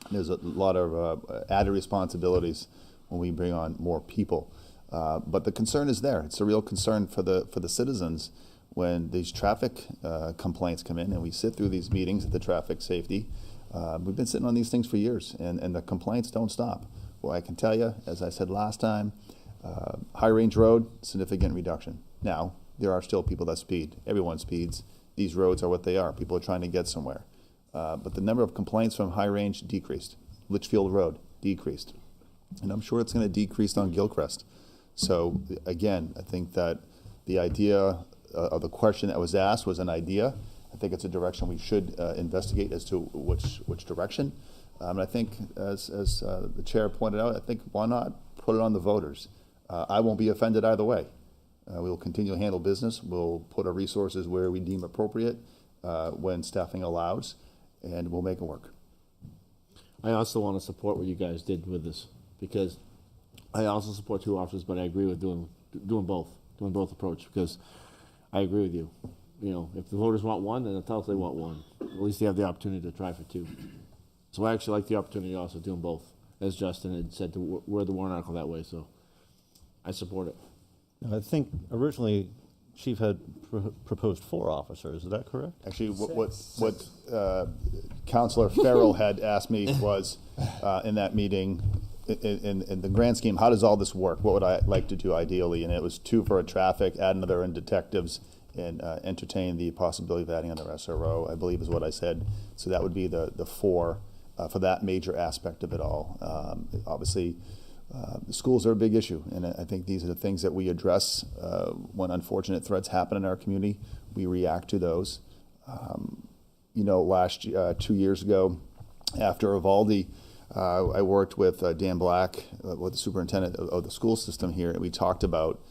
there's a lot of added responsibilities when we bring on more people. But the concern is there. It's a real concern for the citizens when these traffic complaints come in, and we sit through these meetings at the traffic safety. We've been sitting on these things for years, and the complaints don't stop. Well, I can tell you, as I said last time, High Range Road, significant reduction. Now, there are still people that speed. Everyone speeds. These roads are what they are. People are trying to get somewhere. But the number of complaints from High Range decreased. Litchfield Road decreased. And I'm sure it's going to decrease on Gilchrist. So again, I think that the idea of the question that was asked was an idea. I think it's a direction we should investigate as to which direction. And I think, as the chair pointed out, I think why not put it on the voters? I won't be offended either way. We will continue to handle business. We'll put our resources where we deem appropriate when staffing allows, and we'll make it work. I also want to support what you guys did with this, because I also support 2 officers, but I agree with doing both approach, because I agree with you. If the voters want 1, then tell us they want 1. At least they have the opportunity to try for 2. So I actually like the opportunity also of doing both, as Justin had said, to word the warrant article that way. So I support it. I think originally Chief had proposed 4 officers. Is that correct? Actually, what Councilor Farrell had asked me was, in that meeting, in the grand scheme, how does all this work? What would I like to do ideally? And it was 2 for a traffic, add another in detectives, and entertain the possibility of adding another SRO, I believe is what I said. So that would be the 4 for that major aspect of it all. Obviously, the schools are a big issue, and I think these are the things that we address when unfortunate threats happen in our community. We react to those. Last 2 years ago, after Uvalde, I worked with Dan Black, with the superintendent of the school system here, and we talked about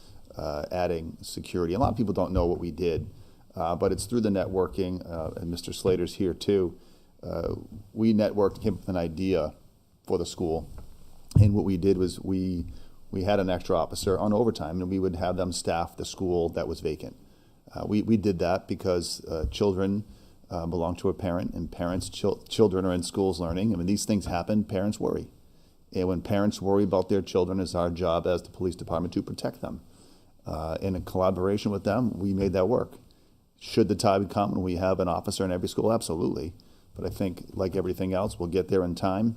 adding security. A lot of people don't know what we did, but it's through the networking, and Mr. Slater's here too. We networked, came up with an idea for the school, and what we did was we had an extra officer on overtime, and we would have them staff the school that was vacant. We did that because children belong to a parent, and children are in schools learning. I mean, these things happen, parents worry. And when parents worry about their children, it's our job as the police department to protect them. And in collaboration with them, we made that work. Should the time come and we have an officer in every school? Absolutely. But I think, like everything else, we'll get there in time.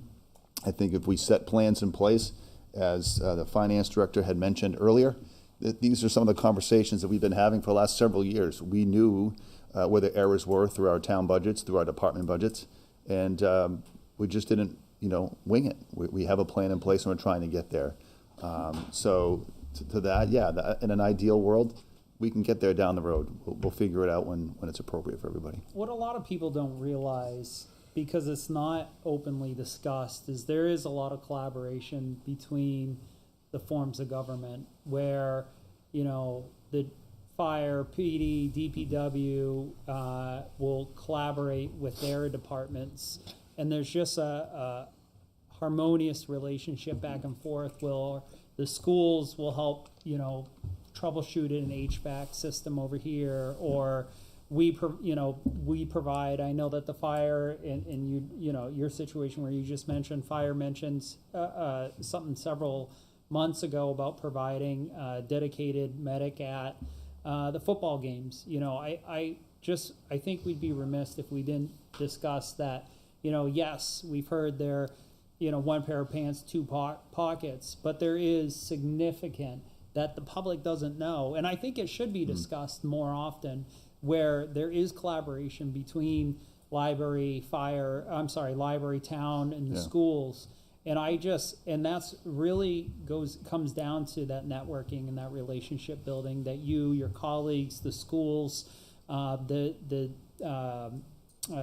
I think if we set plans in place, as the finance director had mentioned earlier, that these are some of the conversations that we've been having for the last several years. We knew where the errors were through our town budgets, through our department budgets, and we just didn't, wing it. We have a plan in place, and we're trying to get there. So to that, yeah, in an ideal world, we can get there down the road. We'll figure it out when it's appropriate for everybody. What a lot of people don't realize, because it's not openly discussed, is there is a lot of collaboration between the forms of government where, the fire, PD, DPW will collaborate with their departments. And there's just a harmonious relationship back and forth where the schools will help, troubleshoot an HVAC system over here, or we provide. I know that the fire and your situation where you just mentioned, fire mentions something several months ago about providing dedicated medic at the football games. I think we'd be remiss if we didn't discuss that. Yes, we've heard there, one pair of pants, two pockets, but there is significant that the public doesn't know. And I think it should be discussed more often, where there is collaboration between library, library, town, and the schools. And that's really comes down to that networking and that relationship building that your colleagues, the schools, the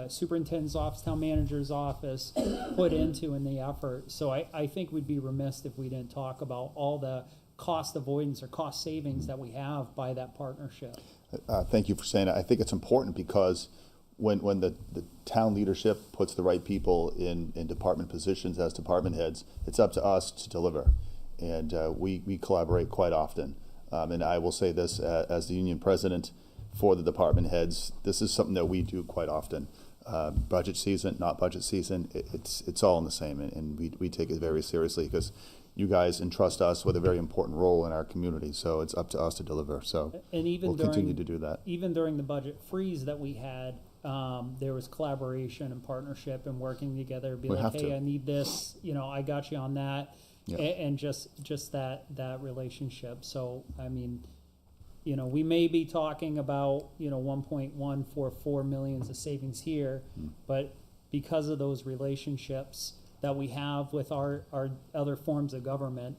superintendent's office, town manager's office put into in the effort. So I think we'd be remiss if we didn't talk about all the cost avoidance or cost savings that we have by that partnership. Thank you for saying that. I think it's important because when the town leadership puts the right people in department positions as department heads, it's up to us to deliver. And we collaborate quite often. And I will say this, as the union president for the department heads, this is something that we do quite often. Budget season, not budget season, it's all in the same. And we take it very seriously because you guys entrust us with a very important role in our community, so it's up to us to deliver. So we'll continue to do that. Even during the budget freeze that we had, there was collaboration and partnership and working together. Hey, I need this. I got you on that, and just that relationship. So I mean, we may be talking about 1.144 million of savings here, but because of those relationships that we have with our other forms of government,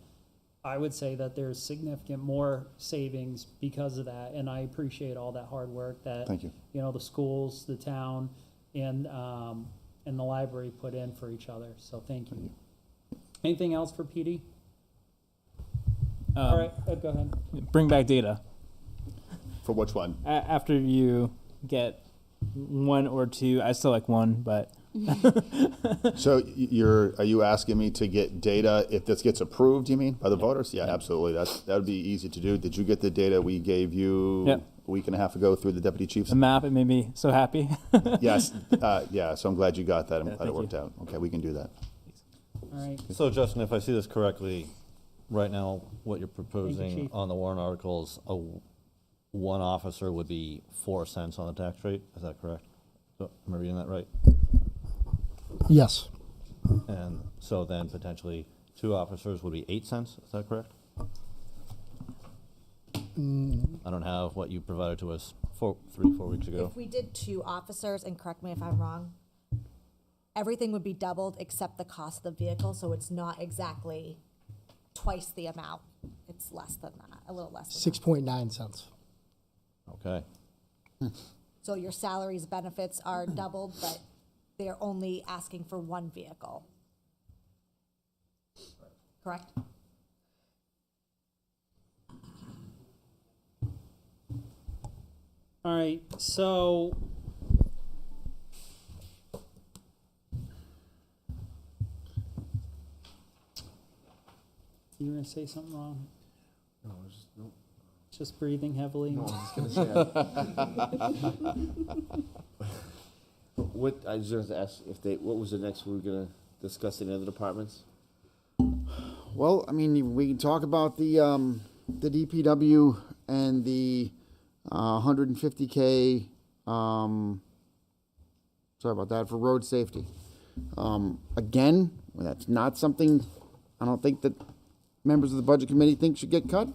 I would say that there's significant more savings because of that, and I appreciate all that hard work that Thank you. The schools, the town, and the library put in for each other. So thank you. Anything else for PD? All right, go ahead. Bring back data. For which one? After you get one or two, I still like one, but. So are you asking me to get data if this gets approved, you mean, by the voters? Yeah, absolutely. That would be easy to do. Did you get the data we gave you a week and a half ago through the deputy chiefs? The map, it made me so happy. Yes. Yeah, so I'm glad you got that. I'm glad it worked out. Okay, we can do that. All right. So Justin, if I see this correctly, right now what you're proposing on the warrant articles, one officer would be 4 cents on the tax rate. Is that correct? So, am I reading that right? Yes. And so then potentially 2 officers would be 8 cents. Is that correct? I don't have what you provided to us 4 weeks ago. If we did 2 officers, and correct me if I'm wrong, everything would be doubled except the cost of the vehicle, so it's not exactly twice the amount. It's less than that, a little less than 6.9 cents. Okay. So your salaries, benefits are doubled, but they're only asking for 1 vehicle. Correct? All right, so you were gonna say something wrong? No, nope. Just breathing heavily. No, I was gonna say. What I was going to ask what was the next we were going to discuss in other departments? Well, I mean, we can talk about the DPW and the 150K. Sorry about that, for road safety. Again, That's not something I don't think that members of the Budget Committee think should get cut.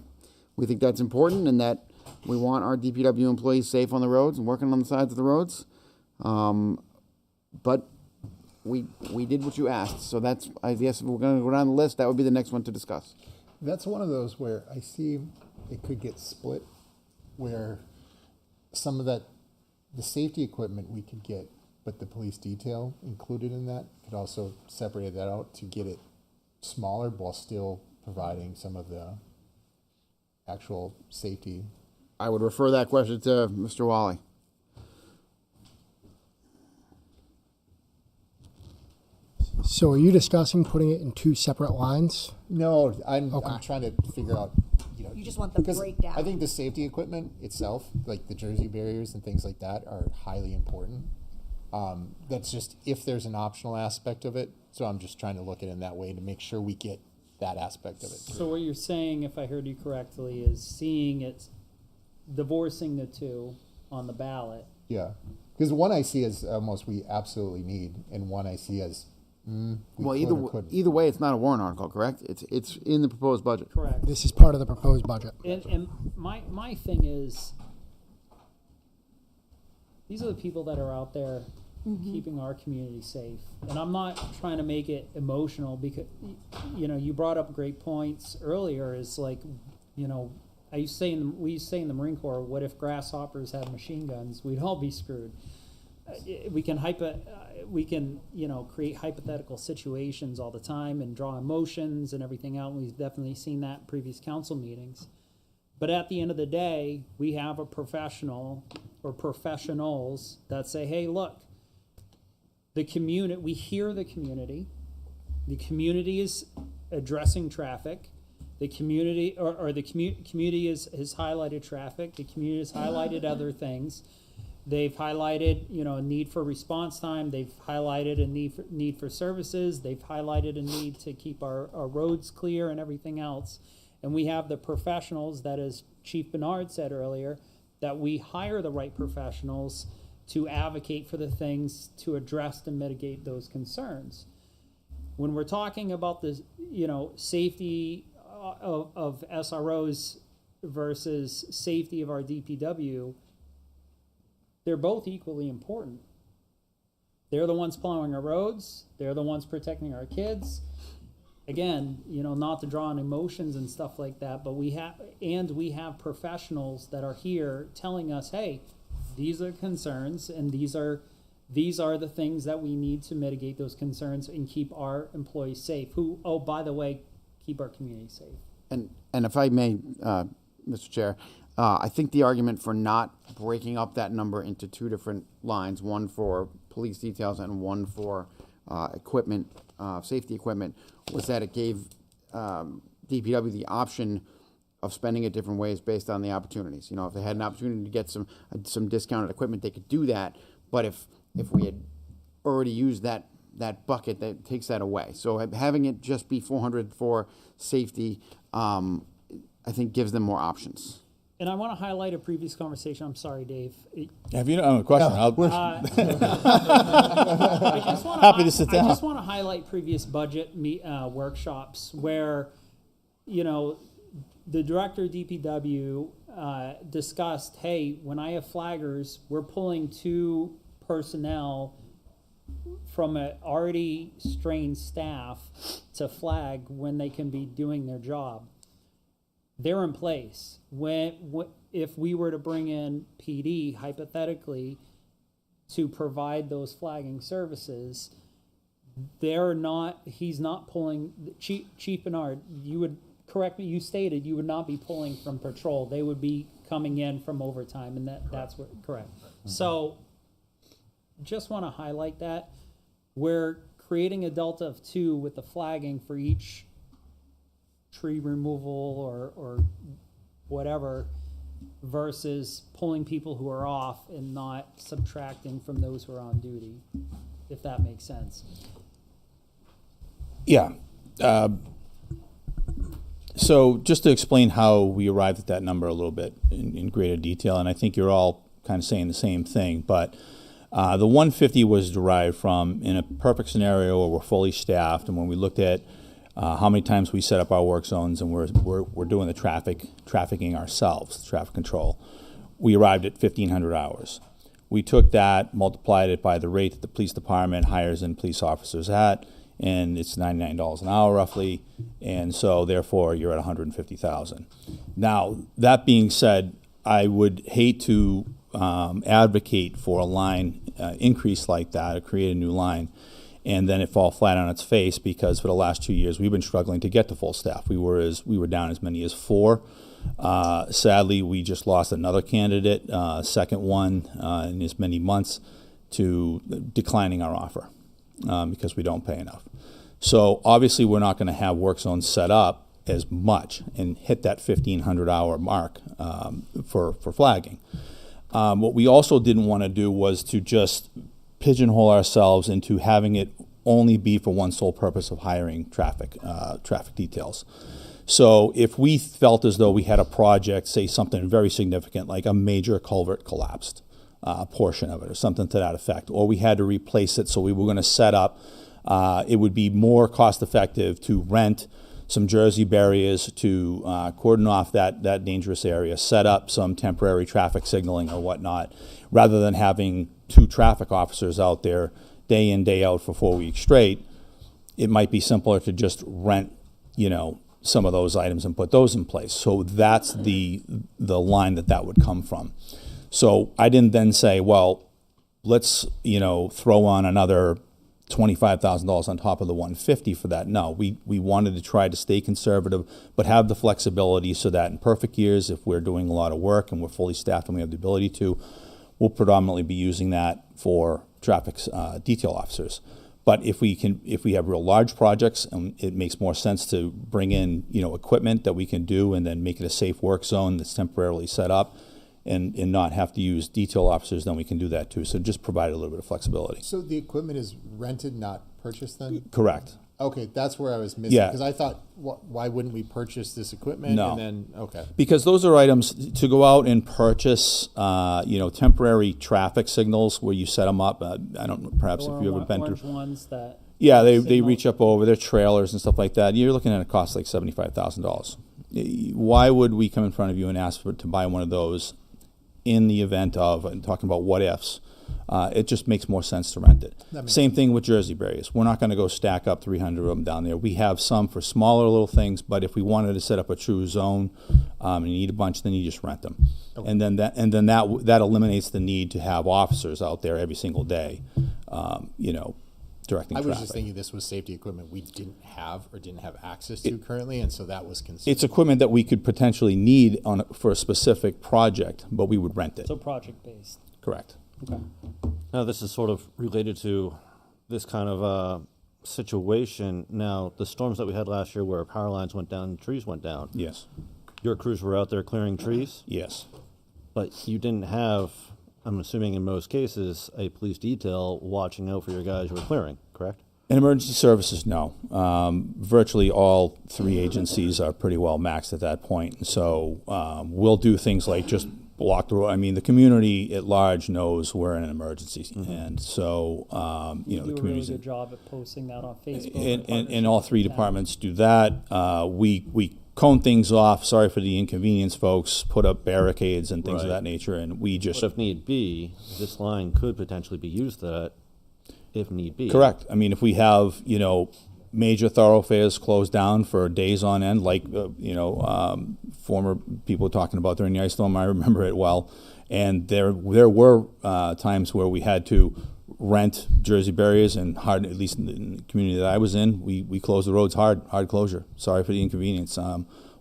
We think that's important and that we want our DPW employees safe on the roads and working on the sides of the roads. But we did what you asked, so that's, I guess if we're going to go down the list, that would be the next one to discuss. That's one of those where I see it could get split, where some of that, the safety equipment we could get, but the police detail included in that could also separate that out to get it smaller while still providing some of the actual safety. I would refer that question to Mr. Wally. So are you discussing putting it in two separate lines? No, I'm trying to figure out, You just want the because breakdown. I think the safety equipment itself, like the Jersey barriers and things like that, are highly important. That's just if there's an optional aspect of it. So I'm just trying to look at it in that way to make sure we get that aspect of it. So what you're saying, if I heard you correctly, is seeing it, divorcing the two on the ballot. Yeah, because one I see as almost we absolutely need, and one I see as Well, either way, it's not a warrant article, correct? It's in the proposed budget. Correct. This is part of the proposed budget. And my thing is, these are the people that are out there keeping our community safe. And I'm not trying to make it emotional because, you brought up great points earlier. Is like, we used to say in the Marine Corps, what if grasshoppers had machine guns? We'd all be screwed. We can create hypothetical situations all the time and draw emotions and everything out. And we've definitely seen that in previous council meetings. But at the end of the day, we have a professional or professionals that say, hey, look, the community, we hear the community is addressing traffic. The community community has highlighted traffic. The community has highlighted other things. They've highlighted, a need for response time. They've highlighted a need for services. They've highlighted a need to keep our roads clear and everything else. And we have the professionals that, as Chief Bernard said earlier, that we hire the right professionals to advocate for the things to address and mitigate those concerns. When we're talking about the, safety of SROs versus safety of our DPW, they're both equally important. They're the ones plowing our roads. They're the ones protecting our kids. Again, not to draw on emotions and stuff like that, but we have professionals that are here telling us, hey, these are concerns and these are the things that we need to mitigate those concerns and keep our employees safe, who, oh, by the way, keep our community safe. And if I may, Mr. Chair, I think the argument for not breaking up that number into two different lines, one for police details and one for equipment, safety equipment, was that it gave DPW the option of spending it different ways based on the opportunities. If they had an opportunity to get some discounted equipment, they could do that. But if we had already used that bucket, that takes that away. So having it just be 400 for safety, I think gives them more options. And I want to highlight a previous conversation. I'm sorry, Dave. Have you a question? Happy to sit down. I just want to highlight previous budget workshops where, the director of DPW discussed, hey, when I have flaggers, we're pulling 2 personnel from an already strained staff to flag when they can be doing their job. They're in place. If we were to bring in PD, hypothetically, to provide those flagging services, he's not pulling, Chief Bernard, you would correct me, you stated you would not be pulling from patrol. They would be coming in from overtime, and that's what, correct. Mm-hmm. So, just want to highlight that. We're creating a delta of 2 with the flagging for each tree removal or whatever, versus pulling people who are off and not subtracting from those who are on duty, if that makes sense. Yeah. So just to explain how we arrived at that number a little bit in greater detail, and I think you're all kind of saying the same thing, but The 150 was derived from, in a perfect scenario where we're fully staffed, and when we looked at how many times we set up our work zones and we're doing the trafficking ourselves, traffic control, we arrived at 1,500 hours. We took that, multiplied it by the rate that the police department hires in police officers at, and it's $99 an hour roughly, and so therefore you're at 150,000. Now, that being said, I would hate to advocate for a line increase like that, or create a new line, and then it fall flat on its face, because for the last 2 years we've been struggling to get to full staff. We were down as many as 4. Sadly, we just lost another candidate, second one in as many months, to declining our offer because we don't pay enough. So obviously we're not going to have work zones set up as much and hit that 1,500 hour mark for flagging. What we also didn't want to do was to just pigeonhole ourselves into having it only be for one sole purpose of hiring traffic details. So if we felt as though we had a project, say something very significant, like a major culvert collapsed, portion of it, or something to that effect, or we had to replace it, so we were going to set up, it would be more cost effective to rent some Jersey barriers to cordon off that dangerous area, set up some temporary traffic signaling or whatnot, rather than having 2 traffic officers out there day in, day out for 4 weeks straight. It might be simpler to just rent, some of those items and put those in place. So that's the line that would come from. So I didn't then say, well, let's throw on another $25,000 on top of the 150 for that. No, we wanted to try to stay conservative, but have the flexibility so that in perfect years, if we're doing a lot of work and we're fully staffed and we have the ability to, we'll predominantly be using that for traffic detail officers. But if we have real large projects, and it makes more sense to bring in equipment that we can do and then make it a safe work zone that's temporarily set up, and not have to use detail officers, then we can do that too. So just provide a little bit of flexibility. So the equipment is rented, not purchased then? Correct. Okay, that's where I was missing. Yeah. Because I thought, why wouldn't we purchase this equipment? No. And then, okay. Because those are items to go out and purchase, temporary traffic signals where you set them up. I don't know, perhaps if you've ever been orange through. ones that. Yeah, they signal. reach up over their trailers and stuff like that. You're looking at a cost like $75,000. Why would we come in front of you and ask to buy one of those in the event of, and talking about what ifs? It just makes more sense to rent it. Same thing with Jersey barriers. We're not going to go stack up 300 of them down there. We have some for smaller little things, but if we wanted to set up a true zone and you need a bunch, then you just rent them. Okay. And then that eliminates the need to have officers out there every single day, directing traffic. I was just thinking this was safety equipment we didn't have or didn't have access to currently, and so that was considered. It's equipment that we could potentially need for a specific project, but we would rent it. So project-based. Correct. Okay. Now, this is sort of related to this kind of situation. Now, the storms that we had last year where power lines went down and trees went down. Yes. Your crews were out there clearing trees? Yes. But you didn't have, I'm assuming in most cases, a police detail watching out for your guys you were clearing, correct? In emergency services, no. Virtually all 3 agencies are pretty well maxed at that point. So we'll do things like just block the road. I mean, the community at large knows we're in an emergency, and so You the do a really community's good job at posting that on Facebook. and all 3 departments do that. We cone things off. Sorry for the inconvenience, folks. Put up barricades and things of Right. that nature, and we just. But if need be, this line could potentially be used to that, if need be. Correct. I mean, if we have major thoroughfares closed down for days on end, like former people talking about during the ice storm, I remember it well, and there were times where we had to rent Jersey barriers, and hard, at least in the community that I was in, we closed the roads hard closure. Sorry for the inconvenience.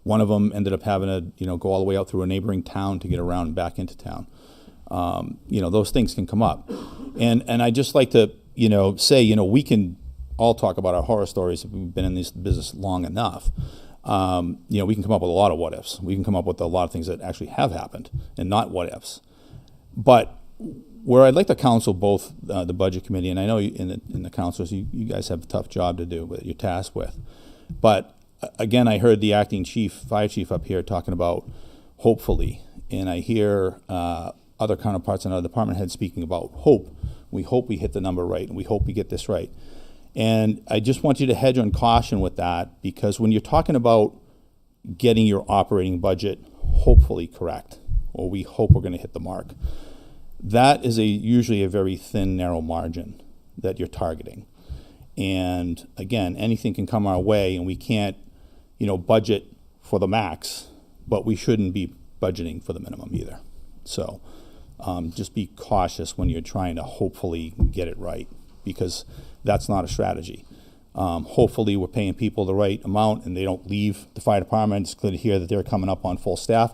One of them ended up having to go all the way out through a neighboring town to get around and back into town. Those things can come up, and I just like to say we can all talk about our horror stories if we've been in this business long enough. We can come up with a lot of what ifs. We can come up with a lot of things that actually have happened and not what ifs. But where I'd like to counsel both the budget committee, and I know in the councilors, you guys have a tough job to do, that you're tasked with. But again, I heard the acting fire chief up here talking about hopefully, and I hear other counterparts and other department heads speaking about hope. We hope we hit the number right, and we hope we get this right. And I just want you to hedge on caution with that, because when you're talking about getting your operating budget hopefully correct, or we hope we're going to hit the mark, that is usually a very thin, narrow margin that you're targeting. And again, anything can come our way, and we can't, budget for the max, but we shouldn't be budgeting for the minimum either. So just be cautious when you're trying to hopefully get it right, because that's not a strategy. Hopefully we're paying people the right amount and they don't leave the fire department. It's good to hear that they're coming up on full staff.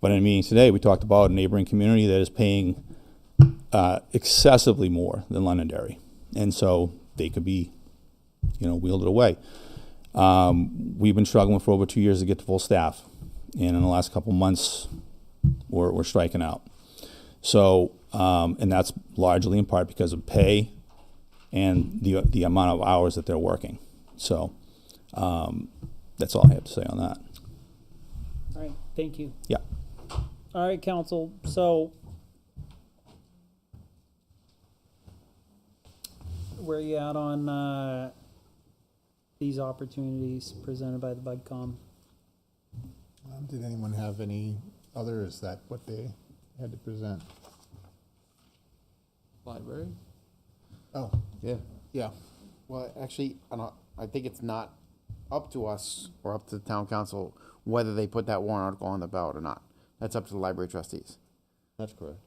But in a meeting today, we talked about a neighboring community that is paying excessively more than Londonderry. And so they could be, wielded away. We've been struggling for over 2 years to get to full staff. And in the last couple months, we're striking out. So, and that's largely in part because of pay and the amount of hours that they're working. So that's all I have to say on that. All right, thank you. Yeah. All right, council, so where are you at on these opportunities presented by the BudCom? Did anyone have any other? Is that what they had to present? Library? Oh, Yeah. yeah. Well, actually, I think it's not up to us or up to the town council whether they put that warrant article on the ballot or not. That's up to the library trustees. That's correct.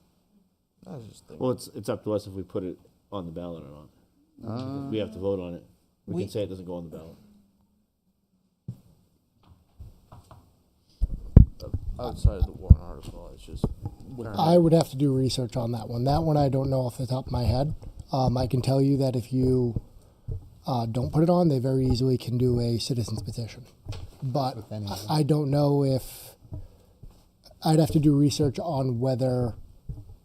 I was just thinking. Well, it's up to us if we put it on the ballot or not. We have to vote on it. We can say it doesn't go on the ballot. Outside of the warrant article, it's just. I would have to do research on that one. That one I don't know off the top of my head. I can tell you that if you don't put it on, they very easily can do a citizen's petition. But I don't know if I'd have to do research on whether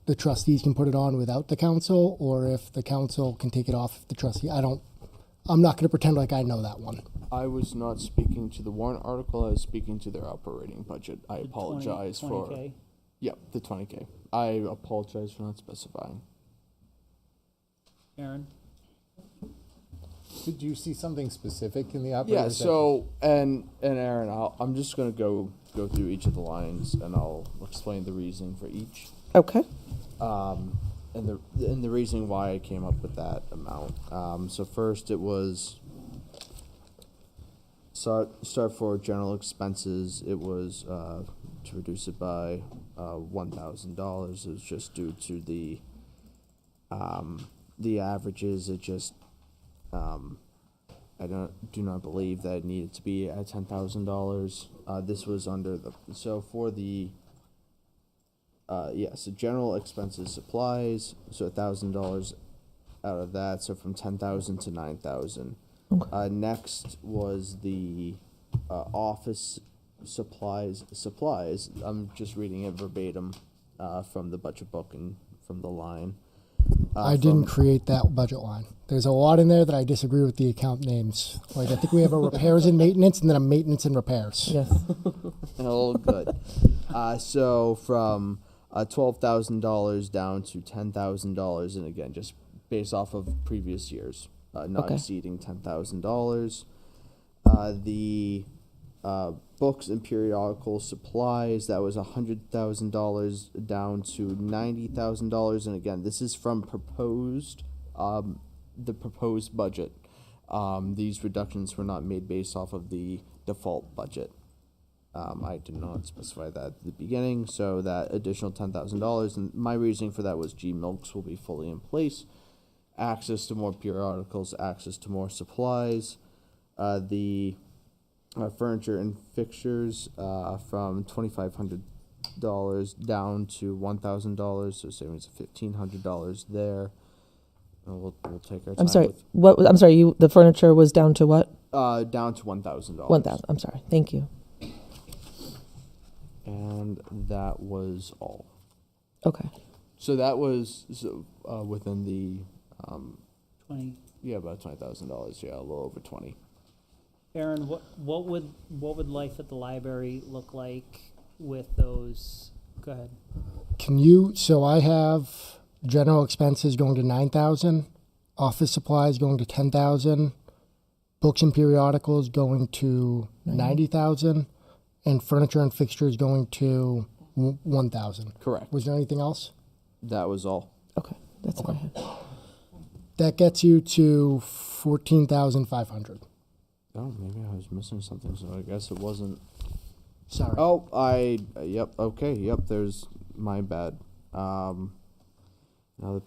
the trustees can put it on without the council, or if the council can take it off the trustee. I'm not going to pretend like I know that one. I was not speaking to the warrant article. I was speaking to their operating budget. I apologize 20K. for. Yep, the 20K. I apologize for not specifying. Aaron? Did you see something specific in the operating? Yeah. So and Aaron, I'm just going to go through each of the lines and I'll explain the reasoning for each. Okay. And the reasoning why I came up with that amount. So first it was start for general expenses. It was to reduce it by $1,000. It was just due to the averages. It just I do not believe that it needed to be at $10,000. This was under for the so general expenses, supplies, so $1,000 out of that, so from 10,000 to 9,000. Okay. Next was the office supplies. I'm just reading it verbatim from the budget book and from the line. I didn't create that budget line. There's a lot in there that I disagree with the account names. Like, I think we have a repairs and maintenance, and then a maintenance and repairs. Yes. Oh, good. So from $12,000 down to $10,000, and again, just based off of previous years, not Okay. exceeding $10,000. The books and periodical supplies, that was $100,000 down to $90,000, and again, this is from the proposed budget. These reductions were not made based off of the default budget. I did not specify that at the beginning, so that additional $10,000, and my reasoning for that was G-Milks will be fully in place, access to more periodicals, access to more supplies, the furniture and fixtures from $2,500 down to $1,000, so savings of $1,500 there. And we'll take our time. I'm sorry. I'm sorry. The furniture was down to what? Down to $1,000. 1,000. I'm sorry. Thank you. And that was all. Okay. So that was within the 20. Yeah, about $20,000. Yeah, a little over 20. Aaron, what would life at the library look like with those? Go ahead. So I have General expenses going to 9,000. Office supplies going to 10,000. Books and periodicals going to 90,000. And furniture and fixtures going to 1,000. Correct. Was there anything else? That was all. Okay, that's what I had. That gets you to 14,500. Oh, maybe I was missing something, so I guess it wasn't. Sorry. Oh, yep, okay, yep, there's my bad. Another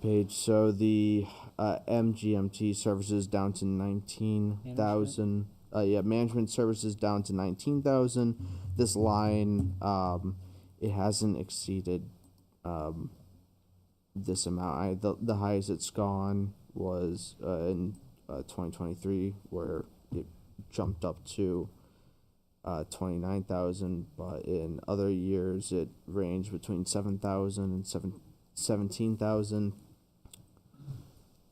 page. So the MGMT services down to 19,000. Management services down to 19,000. This line, it hasn't exceeded this amount. The highest it's gone was in 2023, where it jumped up to 29,000, but in other years it ranged between 7,000 and 17,000.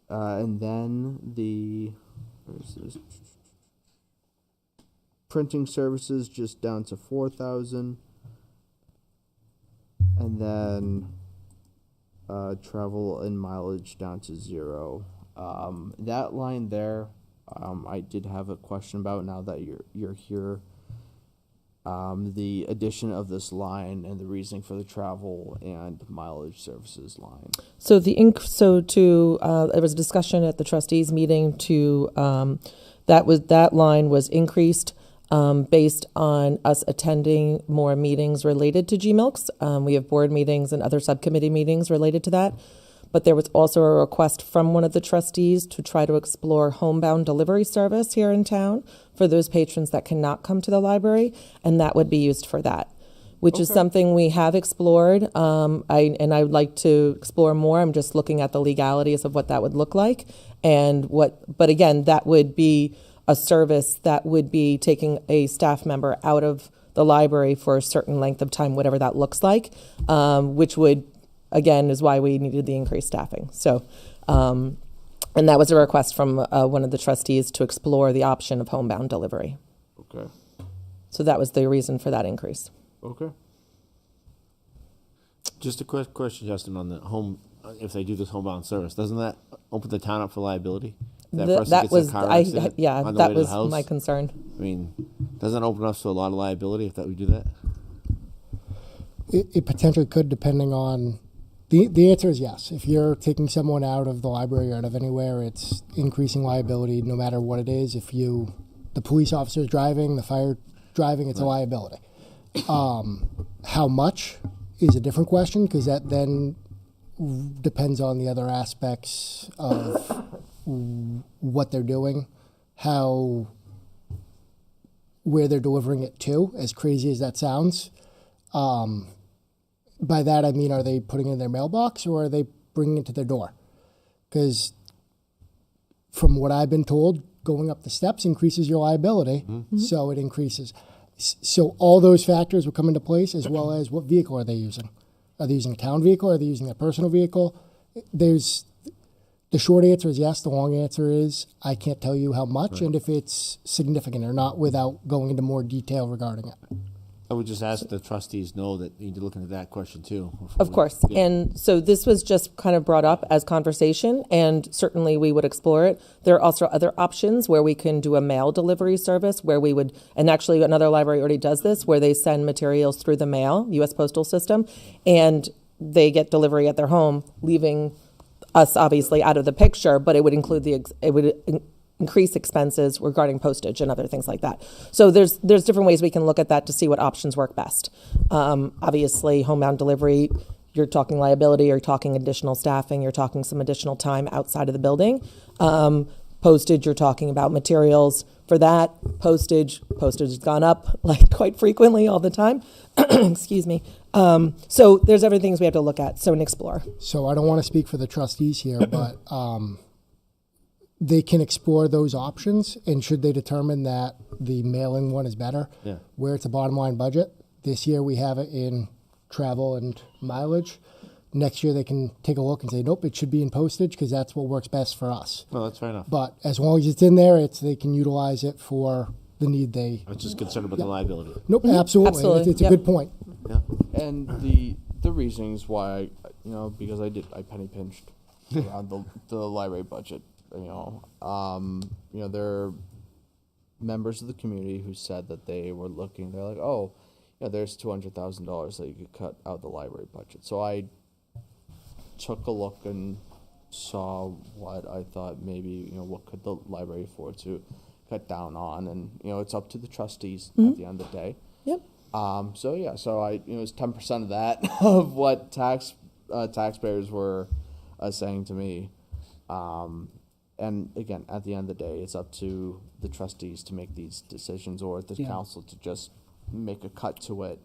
And then where's this? Printing services just down to 4,000. And then travel and mileage down to 0. That line there, I did have a question about now that you're here. The addition of this line and the reasoning for the travel and mileage services line. So there was a discussion at the trustees meeting that line was increased based on us attending more meetings related to GMILKs. We have board meetings and other subcommittee meetings related to that. But there was also a request from one of the trustees to try to explore homebound delivery service here in town for those patrons that cannot come to the library, and that would be used for that, which is something we have explored. I would like to explore more. I'm just looking at the legalities of what that would look like, but again, that would be a service that would be taking a staff member out of the library for a certain length of time, whatever that looks like, which would, again, is why we needed the increased staffing. So, and that was a request from one of the trustees to explore the option of homebound delivery. Okay. So that was the reason for that increase. Okay. Just a quick question, Justin, on the if they do this homebound service, doesn't that open the town up for liability? That was my concern. I mean, doesn't it open us to a lot of liability if we do that? It potentially could, depending on the answer is yes. If you're taking someone out of the library or out of anywhere, it's increasing liability no matter what it is. If the police officer's driving, the fire driving, it's a liability. How much is a different question, because that then depends on the other aspects of what they're doing, where they're delivering it to, as crazy as that sounds. By that I mean, are they putting it in their mailbox or are they bringing it to their door? Because from what I've been told, going up the steps increases your liability, so it increases. So all those factors will come into place, as well as what vehicle are they using? Are they using a town vehicle? Are they using a personal vehicle? The short answer is yes. The long answer is I can't tell you how much and if it's significant or not without going into more detail regarding it. I would just ask the trustees know that you need to look into that question too. Of course. Yeah. And so this was just kind of brought up as conversation, and certainly we would explore it. There are also other options where we can do a mail delivery service where we would, and actually another library already does this, where they send materials through the mail, U.S. Postal System, and they get delivery at their home, leaving us obviously out of the picture, but it would include increase expenses regarding postage and other things like that. So there's different ways we can look at that to see what options work best. Obviously, homebound delivery, you're talking liability, you're talking additional staffing, you're talking some additional time outside of the building. Postage, you're talking about materials for that. Postage has gone up like quite frequently all the time. Excuse me. So there's other things we have to look at, and explore. So I don't want to speak for the trustees here, but they can explore those options, and should they determine that the mailing one is better, where it's a bottom line budget, this year we have it in travel and mileage. Next year they can take a look and say, nope, it should be in postage because that's what works best for us. No, that's fair enough. But as long as it's in there, they can utilize it for the need they... I'm just concerned about the liability. Nope, absolutely. It's a good point. Yeah. And the reasons why you know, because I penny pinched around the library budget. You know, there are members of the community who said that they were looking. They're like, oh, yeah, there's $200,000 that you could cut out the library budget. So I took a look and saw what I thought maybe, you know, what could the library afford to cut down on, and you know, it's up to the trustees at the end of the day. Yep. So yeah, so it was 10% of that of what taxpayers were saying to me. And again, at the end of the day, it's up to the trustees to make these decisions, or the council to just make a cut to it.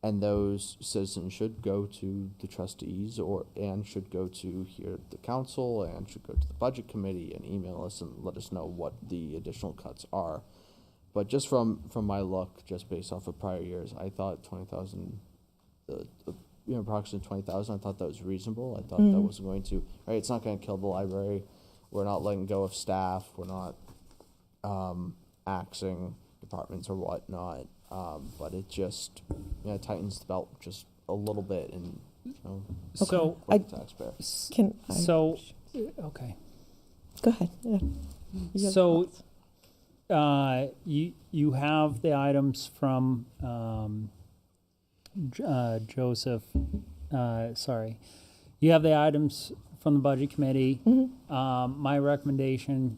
And those citizens should go to the trustees and should go to here at the council and should go to the budget committee and email us and let us know what the additional cuts are. But just from my look, just based off of prior years, I thought 20,000, approximately 20,000, I thought that was reasonable. I thought that wasn't going to, right, it's not going to kill the library. We're not letting go of staff. We're not axing departments or whatnot. But it just tightens the belt just a little bit, and So for the taxpayer. Okay. Go ahead. Yeah. You have So, thoughts? you have the items from Joseph. Sorry, you have the items from the budget committee. My recommendation: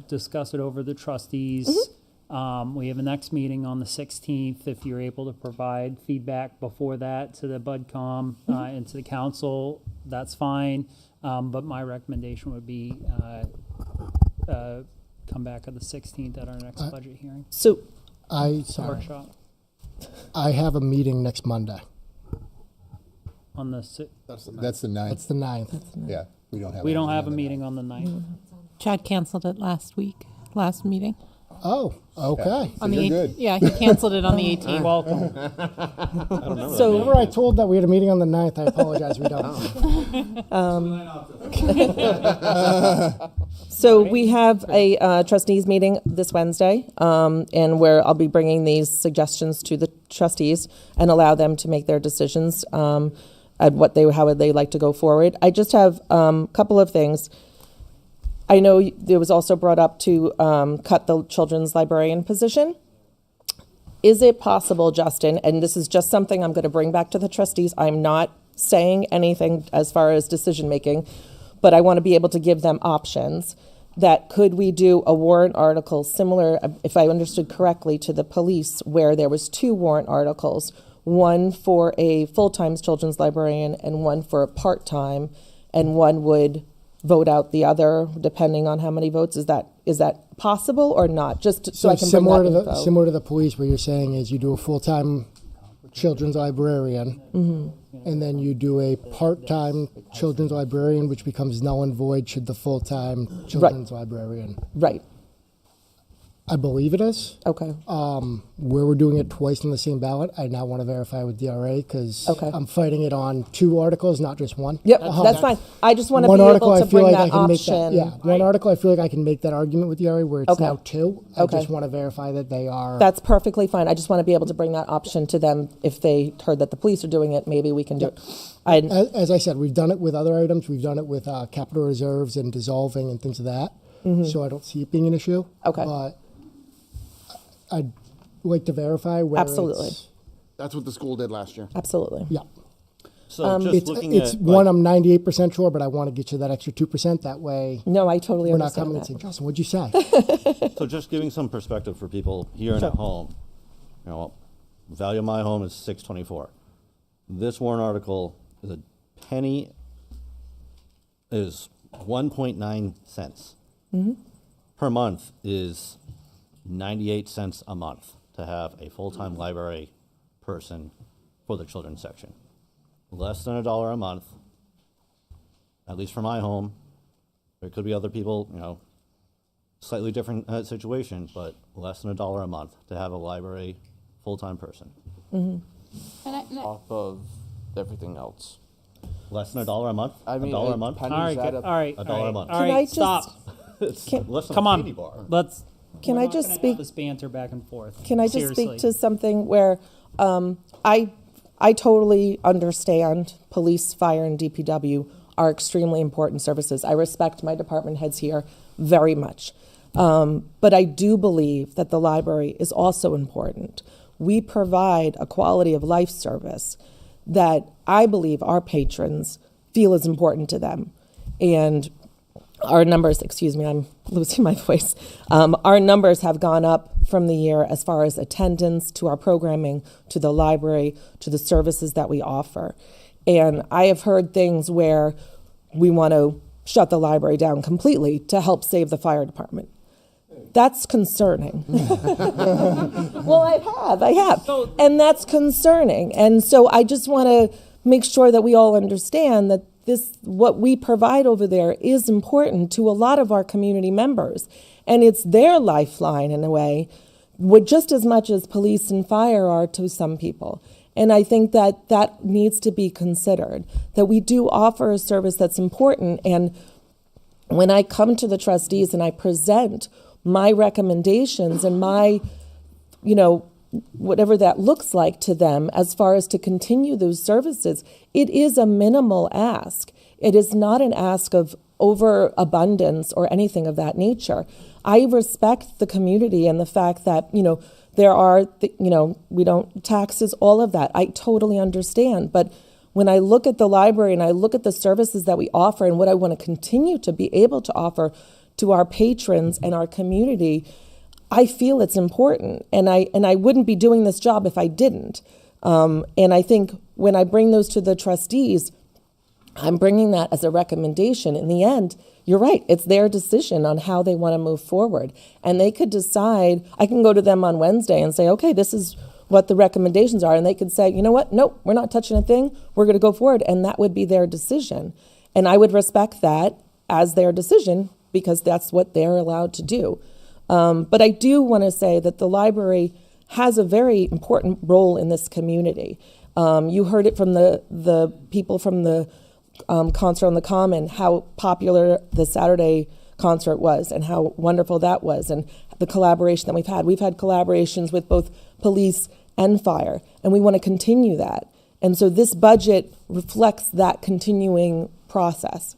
discuss it over the trustees. We have a next meeting on the 16th. If you're able to provide feedback before that to the BudCom and to the council, that's fine. But my recommendation would be come back at the 16th at our next budget hearing. So, Workshop I have a meeting next Monday. on the That's the 9th. That's the 9th. Yeah, we don't have. we don't anything have a on the meeting on the 9th. Chad canceled it last meeting. Oh, okay. So you're good. Yeah, he canceled it on the 18th. You're welcome. So, Whenever I told that we had a meeting on the 9th, I apologize, we don't. So we have a trustees meeting this Wednesday, and where I'll be bringing these suggestions to the trustees and allow them to make their decisions at how would they like to go forward. I just have a couple of things. I know there was also brought up to cut the children's librarian position. Is it possible, Justin, and this is just something I'm going to bring back to the trustees, I'm not saying anything as far as decision making, but I want to be able to give them options, that could we do a warrant article similar, if I understood correctly, to the police, where there was 2 warrant articles, one for a full-time children's librarian and one for a part-time, and one would vote out the other depending on how many votes. Is that possible or not? Just so I can bring that info. Similar to the police, what you're saying is you do a full-time children's librarian, and then you do a part-time children's librarian, which becomes null and void should the full-time children's librarian. Right. I believe it is. Okay. Where we're doing it twice in the same ballot, I now want to verify with DRA because Okay. I'm fighting it on 2 articles, not just one. Yep, that's fine. I just want to One be article, able I to feel bring like I that can make option. that. Yeah, one article, I feel like I can make that argument with DRA where it's Okay. now 2. I Okay. just want to verify that they are. That's perfectly fine. I just want to be able to bring that option to them. If they heard that the police are doing it, maybe we can do it. As I said, we've done it with other items. We've done it with capital reserves and dissolving and things of that. So I don't see it being an issue. Okay. But I'd like to verify where Absolutely. That's what the school did last year. Absolutely. Yeah. So just It's looking it's at one, I'm 98% sure, but I want to get you that extra 2%. That way No, I totally we're not understand coming and that. saying, Justin, what'd you say? So just giving some perspective for people here and at home, value of my home is $624. This warrant article is a penny, is 1.9 cents per month, is 98 cents a month to have a full-time library person for the children's section. Less than $1 a month, at least for my home. There could be other people, slightly different situation, but less than $1 a month to have a library full-time person. Top of everything else. Less than $1 a month? I mean, $1 a month? pennies All right, add up. all right, $1 a month. All Can I right, just- stop. It's Can- less than Come a on, candy bar. let's. Can we're I not just gonna speak- have this banter back and forth? Can I just Seriously. speak to something where I I totally understand police, fire, and DPW are extremely important services. I respect my department heads here very much. But I do believe that the library is also important. We provide a quality of life service that I believe our patrons feel is important to them. And our numbers, excuse me, I'm losing my voice. Our numbers have gone up from the year as far as attendance, to our programming, to the library, to the services that we offer. And I have heard things where we want to shut the library down completely to help save the fire department. That's concerning. Well, I have. And that's concerning. And so I just want to make sure that we all understand that what we provide over there is important to a lot of our community members. And it's their lifeline in a way, just as much as police and fire are to some people. And I think that needs to be considered, that we do offer a service that's important. And when I come to the trustees and I present my recommendations and my, whatever that looks like to them as far as to continue those services, it is a minimal ask. It is not an ask of overabundance or anything of that nature. I respect the community and the fact that, there are, we don't, taxes, all of that. I totally understand. But when I look at the library and I look at the services that we offer and what I want to continue to be able to offer to our patrons and our community, I feel it's important. And I wouldn't be doing this job if I didn't. And I think when I bring those to the trustees, I'm bringing that as a recommendation. In the end, you're right. It's their decision on how they want to move forward. And they could decide, I can go to them on Wednesday and say, okay, this is what the recommendations are. And they could say, you know what? Nope, we're not touching a thing. We're going to go forward. And that would be their decision. And I would respect that as their decision because that's what they're allowed to do. But I do want to say that the library has a very important role in this community. You heard it from the people from the concert on the Common, how popular the Saturday concert was and how wonderful that was, and the collaboration that we've had. We've had collaborations with both police and fire, and we want to continue that. And so this budget reflects that continuing process.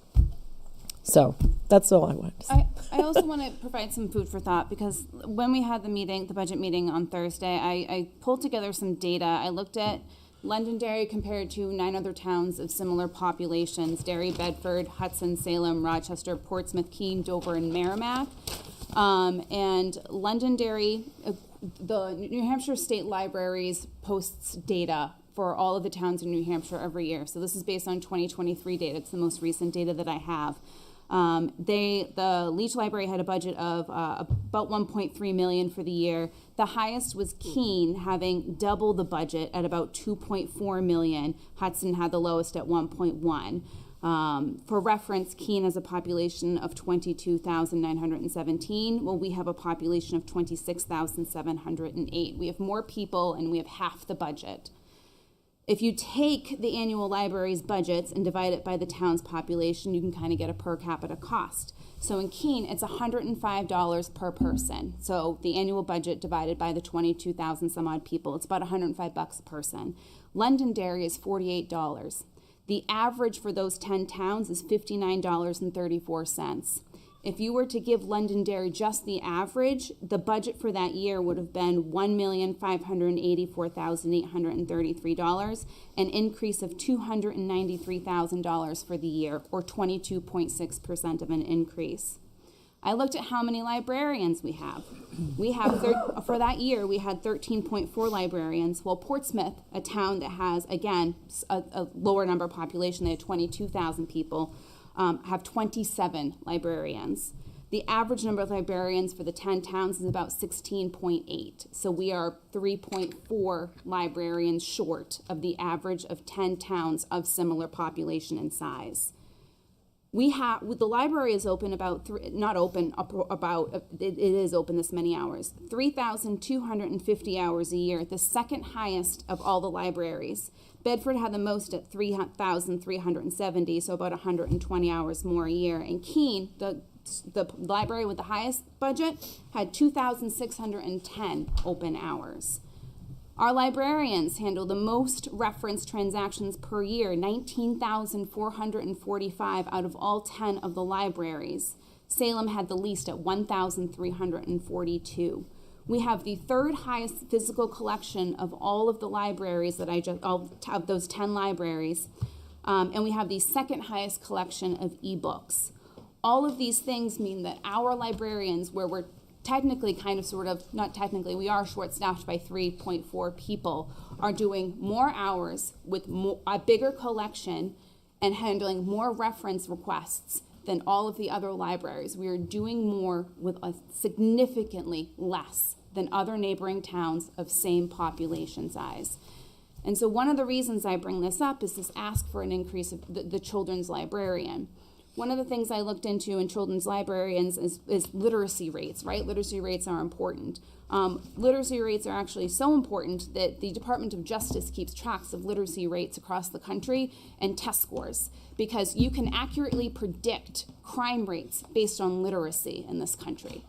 So that's all I want to say. I also want to provide some food for thought because when we had the budget meeting on Thursday, I pulled together some data. I looked at Londonderry compared to 9 other towns of similar populations: Derry, Bedford, Hudson, Salem, Rochester, Portsmouth, Keene, Dover, and Merrimack. And Londonderry, the New Hampshire State Libraries posts data for all of the towns in New Hampshire every year. So this is based on 2023 data. It's the most recent data that I have. The Leach Library had a budget of about $1.3 million for the year. The highest was Keene, having double the budget at about $2.4 million. Hudson had the lowest at $1.1. For reference, Keene has a population of 22,917. Well, we have a population of 26,708. We have more people and we have half the budget. If you take the annual library's budgets and divide it by the town's population, you can kind of get a per capita cost. So in Keene, it's $105 per person. So the annual budget divided by the 22,000 some odd people, it's about $105 a person. Londonderry is $48. The average for those 10 towns is $59.34. If you were to give Londonderry just the average, the budget for that year would have been $1,584,833, an increase of $293,000 for the year, or 22.6% of an increase. I looked at how many librarians we have. For that year, we had 13.4 librarians. Well, Portsmouth, a town that has, again, a lower number of population, they had 22,000 people, have 27 librarians. The average number of librarians for the 10 towns is about 16.8. So we are 3.4 librarians short of the average of 10 towns of similar population and size. The library is open it is open this many hours, 3,250 hours a year, the second highest of all the libraries. Bedford had the most at 3,370, so about 120 hours more a year. And Keene, the library with the highest budget, had 2,610 open hours. Our librarians handle the most reference transactions per year, 19,445 out of all 10 of the libraries. Salem had the least at 1,342. We have the third highest physical collection of all of the libraries that of those 10 libraries. And we have the second highest collection of ebooks. All of these things mean that our librarians, where we're technically we are short-staffed by 3.4 people, are doing more hours with a bigger collection and handling more reference requests than all of the other libraries. We are doing more with a significantly less than other neighboring towns of same population size. And so one of the reasons I bring this up is this ask for an increase of the children's librarian. One of the things I looked into in children's librarians is literacy rates, right? Literacy rates are important. Literacy rates are actually so important that the Department of Justice keeps tracks of literacy rates across the country and test scores, because you can accurately predict crime rates based on literacy in this country.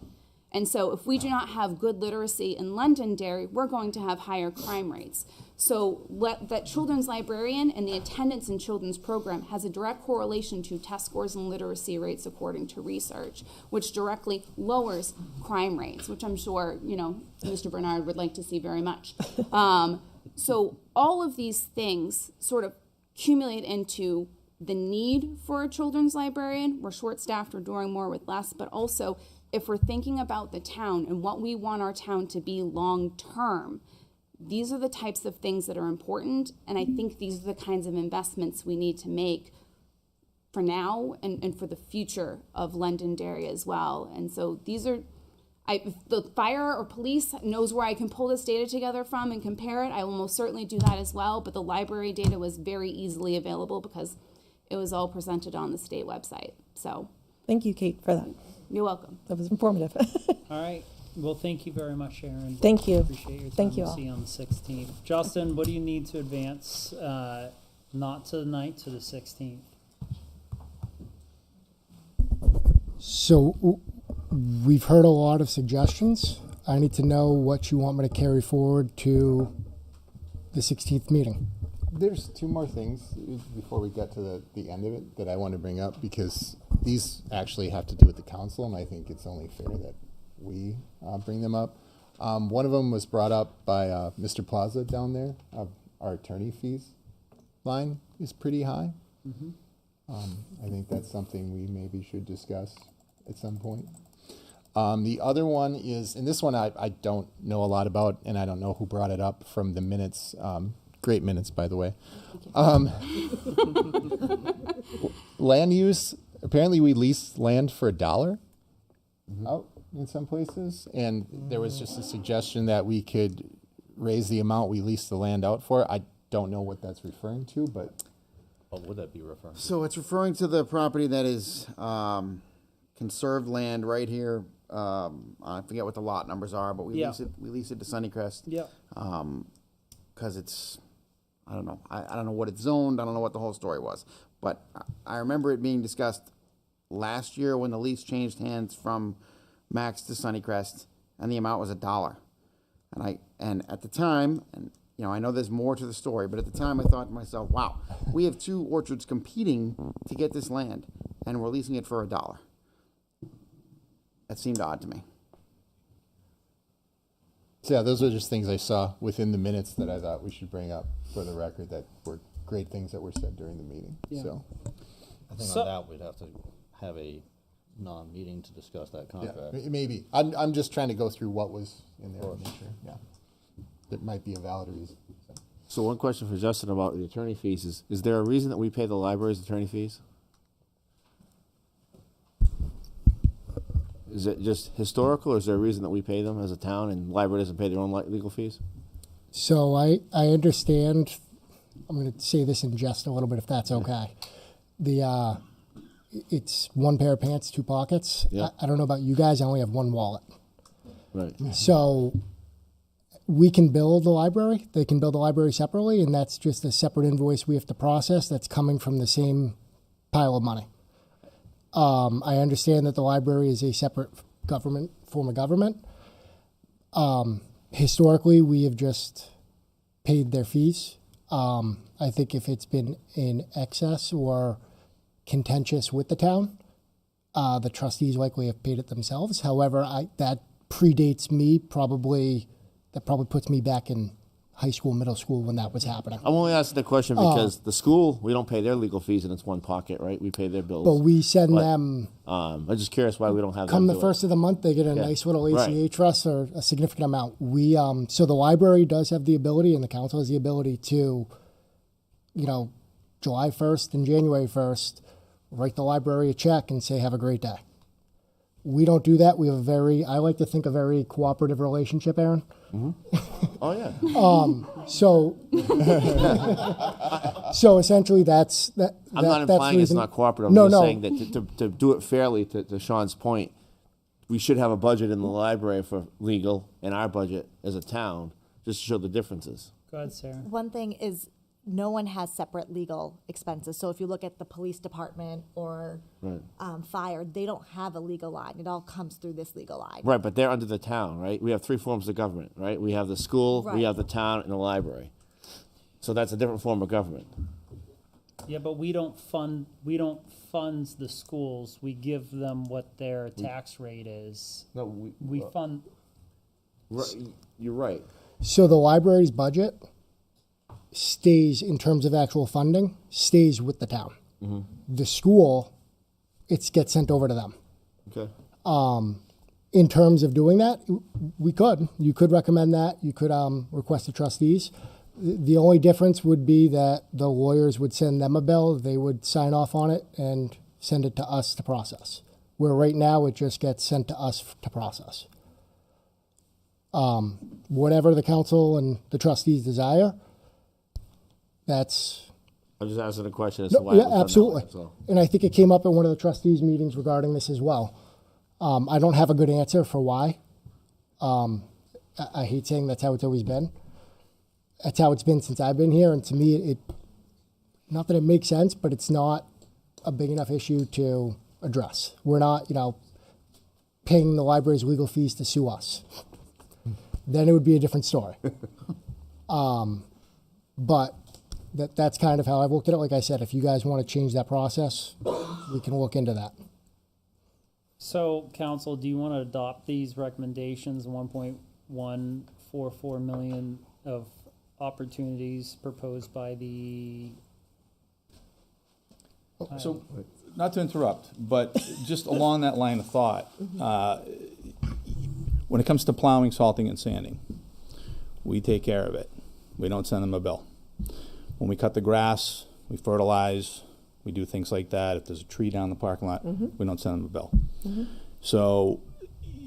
And so if we do not have good literacy in Londonderry, we're going to have higher crime rates. So that children's librarian and the attendance in children's program has a direct correlation to test scores and literacy rates according to research, which directly lowers crime rates, which I'm sure, Mr. Bernard would like to see very much. So all of these things sort of accumulate into the need for a children's librarian. We're short-staffed, we're doing more with less, but also if we're thinking about the town and what we want our town to be long-term, these are the types of things that are important, and I think these are the kinds of investments we need to make for now and for the future of Londonderry as well. And so these are, if the fire or police knows where I can pull this data together from and compare it, I will most certainly do that as well, but the library data was very easily available because it was all presented on the state website. So thank you, Kate, for that. You're welcome. That was informative. All right. Well, thank you very much, Sharon. Thank you. Appreciate your time. Thank you We'll all. see you on the 16th. Justin, what do you need to advance, not to the 9th, to the 16th? So we've heard a lot of suggestions. I need to know what you want me to carry forward to the 16th meeting. There's two more things before we get to the end of it that I want to bring up, because these actually have to do with the council, and I think it's only fair that we bring them up. One of them was brought up by Mr. Plaza down there. Our attorney fees line is pretty high. I think that's something we maybe should discuss at some point. The other one is, and this one I don't know a lot about, and I don't know who brought it up from the minutes. Great minutes, by the way. Land use, apparently we lease land for $1 out in some places, and there was just a suggestion that we could raise the amount we lease the land out for. I don't know what that's referring to, but... What would that be referring to? So it's referring to the property that is conserved land right here. I forget what the lot numbers are, but we lease it to Sunnycrest. Yeah. Because it's, I don't know. I don't know what it's zoned. I don't know what the whole story was. But I remember it being discussed last year when the lease changed hands from Max to Sunnycrest, and the amount was $1. And at the time, and I know there's more to the story, but at the time I thought to myself, wow, we have two orchards competing to get this land, and we're leasing it for $1. That seemed odd to me. So yeah, those are just things I saw within the minutes that I thought we should bring up for the record, that were great things that were said during the meeting. Yeah. So I think on that we'd have to have a non-meeting to discuss that contract. yeah, maybe. I'm just trying to go through what was in there. Make sure, yeah, that might be a valid reason. So one question for Justin about the attorney fees is there a reason that we pay the library's attorney fees? Is it just historical, or is there a reason that we pay them as a town and the library doesn't pay their own legal fees? So I understand. I'm going to say this in jest a little bit, if that's okay. It's one pair of pants, two pockets. Yeah. I don't know about you guys. I only have one wallet. Right. So we can bill the library. They can bill the library separately, and that's just a separate invoice we have to process that's coming from the same pile of money. I understand that the library is a separate form of government. Historically, we have just paid their fees. I think if it's been in excess or contentious with the town, the trustees likely have paid it themselves. However, that predates me, that probably puts me back in high school, middle school when that was happening. I'm only asking the question because the school, we don't pay their legal fees in its one pocket, right? We pay their bills. But we send them. I'm just curious why we don't have Come them the do it. first of the month, they get a Yeah. nice little ACA Right. trust or a significant amount. We so the library does have the ability, and the council has the ability to, July 1st and January 1st, write the library a check and say, have a great day. We don't do that. We have I like to think, a very cooperative relationship, Aaron. Oh, yeah. So essentially that's that. I'm not that's implying the it's reason- not cooperative. I'm No, just no. saying that to do it fairly, to Sean's point, we should have a budget in the library for legal and our budget as a town, just to show the differences. Go ahead, Sarah. One thing is no one has separate legal expenses. So if you look at the police department or Right. fire, they don't have a legal line. It all comes through this legal line. Right, but they're under the town, right? We have three forms of government, right? We have the school, Right. we have the town, and the library. So that's a different form of government. Yeah, but we don't fund the schools. We give them what their tax rate is. No, we fund. Right, you're right. So the library's budget stays, in terms of actual funding, stays with the town. The school, it gets sent over to them. Okay. In terms of doing that, you could recommend that. You could request the trustees. The only difference would be that the lawyers would send them a bill, they would sign off on it and send it to us to process. Where right now it just gets sent to us to process. Whatever the council and the trustees desire, that's. I'm just asking a question as No, to why. yeah, it was done that absolutely. way, so. And I think it came up at one of the trustees' meetings regarding this as well. I don't have a good answer for why. I hate saying that's how it's always been. That's how it's been since I've been here, and to me, it not that it makes sense, but it's not a big enough issue to address. We're not, paying the library's legal fees to sue us. Then it would be a different story. But that's kind of how I've looked at it. Like I said, if you guys want to change that process, we can look into that. So, council, do you want to adopt these recommendations? 1.144 million of opportunities proposed by the. So, not to interrupt, but just along that line of thought, when it comes to plowing, salting, and sanding, we take care of it. We don't send them a bill. When we cut the grass, we fertilize, we do things like that. If there's a tree down the parking lot, we don't send them a bill. So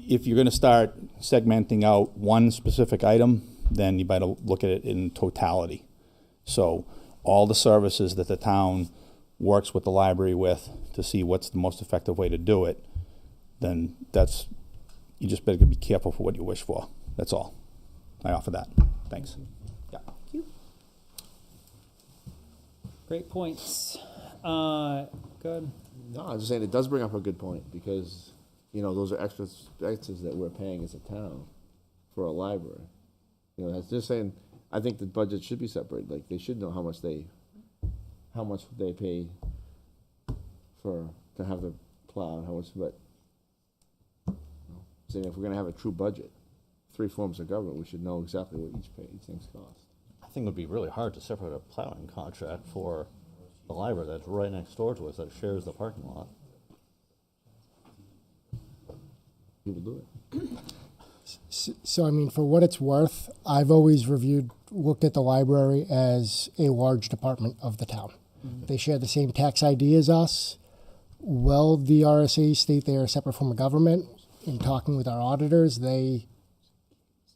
if you're going to start segmenting out one specific item, then you better look at it in totality. So all the services that the town works with the library with to see what's the most effective way to do it, then you just better be careful for what you wish for. That's all. I offer that. Thanks. Yeah. Great points. Good. No, I'm just saying it does bring up a good point because, those are extras that we're paying as a town for a library. That's just saying, I think the budget should be separated. Like, they should know how much they pay to have the plow and how much, but saying if we're gonna have a true budget, three forms of government, we should know exactly what each thing's cost. I think it would be really hard to separate a plowing contract for the library that's right next door to us that shares the parking lot. People do it. So, for what it's worth, I've always looked at the library as a large department of the town. They share the same tax ID as us. Well, the RSAs state they are a separate form of government. In talking with our auditors, they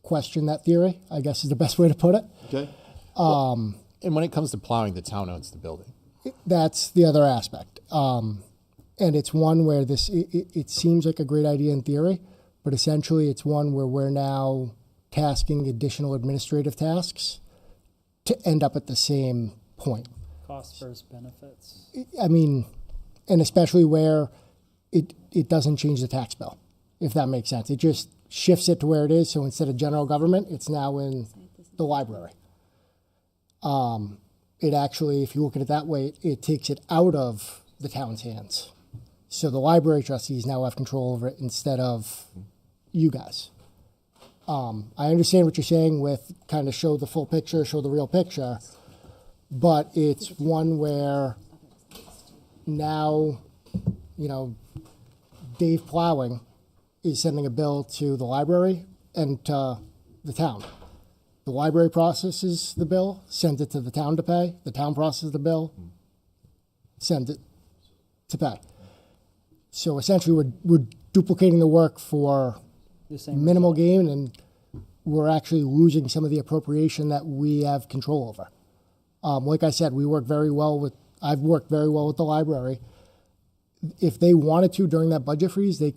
question that theory, I guess is the best way to put it. Okay. And when it comes to plowing, the town owns the building. That's the other aspect. And it's one where it seems like a great idea in theory, but essentially it's one where we're now tasking additional administrative tasks to end up at the same point. Cost versus benefits. And especially where it doesn't change the tax bill, if that makes sense. It just shifts it to where it is. So instead of general government, it's now in the library. It actually, if you look at it that way, it takes it out of the town's hands. So the library trustees now have control over it instead of you guys. I understand what you're saying with kind of show the full picture, show the real picture, but it's one where now, you know, Dave Plowing is sending a bill to the library and to the town. The library processes the bill, sends it to the town to pay. The town processes the bill, sends it to pay. So essentially, we're duplicating the work for minimal gain, and we're actually losing some of the appropriation that we have control over. Like I said, I've worked very well with the library. If they wanted to during that budget freeze, they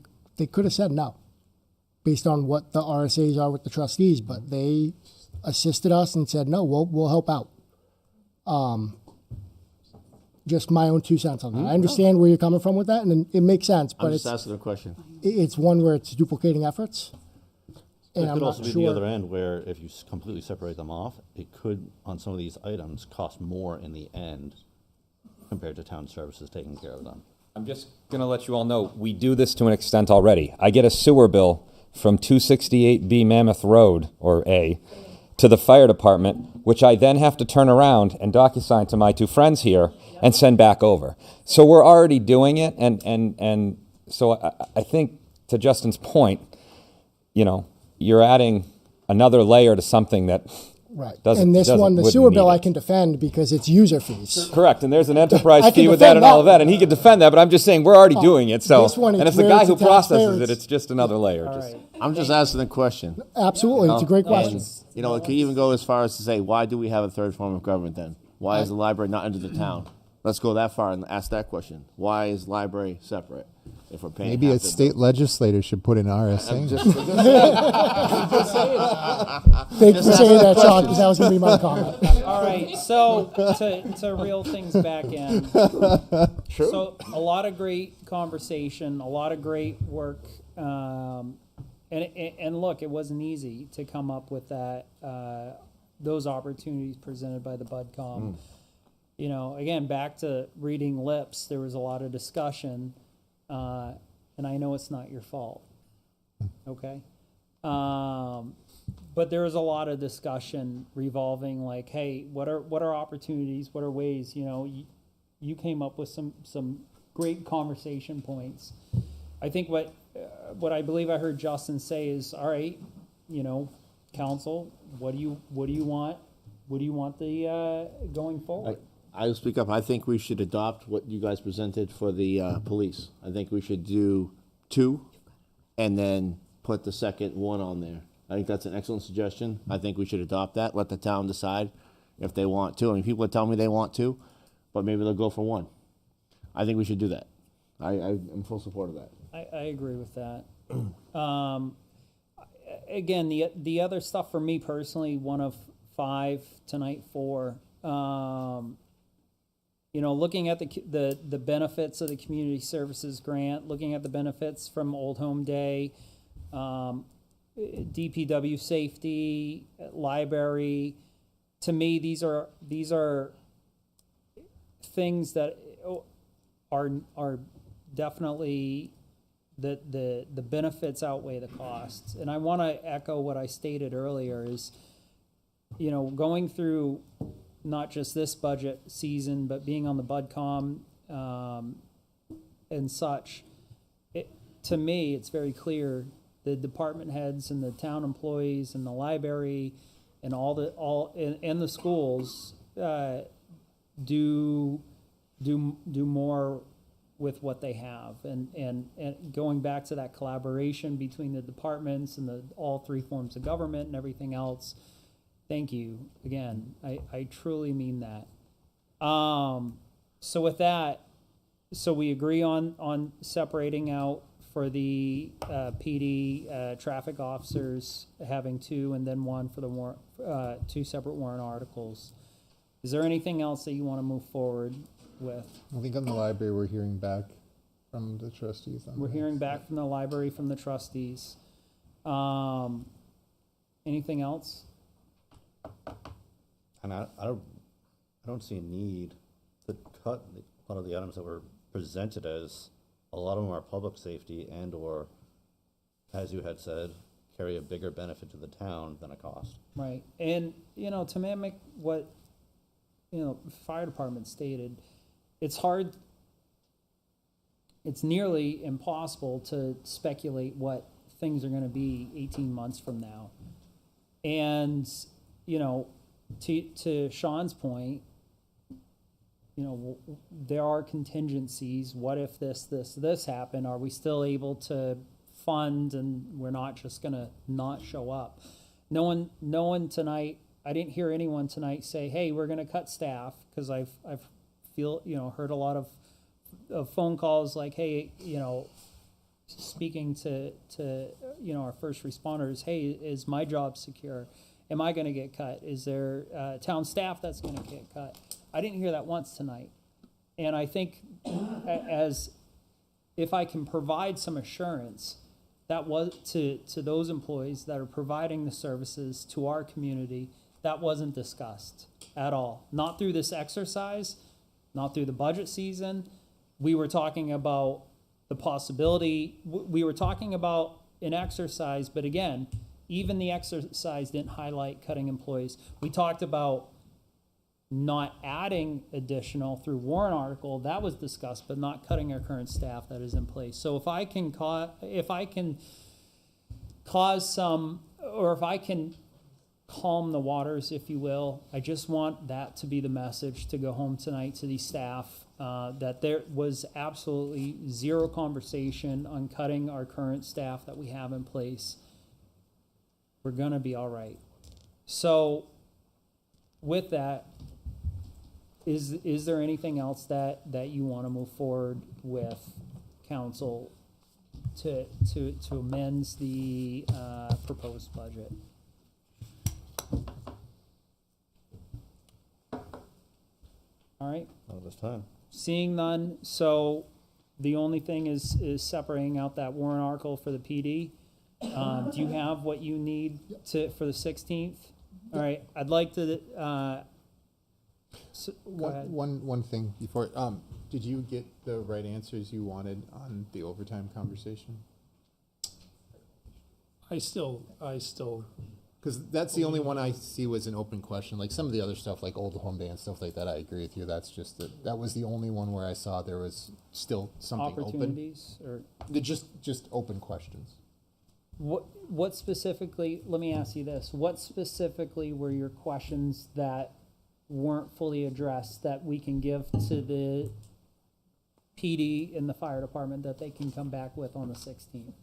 could have said no, based on what the RSAs are with the trustees, but they assisted us and said, no, we'll help out. Just my own 2 cents on that. I understand where you're coming from with that, and it makes sense, but I'm just asking a question. It's one where it's duplicating efforts. And It I'm could not also be sure. the other end, where if you completely separate them off, it could, on some of these items, cost more in the end compared to town services taking care of them. I'm just going to let you all know, we do this to an extent already. I get a sewer bill from 268B Mammoth Road, or A, to the fire department, which I then have to turn around and DocuSign to my 2 friends here and send back over. So we're already doing it, and so I think, to Justin's point, you know, you're adding another layer to something that Right. doesn't. And this one, the wouldn't sewer need bill, it. I can defend because it's user fees. Correct, and there's an enterprise I can fee with that defend and all of that. that, and he could defend that, but I'm just saying, we're already doing it, so. this one, And it's if the where guy it's who a taxpayer, processes it, it's- it's just another layer. I'm just asking a question. Absolutely, it's a great question. You know, it could even go as far as to say, why do we have a third form of government then? Why is the library not under the town? Let's go that far and ask that question. Why is library separate if we're paying? Maybe half a the state legislator should put an RSA. I'm just saying. Thank you for saying that, Sean, because that was going to be my comment. All right, so to reel things back in. So a lot of great conversation, a lot of great work, and look, it wasn't easy to come up with that those opportunities presented by the BudCom. You know, again, back to reading lips, there was a lot of discussion, and I know it's not your fault. Okay. But there was a lot of discussion revolving like, hey, what are opportunities? What are ways? You know, you came up with some great conversation points. I think what I believe I heard Justin say is, all right, you know, council, what do you want? What do you want the going forward? I'll speak up. I think we should adopt what you guys presented for the police. I think we should do 2 and then put the second one on there. I think that's an excellent suggestion. I think we should adopt that. Let the town decide if they want to. I mean, people are telling me they want to, but maybe they'll go for 1. I think we should do that. I'm in full support of that. I agree with that. Again, the other stuff for me personally, 1 of 5, tonight 4. You know, looking at the benefits of the community services grant, looking at the benefits from Old Home Day, DPW safety, library. To me, these are things that are definitely the benefits outweigh the costs. And I want to echo what I stated earlier is, you know, going through not just this budget season, but being on the BudCom and such, to me, it's very clear the department heads and the town employees and the library and and the schools do more with what they have, and going back to that collaboration between the departments and all 3 forms of government and everything else. Thank you again. I truly mean that. So with that, we agree on separating out for the PD traffic officers, having 2 and then 1 for the warrant, 2 separate warrant articles. Is there anything else that you want to move forward with? I think on the library, we're hearing back from the trustees. We're hearing back from the library, from the trustees. Anything else? And I don't see a need to cut a lot of the items that were presented as, a lot of them are public safety and/or, as you had said, carry a bigger benefit to the town than a cost. Right, and, you know, to mimic what, you know, fire department stated, it's hard, it's nearly impossible to speculate what things are gonna be 18 months from now. And, you know, to Sean's point, you know, there are contingencies. What if this happened? Are we still able to fund, and we're not just gonna not show up? No one tonight, I didn't hear anyone tonight say, hey, we're gonna cut staff, because I've heard a lot of phone calls like, hey, you know, speaking to you know, our first responders, hey, is my job secure? Am I gonna get cut? Is there town staff that's gonna get cut? I didn't hear that once tonight. And I think as if I can provide some assurance that was to those employees that are providing the services to our community, that wasn't discussed at all. Not through this exercise, not through the budget season. We were talking about the possibility, we were talking about an exercise, but again, even the exercise didn't highlight cutting employees. We talked about not adding additional through warrant article, that was discussed, but not cutting our current staff that is in place. So if I can cause some, or if I can calm the waters, if you will, I just want that to be the message to go home tonight to these staff, that there was absolutely zero conversation on cutting our current staff that we have in place. We're gonna be all right. So with that, is there anything else that you want to move forward with, council, to amend the proposed budget? All right. Not this time. Seeing none, so the only thing is separating out that warrant article for the PD. Do you have what you need for the 16th? All right, I'd like to, one thing before, did you get the right answers you wanted on the overtime conversation? I still. Because that's the only one I see was an open question. Like some of the other stuff, like Old Home Day and stuff like that, I agree with you. That's just that was the only one where I saw there was still something opportunities open. Or just open questions. What specifically, let me ask you this, what specifically were your questions that weren't fully addressed that we can give to the PD and the fire department that they can come back with on the 16th?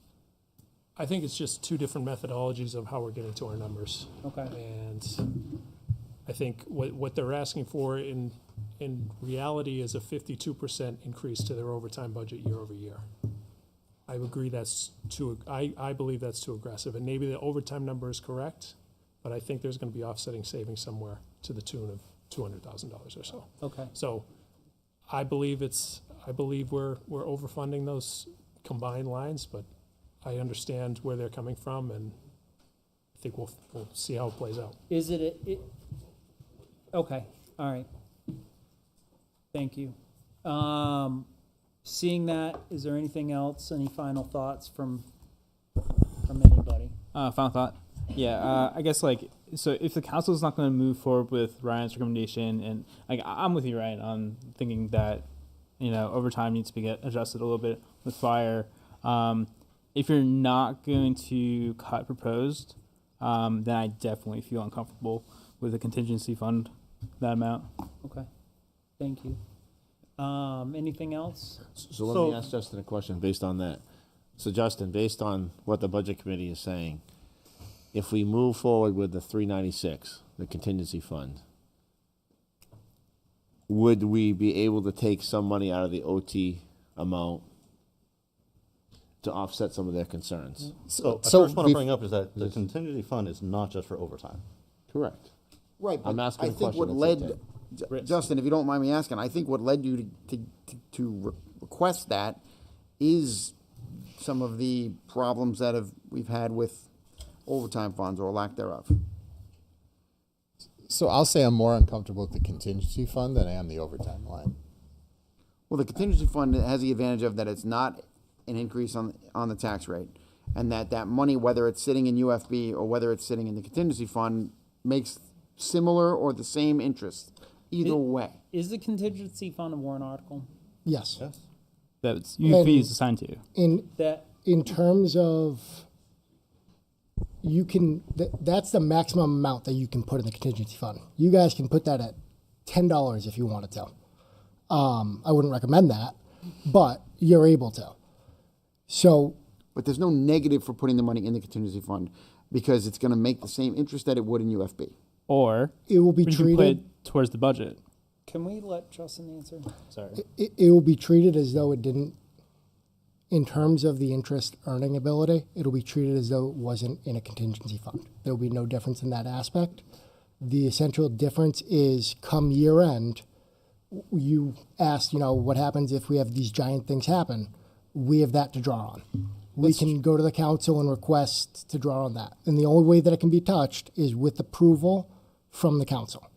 I think it's just two different methodologies of how we're getting to our numbers. Okay. And I think what they're asking for in reality is a 52% increase to their overtime budget year over year. I agree that's I believe that's too aggressive, and maybe the overtime number is correct, but I think there's going to be offsetting savings somewhere to the tune of $200,000 or so. Okay. So I believe we're overfunding those combined lines, but I understand where they're coming from, and I think we'll see how it plays out. Is it okay, all right. Thank you. Seeing that, is there anything else, any final thoughts from anybody? Final thought? Yeah, I guess, like, so if the council is not going to move forward with Ryan's recommendation, and like I'm with you, Ryan, on thinking that, you know, overtime needs to get adjusted a little bit with fire. If you're not going to cut proposed, then I definitely feel uncomfortable with a contingency fund, that amount. Okay, thank you. Anything else? So let me ask Justin a question based on that. So Justin, based on what the budget committee is saying, if we move forward with the 396, the contingency fund, would we be able to take some money out of the OT amount to offset some of their concerns? So I first want to bring up is that the contingency fund is not just for overtime. Correct. Right, but I'm asking I a think what question led, that's Justin, if you don't mind me asking, I think what led you to request that is some of the problems that we've had with overtime funds or lack thereof. So I'll say I'm more uncomfortable with the contingency fund than I am the overtime line. Well, the contingency fund has the advantage of that it's not an increase on the tax rate, and that money, whether it's sitting in UFB or whether it's sitting in the contingency fund, makes similar or the same interest either way. Is the contingency fund a warrant article? Yes. That's UFB is assigned to you. In terms of, you can, that's the maximum amount that you can put in the contingency fund. You guys can put that at $10 if you wanted to. I wouldn't recommend that, but you're able to. So, but there's no negative for putting the money in the contingency fund because it's going to make the same interest that it would in UFB. Or it will be we can treated put it towards the budget. Can we let Justin answer? Sorry. It will be treated as though it didn't, in terms of the interest earning ability, it'll be treated as though it wasn't in a contingency fund. There will be no difference in that aspect. The essential difference is come year end, you asked, what happens if we have these giant things happen? We have that to draw on. We can go to the council and request to draw on that. And the only way that it can be touched is with approval from the council.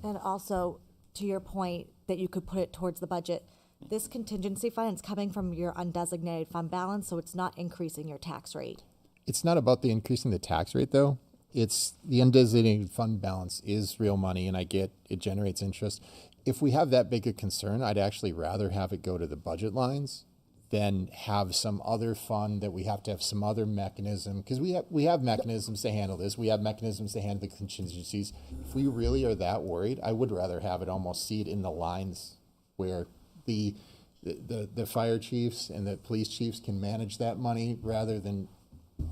And also, to your point, that you could put it towards the budget, this contingency fund is coming from your undesignated fund balance, so it's not increasing your tax rate. It's not about the increasing the tax rate, though. It's the undesignated fund balance is real money, and I get it generates interest. If we have that big a concern, I'd actually rather have it go to the budget lines than have some other fund that we have to have some other mechanism, because we have mechanisms to handle this. We have mechanisms to handle the contingencies. If we really are that worried, I would rather have it almost see it in the lines where the fire chiefs and the police chiefs can manage that money rather than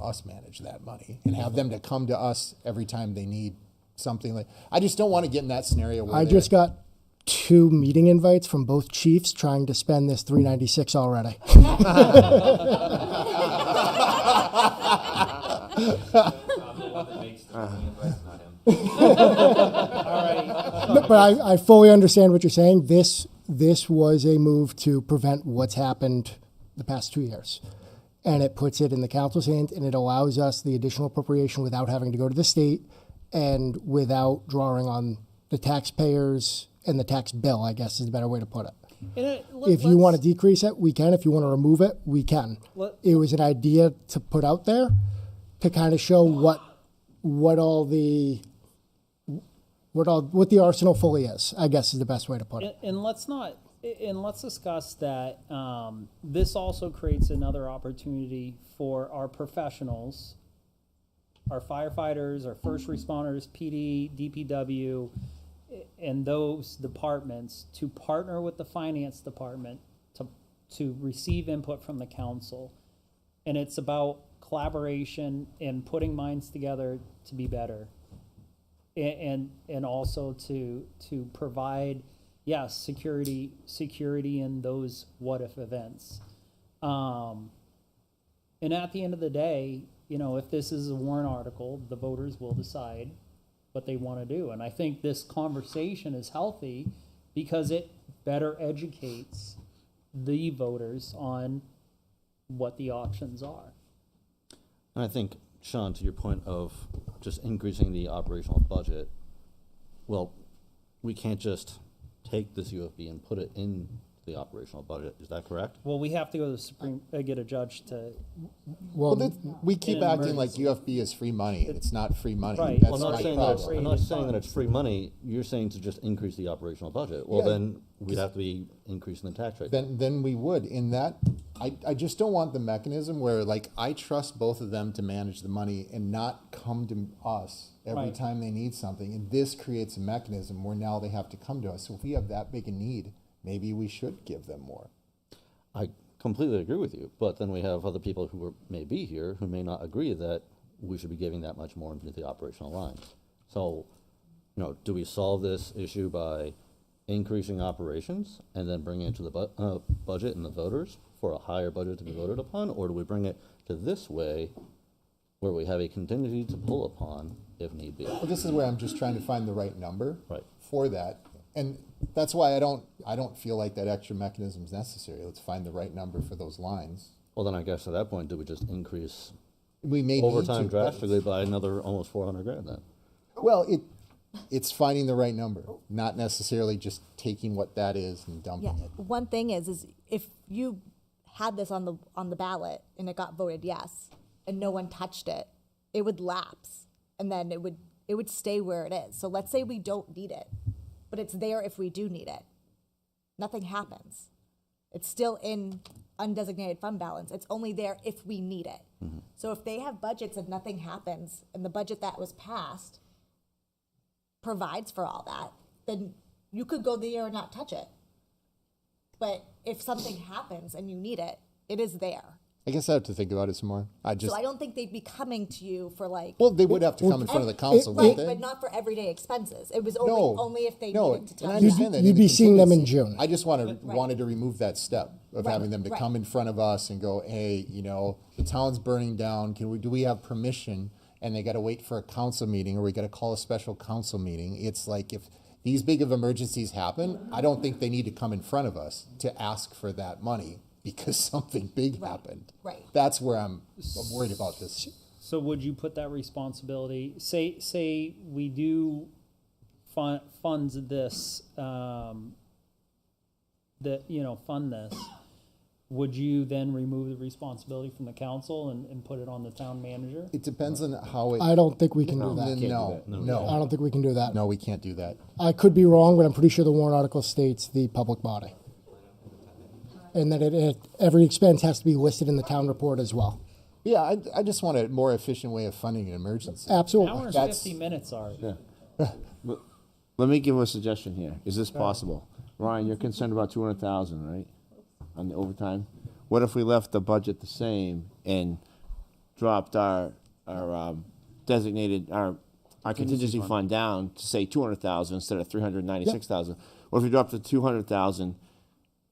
us manage that money and have them to come to us every time they need something. Like, I just don't want to get in that scenario where I just got 2 meeting invites from both chiefs trying to spend this $396 already. But I fully understand what you're saying. This was a move to prevent what's happened the past 2 years. And it puts it in the council's hands, and it allows us the additional appropriation without having to go to the state and without drawing on the taxpayers and the tax bill, I guess is a better way to put it. If you want to decrease it, we can. If you want to remove it, we can. It was an idea to put out there to kind of show what the arsenal fully is, I guess is the best way to put it. And let's discuss that this also creates another opportunity for our professionals, our firefighters, our first responders, PD, DPW, and those departments to partner with the finance department to receive input from the council. And it's about collaboration and putting minds together to be better. And also to provide, yes, security in those what if events. And at the end of the day, if this is a warrant article, the voters will decide what they want to do. And I think this conversation is healthy because it better educates the voters on what the options are. And I think, Sean, to your point of just increasing the operational budget, well, we can't just take this UFB and put it in the operational budget. Is that correct? Well, we have to go to the Supreme, get a judge to. Well, we keep acting like UFB is free money. It's not free money. Right. That's Well, I'm my not saying that it's free money. You're saying to just increase the operational budget. Well, Yeah. then we'd have to be increasing the tax rate. Then we would. In that, I just don't want the mechanism where, like, I trust both of them to manage the money and not come to us every Right. time they need something. And this creates a mechanism where now they have to come to us. So if we have that big a need, maybe we should give them more. I completely agree with you, but then we have other people who may be here who may not agree that we should be giving that much more into the operational lines. So, do we solve this issue by increasing operations and then bringing it to the budget and the voters for a higher budget to be voted upon, or do we bring it to this way where we have a contingency to pull upon if need be? Well, this is where I'm just trying to find the right number Right. for that. And that's why I don't feel like that extra mechanism is necessary. Let's find the right number for those lines. Well, then I guess at that point, do we just increase We may need overtime to, but- drastically by another almost $400,000 then? Well, it's finding the right number, not necessarily just taking what that is and dumping it. One thing is if you had this on the ballot and it got voted yes, and no one touched it, it would lapse, and then it would stay where it is. So let's say we don't need it, but it's there if we do need it. Nothing happens. It's still in undesignated fund balance. It's only there if we need it. So if they have budgets and nothing happens, and the budget that was passed provides for all that, then you could go the year and not touch it. But if something happens and you need it, it is there. I guess I have to think about it some more. So I don't think they'd be coming to you for like. Well, they would have to come in front of the council, right? wouldn't they? But not for everyday expenses. It was only if they needed to touch and I it. understand that. You'd be seeing them in June. I just wanted to remove that step of Right, having them to right. come in front of us and go, hey, the town's burning down. Do we have permission? And they got to wait for a council meeting, or we got to call a special council meeting. It's like, if these big of emergencies happen, I don't think they need to come in front of us to ask for that money because something big happened. Right. That's where I'm worried about this. So would you put that responsibility, say we do funds this, fund this, would you then remove the responsibility from the council and put it on the town manager? It depends on how it. I don't think we can do that. No. I don't think we can do that. No, we can't do that. I could be wrong, but I'm pretty sure the warrant article states the public body. And that every expense has to be listed in the town report as well. Yeah, I just want a more efficient way of funding an emergency. Absolutely. Hour and 50 minutes already. Let me give a suggestion here. Is this possible? Ryan, you're concerned about 200,000, right? On the overtime. What if we left the budget the same and dropped our designated our contingency fund down to say 200,000 instead of 396,000? Or if we dropped to 200,000,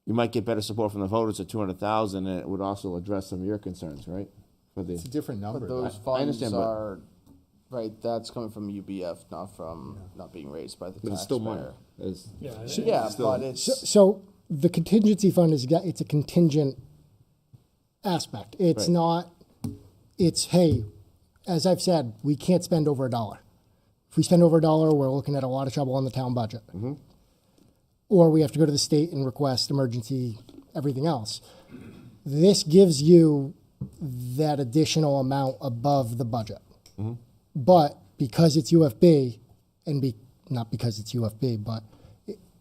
you might get better support from the voters at 200,000, and it would also address some of your concerns, right? It's a different number. But those I funds understand, but- are, right, that's coming from UBF, not being raised by the taxpayer. But it's still money. But it's. So the contingency fund it's a contingent aspect. It's not, it's, hey, as I've said, we can't spend over $1. If we spend over $1, we're looking at a lot of trouble on the town budget. Or we have to go to the state and request emergency, everything else. This gives you that additional amount above the budget. But because it's UFB, and not because it's UFB, but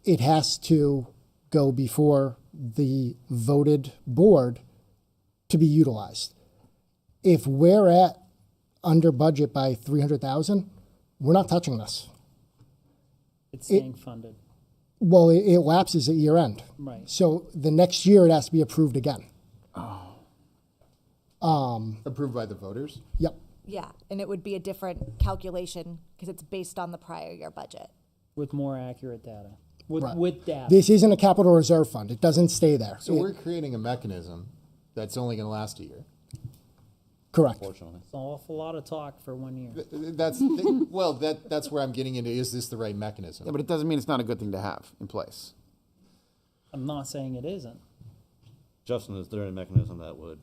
it has to go before the voted board to be utilized. If we're at under budget by 300,000, we're not touching this. It's staying funded. Well, it lapses at year end. Right. So the next year it has to be approved again. Approved by the voters? Yep. Yeah, and it would be a different calculation because it's based on the prior year budget. With more accurate data. Right. With data. This isn't a capital reserve fund. It doesn't stay there. So we're creating a mechanism that's only going to last a year. Correct. Unfortunately. It's an awful lot of talk for 1 year. That's where I'm getting into, is this the right mechanism? Yeah, but it doesn't mean it's not a good thing to have in place. I'm not saying it isn't. Justin, is there a mechanism that would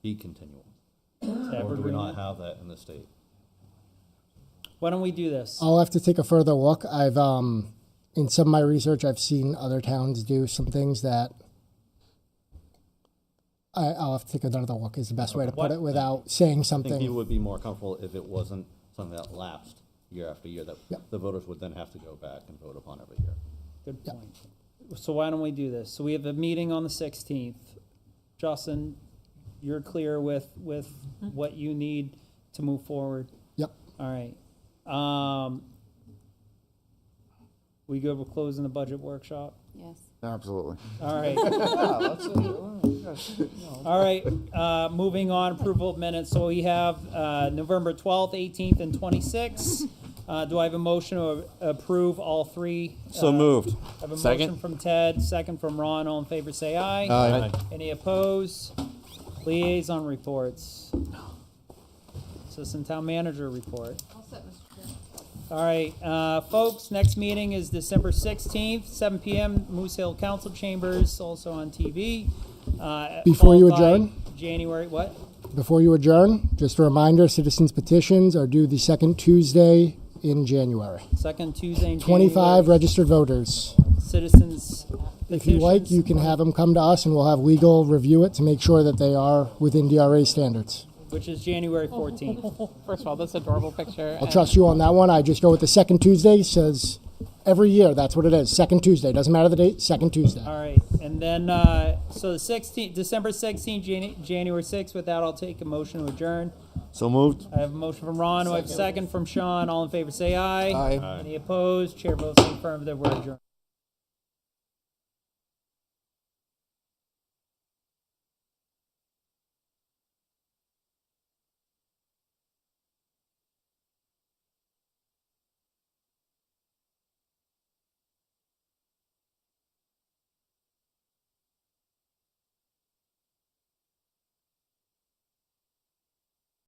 be continual? Or do we not have that in the state? Why don't we do this? I'll have to take a further look. I've in some of my research, I've seen other towns do some things that I'll have to take another look is the best way to put it without saying I something. think you would be more comfortable if it wasn't something that lapsed year after year, that the voters would then have to go back and vote upon every year. Good point. So why don't we do this? So we have a meeting on the 16th. Justin, you're clear with what you need to move forward? Yep. All right. We good with closing the budget workshop? Yes. Absolutely. All right. All right, moving on, approval of minutes. So we have November 12th, 18th, and 26th. Do I have a motion to approve all three? So moved. I have a Second. motion from Ted, second from Ron. All in favor, say aye. Aye. Any opposed? Liaison reports. Assistant Town Manager report. All right, folks, next meeting is December 16th, 7 p.m., Moose Hill Council Chambers, also on TV. Before you followed by adjourn? January, what? Before you adjourn, just a reminder, citizens petitions are due the second Tuesday in January. Second Tuesday in 25 January. registered voters. Citizens If you like, you can have them come to us and we'll have legal review it to make sure that they are within DRA standards. which is January 14th. First of all, that's an adorable picture. I'll trust you on that one. I just go with the second Tuesday. Says every year, that's what it is. Second Tuesday. Doesn't matter the date, second Tuesday. All right, and then, so the 16th, December 16th, January 6th, with that, I'll take a motion to adjourn. So moved. I have a motion from Ron, I have a second from Sean, all in favor say aye. Aye. Any opposed? Chair votes in the affirmative, we're adjourned.